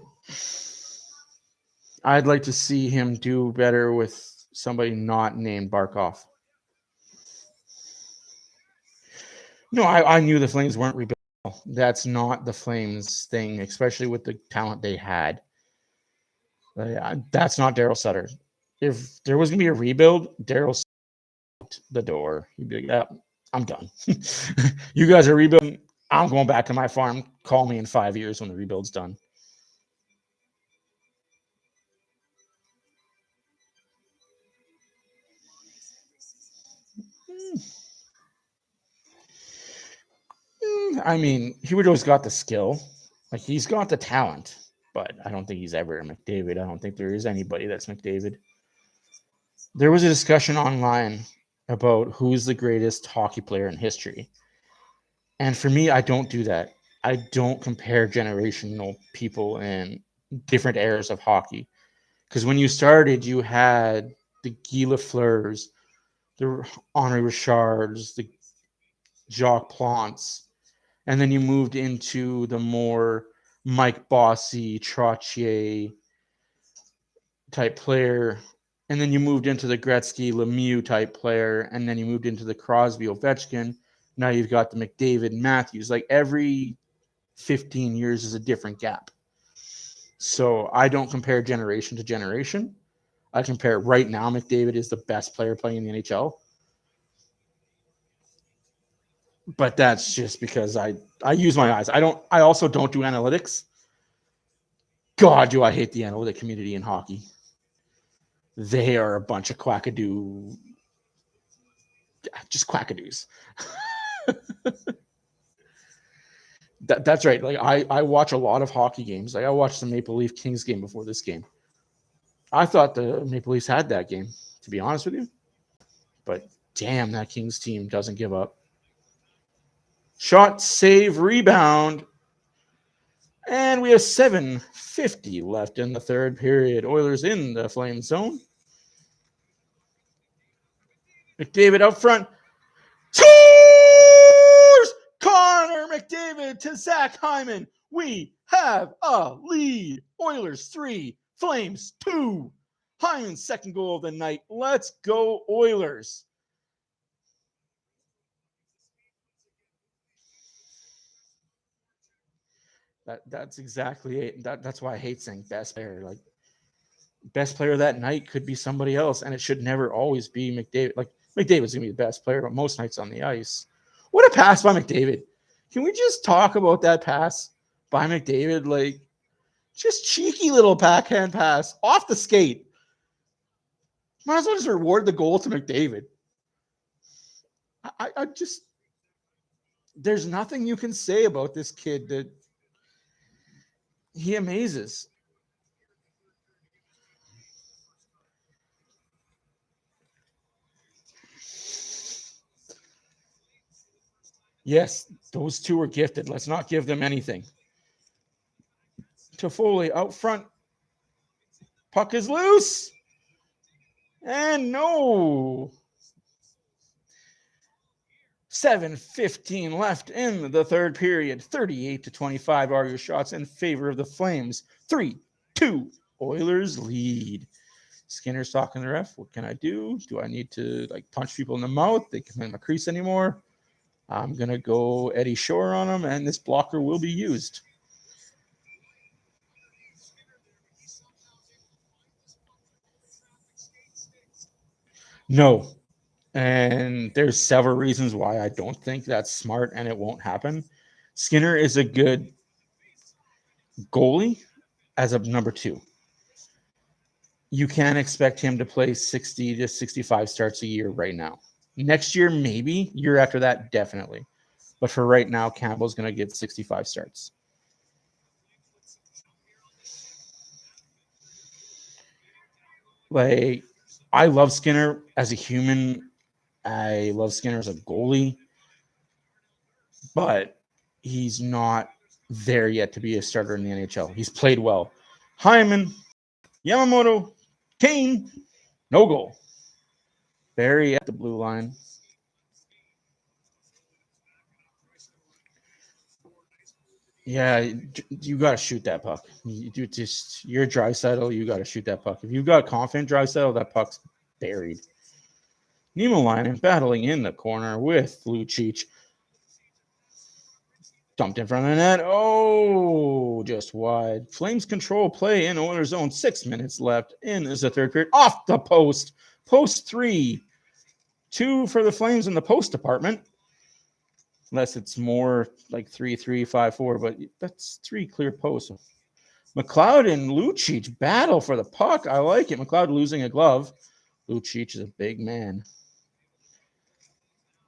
I'd like to see him do better with somebody not named Barkov. No, I knew the Flames weren't rebuilt. That's not the Flames thing, especially with the talent they had. That's not Daryl Sutter. If there was going to be a rebuild, Daryl out the door. He'd be like, yeah, I'm done. You guys are rebuilding. I'm going back to my farm. Call me in 5 years when the rebuild's done. I mean, Huberdeau's got the skill. Like, he's got the talent, but I don't think he's ever a McDavid. I don't think there is anybody that's McDavid. There was a discussion online about who's the greatest hockey player in history. And for me, I don't do that. I don't compare generational people in different eras of hockey. Because when you started, you had the Guy Lafleurs, the Henri Richards, the Jacques Plants, and then you moved into the more Mike Bossy, Trottier type player, and then you moved into the Gretzky, Lemieux type player, and then you moved into the Crosby, Ovechkin. Now you've got the McDavid, Matthews. Like, every 15 years is a different gap. So I don't compare generation to generation. I compare right now. McDavid is the best player playing in the NHL. But that's just because I use my eyes. I also don't do analytics. God, do I hate the analytic community in hockey. They are a bunch of quackadoo, just quackadoos. That's right. Like, I watch a lot of hockey games. Like, I watched the Maple Leaf Kings game before this game. I thought the Maple Leafs had that game, to be honest with you. But damn, that Kings team doesn't give up. Shot, save, rebound. And we have 7:50 left in the third period. Oilers in the Flame zone. McDavid up front. Scores! Connor McDavid to Zach Hyman. We have a lead. Oilers 3, Flames 2. Hyman's second goal of the night. Let's go, Oilers. That's exactly it. That's why I hate saying best player. Like best player that night could be somebody else, and it should never always be McDavid. Like McDavid's gonna be the best player, but most nights on the ice. What a pass by McDavid! Can we just talk about that pass by McDavid? Like just cheeky little backhand pass off the skate. Might as well just reward the goal to McDavid. I just there's nothing you can say about this kid that he amazes. Yes, those two were gifted. Let's not give them anything. Toffoli out front. Puck is loose. And no. 7:15 left in the third period. 38-25 are your shots in favor of the Flames. 3-2 Oilers lead. Skinner's talking to the ref. What can I do? Do I need to like punch people in the mouth? They can't in my crease anymore. I'm gonna go Eddie Shore on him, and this blocker will be used. No. And there's several reasons why I don't think that's smart and it won't happen. Skinner is a good goalie as a number 2. You can't expect him to play 60 to 65 starts a year right now. Next year, maybe. Year after that, definitely. But for right now, Campbell's going to get 65 starts. Like, I love Skinner as a human. I love Skinner as a goalie. But he's not there yet to be a starter in the NHL. He's played well. Hyman, Yamamoto, Kane, no goal. Barry at the blue line. Yeah, you got to shoot that puck. You're Draisaitl, you got to shoot that puck. If you've got confident Draisaitl, that puck's buried. Niemelainen battling in the corner with Lucic. Dumped in front of the net. Oh, just wide. Flames control play in Oilers zone. 6 minutes left in the third period. Off the post. Post 3. 2 for the Flames in the post department. Unless it's more like 3-3, 5-4, but that's 3 clear posts. McLeod and Lucic battle for the puck. I like it. McLeod losing a glove. Lucic is a big man.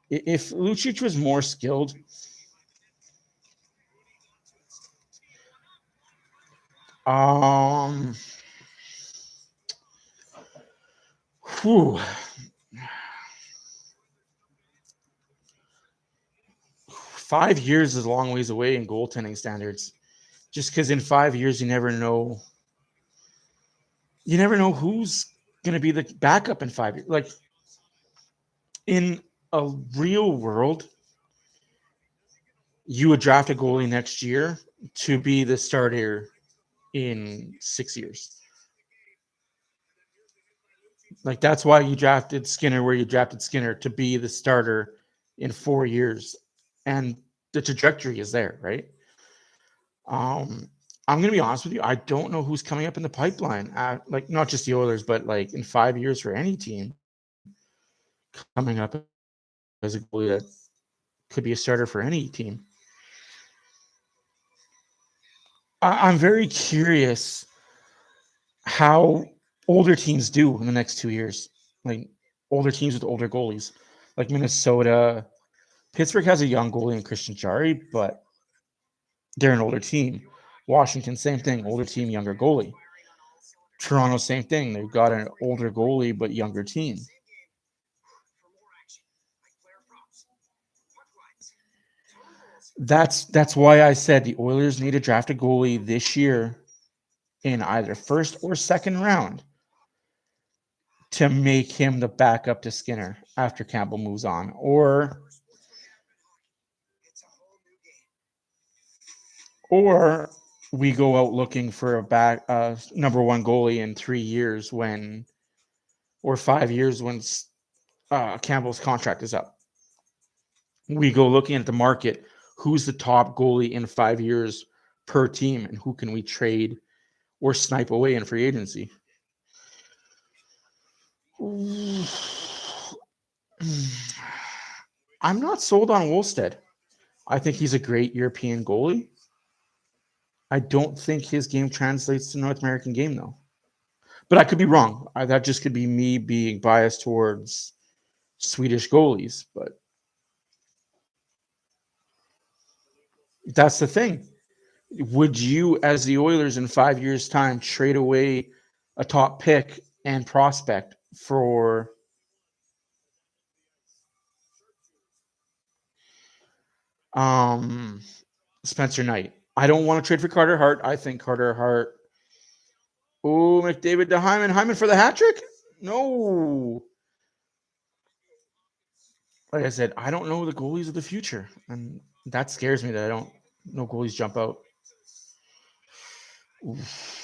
If Lucic was more skilled, whew. 5 years is a long ways away in goaltending standards. Just because in 5 years you never know who's going to be the backup in 5 years. Like in a real world, you would draft a goalie next year to be the starter in 6 years. Like that's why you drafted Skinner where you drafted Skinner, to be the starter in 4 years. And the trajectory is there, right? I'm going to be honest with you. I don't know who's coming up in the pipeline. Like not just the Oilers, but like in 5 years for any team coming up as a goalie that could be a starter for any team. I'm very curious how older teams do in the next 2 years. Like older teams with older goalies, like Minnesota. Pittsburgh has a young goalie in Christian Jarry, but they're an older team. Washington, same thing, older team, younger goalie. Toronto, same thing. They've got an older goalie but younger team. That's why I said the Oilers need to draft a goalie this year in either first or second round to make him the backup to Skinner after Campbell moves on, or we go out looking for a number 1 goalie in 3 years or 5 years when Campbell's contract is up. We go looking at the market. Who's the top goalie in 5 years per team, and who can we trade or snipe away in free agency? I'm not sold on Wolstead. I think he's a great European goalie. I don't think his game translates to North American game, though. But I could be wrong. That just could be me being biased towards Swedish goalies. But that's the thing. Would you, as the Oilers in 5 years' time, trade away a top pick and prospect for Spencer Knight? I don't want to trade for Carter Hart. I think Carter Hart. Oh, McDavid to Hyman. Hyman for the hat trick? No. Like I said, I don't know the goalies of the future. And that scares me that I don't know goalies jump out. Oof.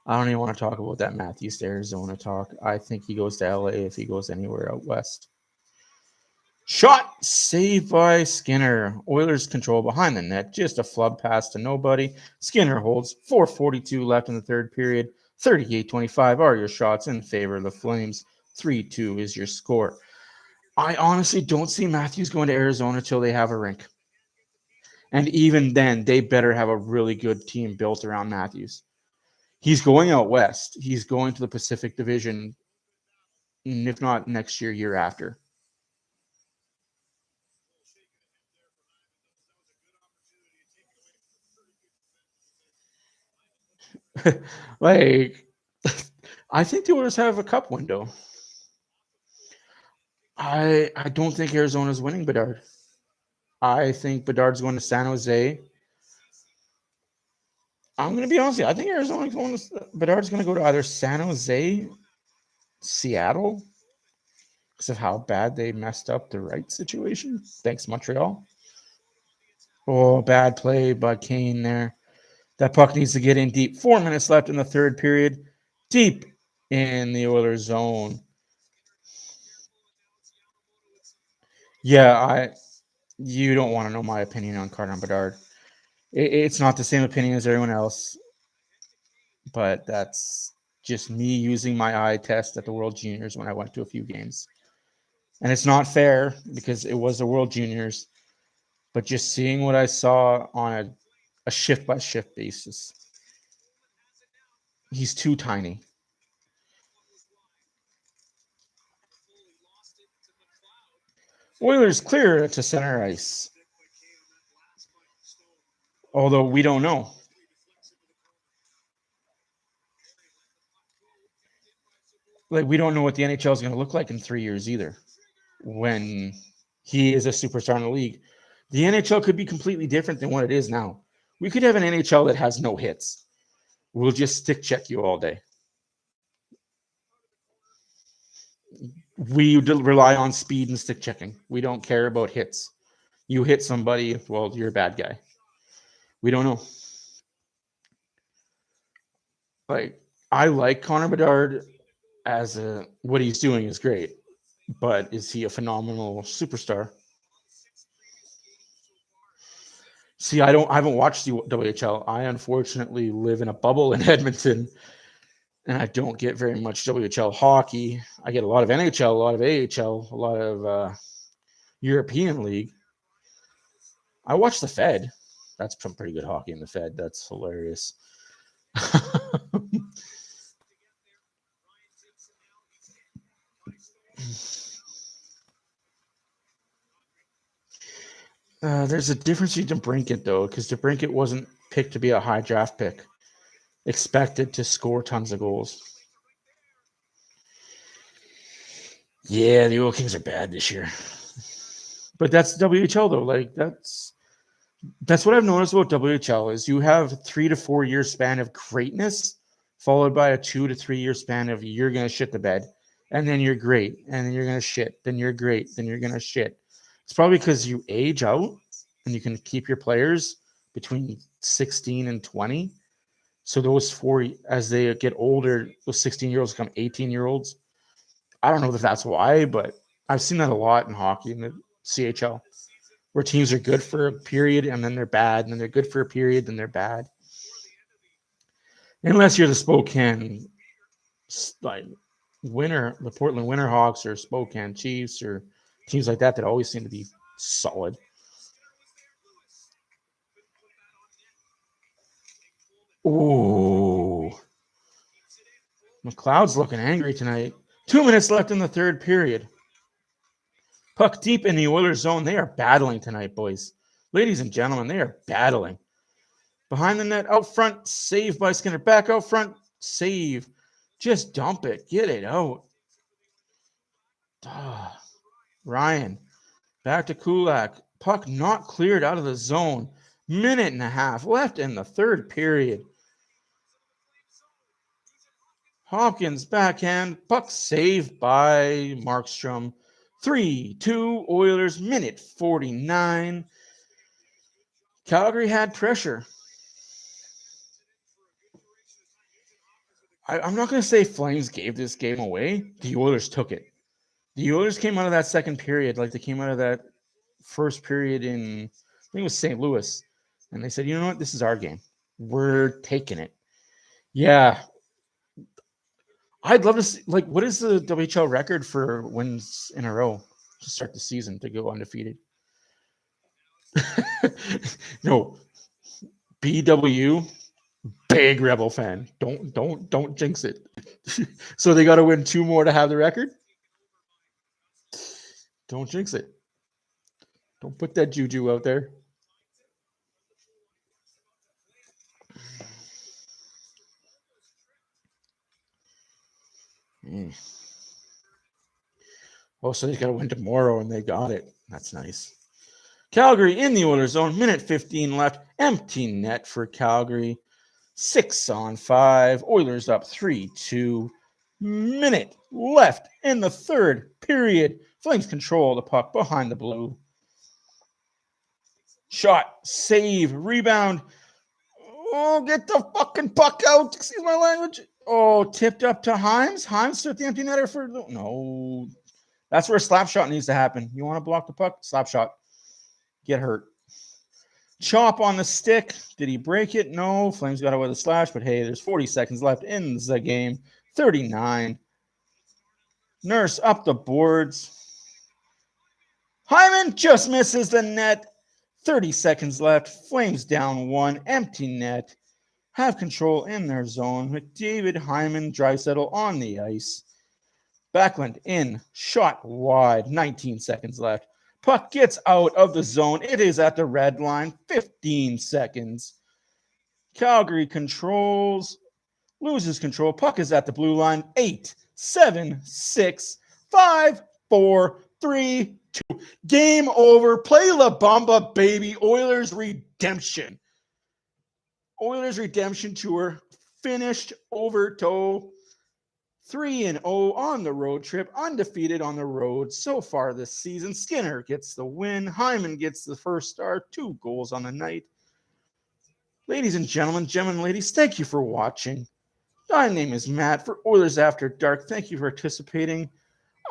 I don't even want to talk about that Matthews to Arizona talk. I think he goes to LA if he goes anywhere out west. Shot saved by Skinner. Oilers control behind the net. Just a flub pass to nobody. Skinner holds 4:42 left in the third period. 38-25 are your shots in favor of the Flames. 3-2 is your score. I honestly don't see Matthews going to Arizona till they have a rink. And even then, they better have a really good team built around Matthews. He's going out west. He's going to the Pacific Division, if not next year, year after. Like, I think the Oilers have a cup window. I don't think Arizona's winning Bedard. I think Bedard's going to San Jose. I'm going to be honest with you. I think Arizona's going to Bedard's going to go to either San Jose, Seattle, because of how bad they messed up the right situation. Thanks, Montreal. Oh, bad play by Kane there. That puck needs to get in deep. 4 minutes left in the third period. Deep in the Oilers zone. Yeah, you don't want to know my opinion on Carter Bedard. It's not the same opinion as everyone else, but that's just me using my eye test at the World Juniors when I went to a few games. And it's not fair because it was the World Juniors, but just seeing what I saw on a shift-by-shift basis, he's too tiny. Oilers clear to center ice. Although we don't know. Like, we don't know what the NHL is going to look like in 3 years either when he is a superstar in the league. The NHL could be completely different than what it is now. We could have an NHL that has no hits. We'll just stick check you all day. We rely on speed and stick checking. We don't care about hits. You hit somebody, well, you're a bad guy. We don't know. Like, I like Connor Bedard as what he's doing is great, but is he a phenomenal superstar? See, I haven't watched the WHL. I unfortunately live in a bubble in Edmonton, and I don't get very much WHL hockey. I get a lot of NHL, a lot of AHL, a lot of European League. I watch the Fed. That's some pretty good hockey in the Fed. That's hilarious. There's a difference between DeBrincat, though, because DeBrincat wasn't picked to be a high draft pick, expected to score tons of goals. Yeah, the Oil Kings are bad this year. But that's WHL, though. Like, that's what I've noticed about WHL is you have 3 to 4 year span of greatness, followed by a 2 to 3 year span of you're going to shit the bed, and then you're great, and then you're going to shit, then you're great, then you're going to shit. It's probably because you age out and you can keep your players between 16 and 20. So those four, as they get older, those 16-year-olds become 18-year-olds. I don't know if that's why, but I've seen that a lot in hockey in the CHL. where teams are good for a period and then they're bad, and then they're good for a period, then they're bad. Unless you're the Spokane, like the Portland Winterhawks or Spokane Chiefs or teams like that always seem to be solid. Ooh. McLeod's looking angry tonight. 2 minutes left in the third period. Puck deep in the Oilers zone. They are battling tonight, boys. Ladies and gentlemen, they are battling. Behind the net, out front, save by Skinner. Back out front, save. Just dump it. Get it out. Ryan. Back to Kulak. Puck not cleared out of the zone. Minute and a half left in the third period. Hopkins backhand. Puck saved by Markstrom. 3-2 Oilers, minute 49. Calgary had pressure. I'm not going to say Flames gave this game away. The Oilers took it. The Oilers came out of that second period like they came out of that first period in, I think it was St. Louis. And they said, you know what? This is our game. We're taking it. Yeah. I'd love to see, like, what is the WHL record for wins in a row to start the season to go undefeated? No. BW, big Rebel fan. Don't jinx it. So they got to win 2 more to have the record? Don't jinx it. Don't put that juju out there. Oh, so they got to win tomorrow, and they got it. That's nice. Calgary in the Oilers zone. Minute 15 left. Empty net for Calgary. 6-on-5. Oilers up 3-2. Minute left in the third period. Flames control the puck behind the blue. Shot, save, rebound. Oh, get the fucking puck out. Excuse my language. Oh, tipped up to Himes. Himes at the empty netter for no. That's where a slap shot needs to happen. You want to block the puck? Slap shot. Get hurt. Chop on the stick. Did he break it? No. Flames got away with a slash, but hey, there's 40 seconds left in the game. 39. Nurse up the boards. Hyman just misses the net. 30 seconds left. Flames down 1. Empty net. Have control in their zone. McDavid, Hyman, Draisaitl on the ice. Backlund in. Shot wide. 19 seconds left. Puck gets out of the zone. It is at the red line. 15 seconds. Calgary controls. Loses control. Puck is at the blue line. 8, 7, 6, 5, 4, 3, 2. Game over. Play La Bamba, baby. Oilers redemption. Oilers redemption tour finished over toe. 3-0 on the road trip, undefeated on the road so far this season. Skinner gets the win. Hyman gets the first star, 2 goals on the night. Ladies and gentlemen, ladies, thank you for watching. My name is Matt for Oilers After Dark. Thank you for participating.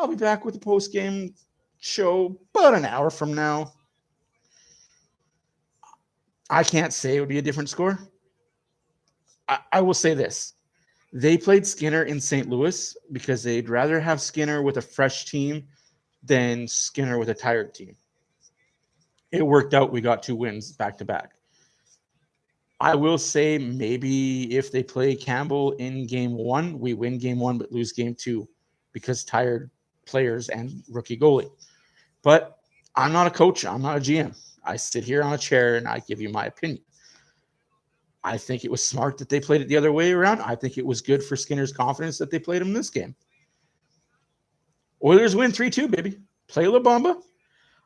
I'll be back with the post-game show about an hour from now. I can't say it would be a different score. I will say this. They played Skinner in St. Louis because they'd rather have Skinner with a fresh team than Skinner with a tired team. It worked out. We got 2 wins back to back. I will say maybe if they play Campbell in game 1, we win game 1 but lose game 2 because tired players and rookie goalie. But I'm not a coach. I'm not a GM. I sit here on a chair and I give you my opinion. I think it was smart that they played it the other way around. I think it was good for Skinner's confidence that they played him this game. Oilers win 3-2, baby. Play La Bamba.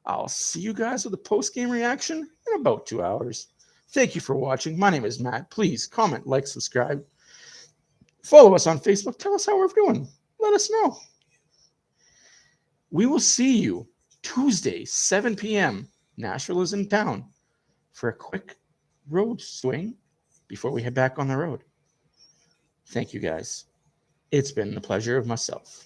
I'll see you guys with a post-game reaction in about 2 hours. Thank you for watching. My name is Matt. Please comment, like, subscribe. Follow us on Facebook. Tell us how we're doing. Let us know. We will see you Tuesday, 7 p.m. Nashville is in town for a quick road swing before we head back on the road. Thank you, guys. It's been the pleasure of myself.